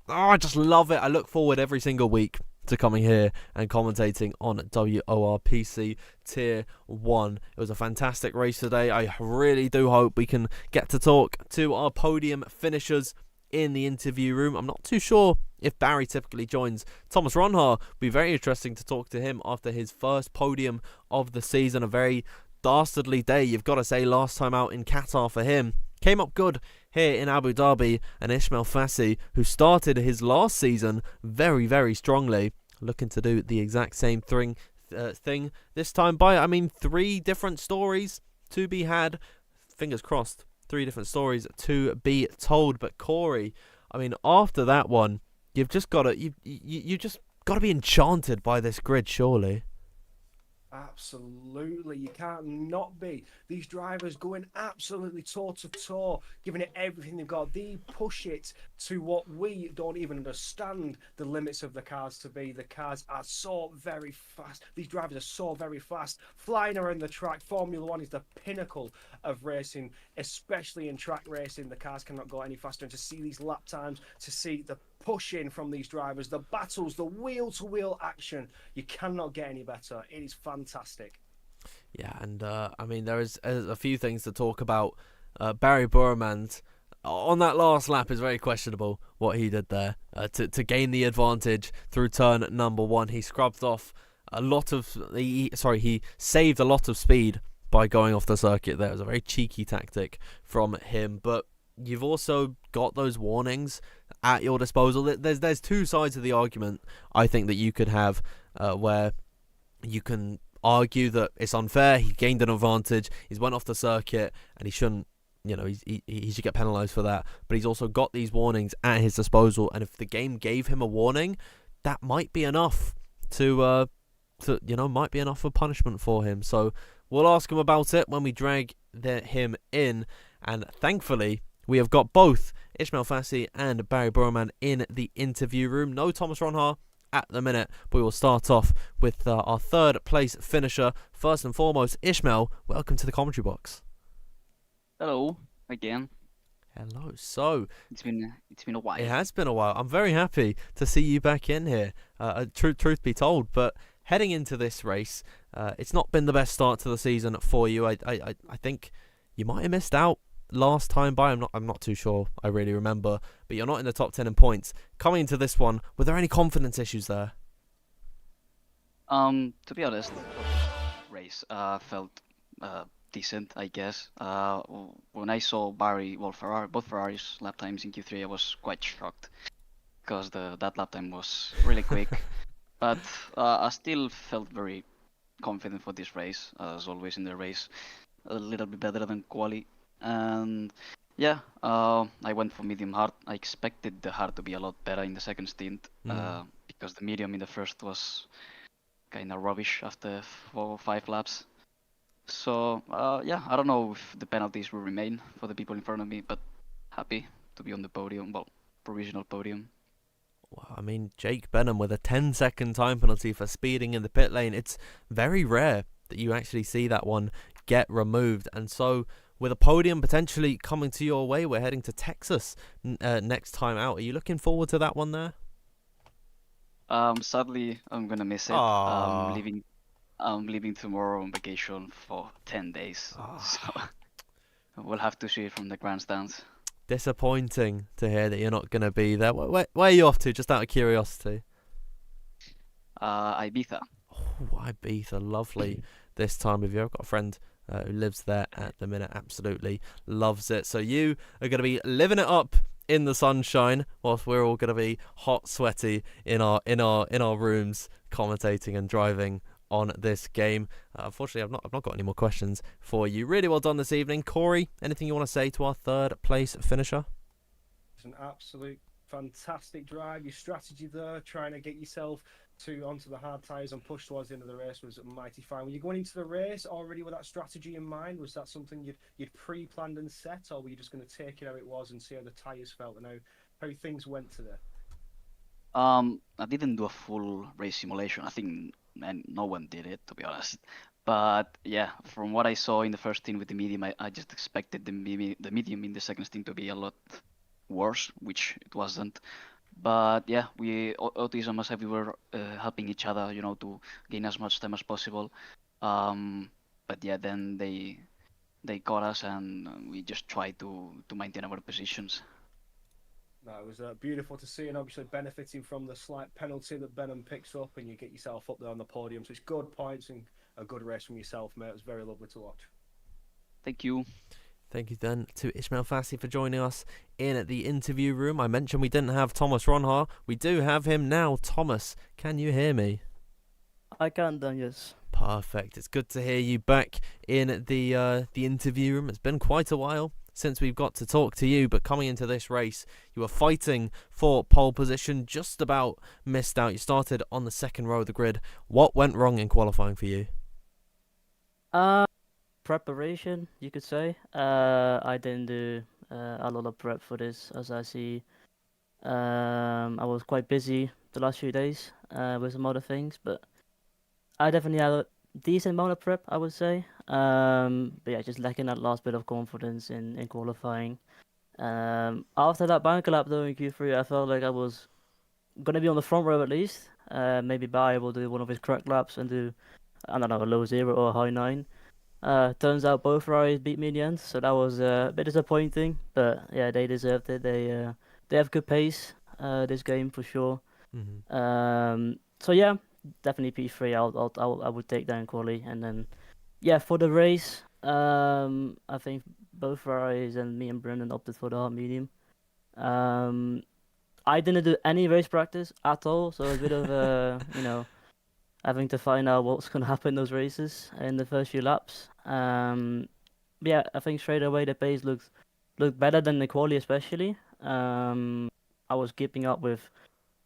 love it. I look forward every single week to coming here and commentating on WOR PC Tier 1. It was a fantastic race today. I really do hope we can get to talk to our podium finishers in the interview room. I'm not too sure if Barry typically joins. Thomas Ronhaar, be very interesting to talk to him after his first podium of the season. A very dastardly day, you've got to say, last time out in Qatar for him. came up good here in Abu Dhabi, and Ismail Fassi, who started his last season very, very strongly, looking to do the exact same thing this time by, 3 different stories to be had. Fingers crossed, 3 different stories to be told. But Corey, after that one, you've just got to you just got to be enchanted by this grid, surely. Absolutely, you can't not be. These drivers going absolutely toe to toe, giving it everything they've got. They push it to what we don't even understand the limits of the cars to be. The cars are so very fast. These drivers are so very fast, flying around the track. Formula One is the pinnacle of racing, especially in track racing. The cars cannot go any faster. And to see these lap times, to see the pushing from these drivers, the battles, the wheel-to-wheel action, you cannot get any better. It is fantastic. Yeah, and there is a few things to talk about. Barry Burman's on that last lap is very questionable what he did there to gain the advantage through turn number 1. He scrubbed off a lot of he saved a lot of speed by going off the circuit there. It was a very cheeky tactic from him, but you've also got those warnings at your disposal. There's 2 sides of the argument, I think, that you could have, where you can argue that it's unfair. He gained an advantage. He's went off the circuit, and he shouldn't. He should get penalised for that. But he's also got these warnings at his disposal, and if the game gave him a warning, that might be enough might be enough of punishment for him. So we'll ask him about it when we drag him in, and thankfully we have got both Ismail Fassi and Barry Burman in the interview room. No Thomas Ronhaar at the minute, but we will start off with our 3rd place finisher. First and foremost, Ismail, welcome to the commentary box. Hello again. Hello. So it's been a while. It has been a while. I'm very happy to see you back in here. Truth be told, but heading into this race, it's not been the best start to the season for you. I think you might have missed out last time by. I'm not too sure. I really remember, but you're not in the top 10 in points. Coming into this one, were there any confidence issues there? To be honest, race felt decent, I guess. When I saw both Ferraris lap times in Q3, I was quite shocked because that lap time was really quick. But I still felt very confident for this race, as always in the race. A little bit better than quali. And yeah, I went for medium hard. I expected the hard to be a lot better in the second stint, because the medium in the first was kind of rubbish after 4 or 5 laps. So yeah, I don't know if the penalties will remain for the people in front of me, but happy to be on the podium, provisional podium. Well, Jake Benham with a 10-second time penalty for speeding in the pit lane. It's very rare that you actually see that one get removed, and so with a podium potentially coming to your way, we're heading to Texas next time out. Are you looking forward to that one there? Sadly, I'm gonna miss it. Aww. I'm leaving tomorrow on vacation for 10 days, so we'll have to see it from the grandstands. Disappointing to hear that you're not going to be there. Where are you off to, just out of curiosity? Ibiza. Oh, Ibiza, lovely this time of year. I've got a friend who lives there at the minute, absolutely loves it. So you are going to be living it up in the sunshine, whilst we're all going to be hot, sweaty in our rooms, commentating and driving on this game. Unfortunately, I've not got any more questions for you. Really well done this evening, Corey. Anything you want to say to our 3rd place finisher? It's an absolute fantastic drive. Your strategy there, trying to get yourself onto the hard tyres and push towards the end of the race, was mighty fine. Were you going into the race already with that strategy in mind? Was that something you'd pre-planned and set, or were you just going to take it how it was and see how the tyres felt and how things went today? I didn't do a full race simulation. I think no one did it, to be honest. But yeah, from what I saw in the first stint with the medium, I just expected the medium in the second stint to be a lot worse, which it wasn't. But yeah, Otis and myself, we were helping each other, to gain as much time as possible. But yeah, then they got us, and we just tried to maintain our positions. No, it was beautiful to see, and obviously benefiting from the slight penalty that Benham picks up, and you get yourself up there on the podium. So it's good points and a good race from yourself, mate. It was very lovely to watch. Thank you. Thank you then to Ismail Fassi for joining us in the interview room. I mentioned we didn't have Thomas Ronha. We do have him now. Thomas, can you hear me? I can, Dan, yes. Perfect. It's good to hear you back in the interview room. It's been quite a while since we've got to talk to you, but coming into this race, you were fighting for pole position, just about missed out. You started on the second row of the grid. What went wrong in qualifying for you? Preparation, you could say. I didn't do a lot of prep for this, as I see. I was quite busy the last few days with some other things, but I definitely had a decent amount of prep, I would say. But yeah, just lacking that last bit of confidence in qualifying. After that banker lap though in Q3, I felt like I was gonna be on the front row at least. Maybe Barry will do one of his correct laps and do, I don't know, a low 0 or a high 9. Turns out both Ferraris beat me in the end, so that was a bit disappointing. But yeah, they deserved it. They have good pace this game for sure. So yeah, definitely P3. I would take that in quali, and then yeah, for the race, I think both Ferraris and me and Brendan opted for the hard medium. I didn't do any race practice at all, so it was a bit of having to find out what's going to happen in those races in the first few laps. Yeah, I think straight away the pace looked better than the quali, especially. I was keeping up with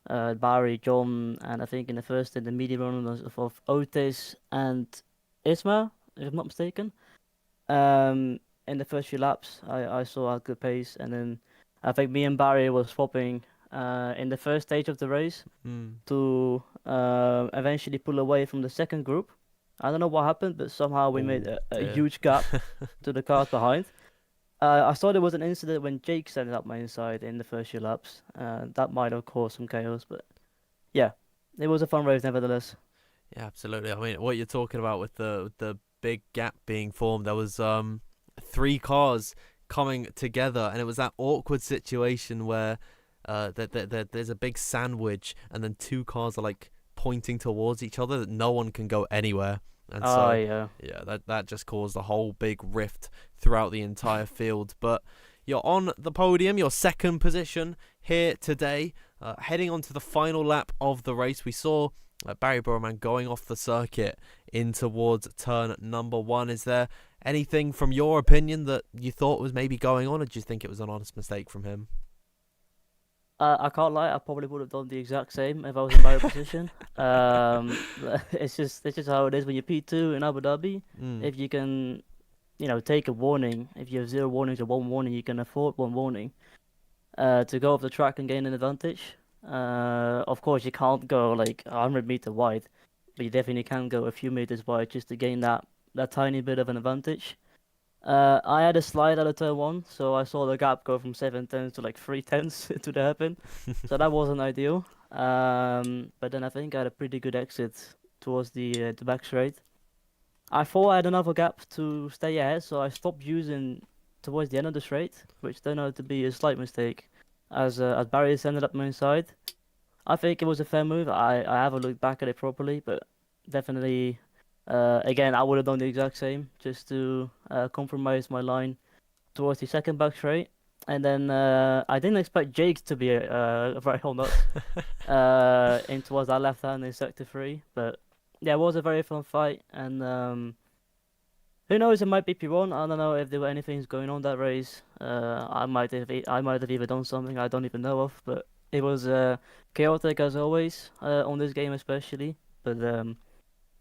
Barry, John, and I think in the medium run of Otis and Isma, if I'm not mistaken. In the first few laps, I saw a good pace, and then I think me and Barry were swapping in the first stage of the race to eventually pull away from the second group. I don't know what happened, but somehow we made a huge gap to the cars behind. I thought it was an incident when Jake ended up my inside in the first few laps. That might have caused some chaos, but yeah, it was a fun race nevertheless. Yeah, absolutely. I mean, what you're talking about with the big gap being formed, there was 3 cars coming together, and it was that awkward situation where there's a big sandwich, and then 2 cars are like pointing towards each other that no one can go anywhere. And so that just caused a whole big rift throughout the entire field. But you're on the podium, your second position here today, heading on to the final lap of the race. We saw Barry Burman going off the circuit in towards turn number 1. Is there anything from your opinion that you thought was maybe going on, or do you think it was an honest mistake from him? I can't lie, I probably would have done the exact same if I was in Barry's position. It's just how it is when you're P2 in Abu Dhabi. If you can, take a warning, if you have 0 warnings or 1 warning, you can afford 1 warning to go off the track and gain an advantage. Of course, you can't go like 100 meter wide, but you definitely can go a few meters wide just to gain that tiny bit of an advantage. I had a slide out of turn 1, so I saw the gap go from 7/10 to like 3/10 to the hairpin, so that wasn't ideal. But then I think I had a pretty good exit towards the back straight. I thought I had another gap to stay ahead, so I stopped using towards the end of the straight, which turned out to be a slight mistake, as barriers ended up my inside. I think it was a fair move. I haven't looked back at it properly, but definitely. Again, I would have done the exact same, just to compromise my line towards the second back straight. And then I didn't expect Jake to be very hold up in towards that left hand in sector 3. But yeah, it was a very fun fight. And who knows, it might be P1. I don't know if there were anything going on that race. I might have either done something I don't even know of. But it was chaotic as always on this game especially. But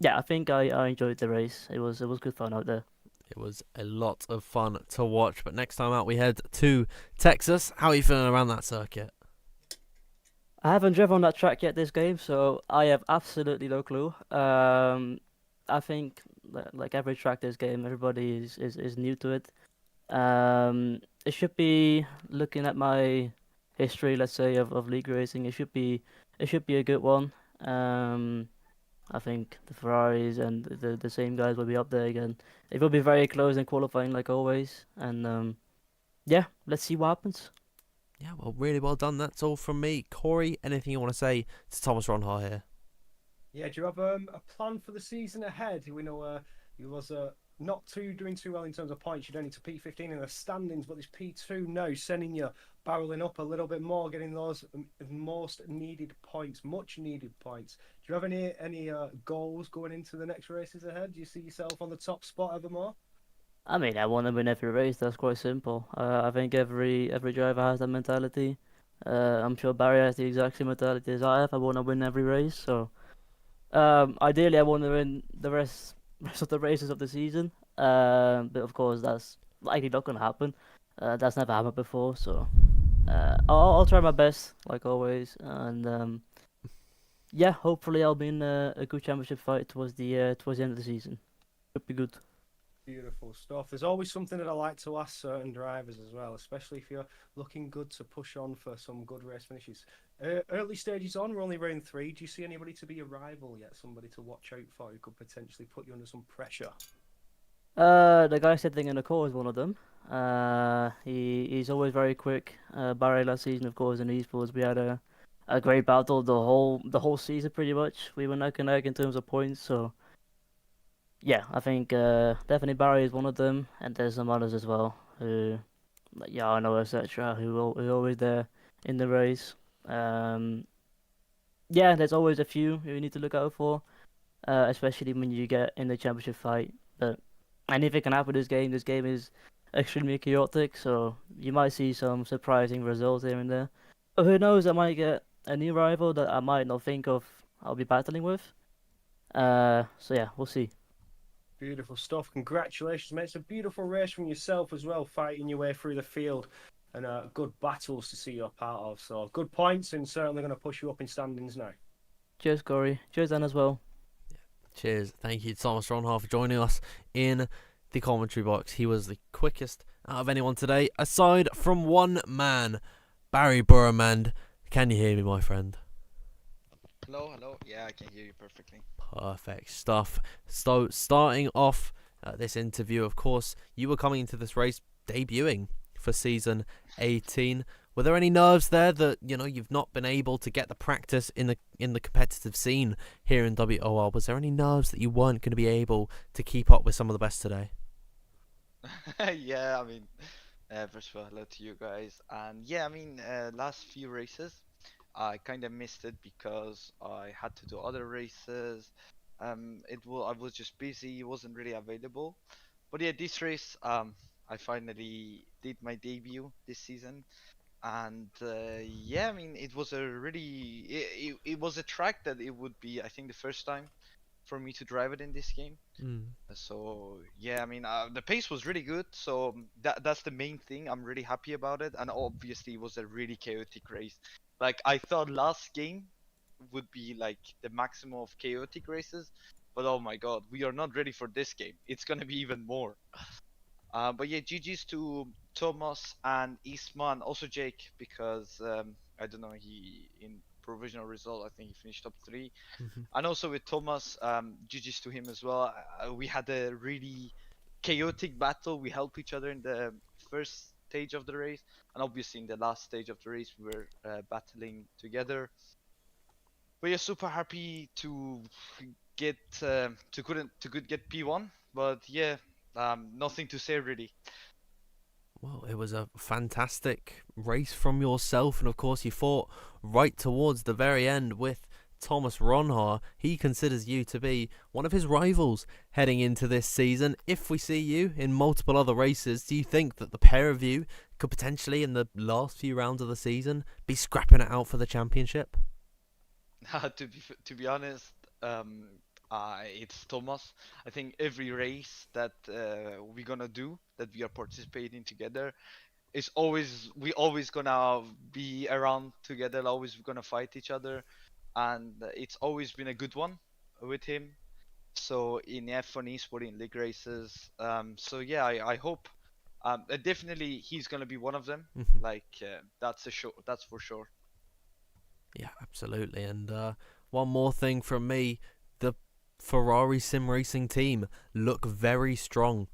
yeah, I think I enjoyed the race. It was good fun out there. It was a lot of fun to watch. But next time out, we head to Texas. How are you feeling around that circuit? I haven't driven on that track yet this game, so I have absolutely no clue. I think like every track this game, everybody is new to it. It should be, looking at my history, let's say of league racing, it should be a good one. I think the Ferraris and the same guys will be up there again. It will be very close in qualifying, like always. And yeah, let's see what happens. Yeah, well, really well done. That's all from me. Corey, anything you want to say to Thomas Ronha here? Yeah, do you have a plan for the season ahead? We know he was not doing too well in terms of points. You don't need to P15 in the standings, but this P2 now sending you barreling up a little bit more, getting those most needed points, much needed points. Do you have any goals going into the next races ahead? Do you see yourself on the top spot evermore? I mean, I want to win every race. That's quite simple. I think every driver has that mentality. I'm sure Barry has the exact same mentality as I have. I want to win every race. So, ideally, I want to win the rest of the races of the season. But of course, that's likely not gonna happen. That's never happened before. So, I'll try my best, like always, and yeah, hopefully I'll be in a good championship fight towards the end of the season. Should be good. Beautiful stuff. There's always something that I like to ask certain drivers as well, especially if you're looking good to push on for some good race finishes. Early stages on, we're only round 3. Do you see anybody to be a rival yet? Somebody to watch out for who could potentially put you under some pressure? The guy sitting in the core is one of them. He's always very quick. Barry last season, of course, in esports, we had a great battle the whole season pretty much. We were neck and neck in terms of points, so yeah, I think definitely Barry is one of them, and there's some others as well who, like Yano, etc., who are always there in the race. Um, yeah, there's always a few who you need to look out for, especially when you get in the championship fight. But anything can happen this game. This game is extremely chaotic, so you might see some surprising results here and there. But who knows? I might get a new rival that I might not think of I'll be battling with. So yeah, we'll see. Beautiful stuff. Congratulations, mate. It's a beautiful race from yourself as well, fighting your way through the field, and good battles to see you're part of. So good points, and certainly going to push you up in standings now. Cheers, Corey. Cheers, Dan, as well. Cheers. Thank you, Thomas Ronhar, for joining us in the commentary box. He was the quickest out of anyone today, aside from one man, Barry Burremand. Can you hear me, my friend? Hello, hello. Yeah, I can hear you perfectly. Perfect stuff. So, starting off this interview, of course, you were coming into this race debuting for season 18. Were there any nerves there that you've not been able to get the practice in the competitive scene here in WOR? Was there any nerves that you weren't going to be able to keep up with some of the best today? Yeah, I mean, first of all, hello to you guys. And yeah, I mean, last few races, I kind of missed it because I had to do other races. I was just busy, wasn't really available. But yeah, this race, I finally did my debut this season. And yeah, I mean, it was it was a track that it would be, I think, the first time for me to drive it in this game. So yeah, I mean, the pace was really good, so that's the main thing. I'm really happy about it, and obviously it was a really chaotic race. Like, I thought last game would be like the maximum of chaotic races, but oh my god, we are not ready for this game. It's gonna be even more. But yeah, GG's to Thomas and Eastman, also Jake, because I don't know, he in provisional result, I think he finished top 3. And also with Thomas, GG's to him as well. We had a really chaotic battle. We helped each other in the first stage of the race, and obviously in the last stage of the race we were battling together. But yeah, super happy to get get P1. But yeah, nothing to say really. Well, it was a fantastic race from yourself, and of course you fought right towards the very end with Thomas Ronhar. He considers you to be one of his rivals heading into this season. If we see you in multiple other races, do you think that the pair of you could potentially, in the last few rounds of the season, be scrapping it out for the championship? To be honest, it's Thomas. I think every race that we're gonna do, that we are participating together, we always gonna be around together, always gonna fight each other, and it's always been a good one with him. So in F1 eSport, in league races, so yeah, I hope definitely he's gonna be one of them. Like that's for sure. Yeah, absolutely. And one more thing from me, the Ferrari sim racing team look very strong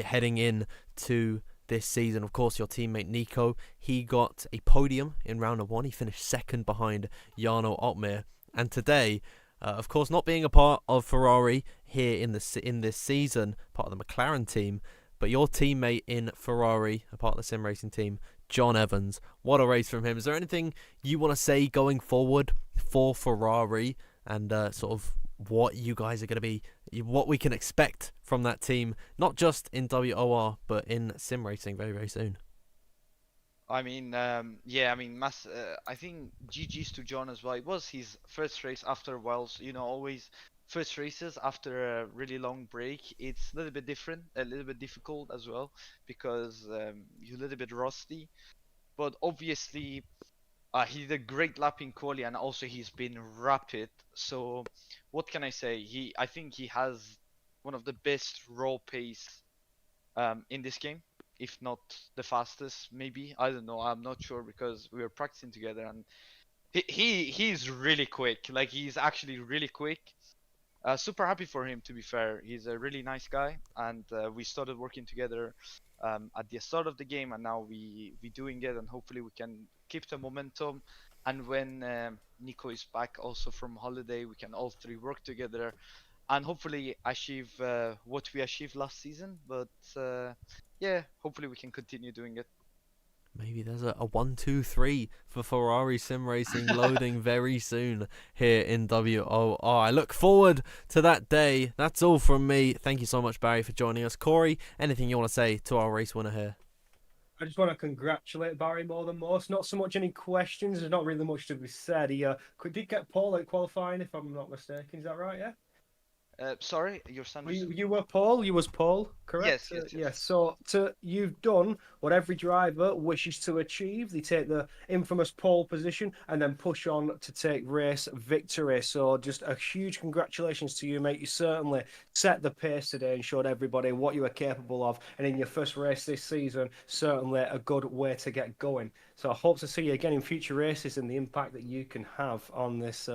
heading in to this season. Of course, your teammate Nico, he got a podium in round 1. He finished second behind Jarno Opmeer. And today, Of course, not being a part of Ferrari here in this season, part of the McLaren team, but your teammate in Ferrari, a part of the sim racing team, John Evans. What a race from him. Is there anything you want to say going forward for Ferrari and sort of what you guys are going to be, what we can expect from that team, not just in WOR, but in sim racing very, very soon? I mean, I think GG's to John as well. It was his first race after a while, so, always first races after a really long break. It's a little bit different, a little bit difficult as well, because you're a little bit rusty. But obviously, he did a great lap in quali, and also he's been rapid. So, what can I say? I think he has one of the best raw pace in this game, if not the fastest, maybe. I don't know. I'm not sure because we were practicing together, and he's really quick. Like, he's actually really quick. Super happy for him, to be fair. He's a really nice guy, and we started working together at the start of the game, and now we doing it, and hopefully we can keep the momentum. And when Nico is back also from holiday, we can all three work together and hopefully achieve what we achieved last season. But yeah, hopefully we can continue doing it. Maybe there's a 1, 2, 3 for Ferrari Sim Racing loading very soon here in WOR. I look forward to that day. That's all from me. Thank you so much, Barry, for joining us. Corey, anything you want to say to our race winner here? I just want to congratulate Barry more than most. Not so much any questions. There's not really much to be said. He did get Paul at qualifying, if I'm not mistaken. Is that right? Yeah. Sorry, your son was... You were Paul. You was Paul, correct? Yes. So you've done what every driver wishes to achieve. They take the infamous pole position and then push on to take race victory. So just a huge congratulations to you, mate. You certainly set the pace today and showed everybody what you were capable of. And in your first race this season, certainly a good way to get going. So I hope to see you again in future races and the impact that you can have on this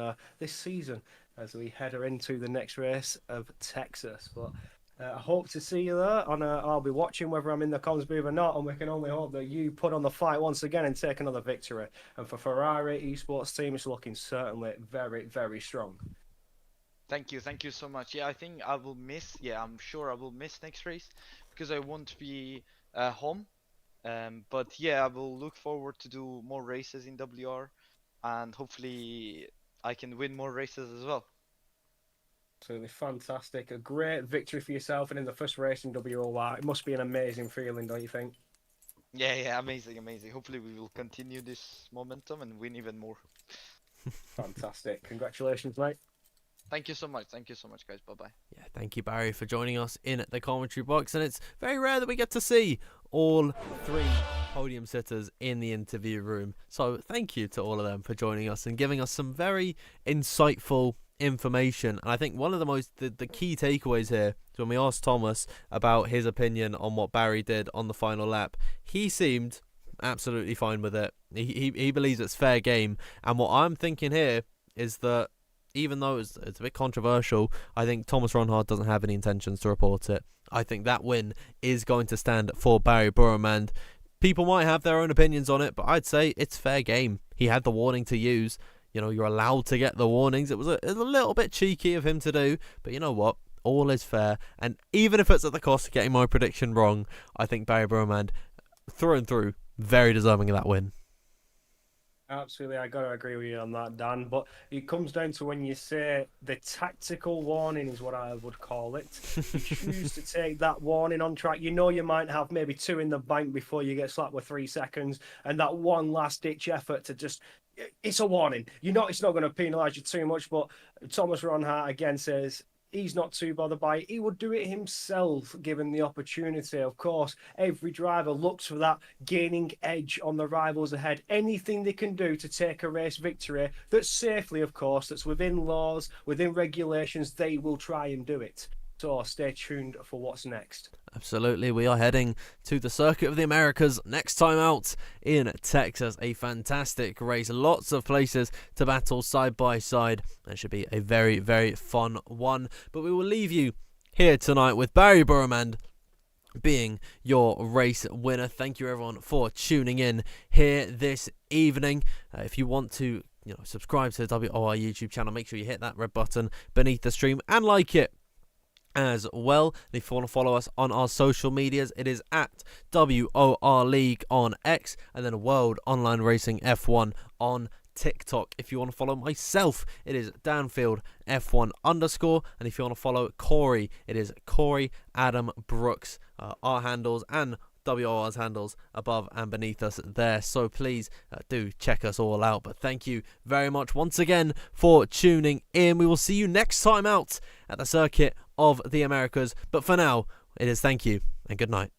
season as we head into the next race of Texas. But I hope to see you there. I'll be watching whether I'm in the comms booth or not, and we can only hope that you put on the fight once again and take another victory. And for Ferrari esports team, it's looking certainly very, very strong. Thank you so much. Yeah, I think I will miss. Yeah, I'm sure I will miss next race because I won't be home. But yeah, I will look forward to do more races in WR, and hopefully I can win more races as well. Absolutely fantastic. A great victory for yourself, and in the first race in WOR, it must be an amazing feeling, don't you think? Yeah, amazing. Hopefully we will continue this momentum and win even more. Fantastic. Congratulations, mate. Thank you so much, guys. Bye-bye. Yeah, thank you, Barry, for joining us in the commentary box. And it's very rare that we get to see all three podium sitters in the interview room. So thank you to all of them for joining us and giving us some very insightful information. And I think one of the key takeaways here is when we asked Thomas about his opinion on what Barry did on the final lap, he seemed absolutely fine with it. He believes it's fair game. And what I'm thinking here is that even though it's a bit controversial, I think Thomas Ronhard doesn't have any intentions to report it. I think that win is going to stand for Barry Burham, and people might have their own opinions on it, but I'd say it's fair game. He had the warning to use. You know, you're allowed to get the warnings. It was a little bit cheeky of him to do, but you know what? All is fair, and even if it's at the cost of getting my prediction wrong, I think Barry Burham, through and through, very deserving of that win. Absolutely, I got to agree with you on that, Dan. But it comes down to when you say the tactical warning is what I would call it. You choose to take that warning on track. You know you might have maybe 2 in the bank before you get slapped with 3 seconds, and that one last-ditch effort to just... It's a warning. You know it's not going to penalise you too much, but Thomas Ronhart again says... He's not too bothered by it. He would do it himself, given the opportunity. Of course, every driver looks for that gaining edge on the rivals ahead. Anything they can do to take a race victory, that's safely, of course, that's within laws, within regulations, they will try and do it. So stay tuned for what's next. Absolutely, we are heading to the Circuit of the Americas next time out in Texas. A fantastic race, lots of places to battle side by side. It should be a very, very fun one. But we will leave you here tonight with Barry Burham being your race winner. Thank you everyone for tuning in here this evening. If you want to subscribe to the WOR YouTube channel. Make sure you hit that red button beneath the stream and like it as well. And if you want to follow us on our social medias, it is at WOR League on X, and then World Online Racing F1 on TikTok. If you want to follow myself, it is Danfield F1 _. And if you want to follow Corey, it is Corey Adam Brooks. Our handles and WOR's handles above and beneath us there. So please do check us all out. But thank you very much once again for tuning in. We will see you next time out at the Circuit of the Americas. But for now, it is thank you and good night.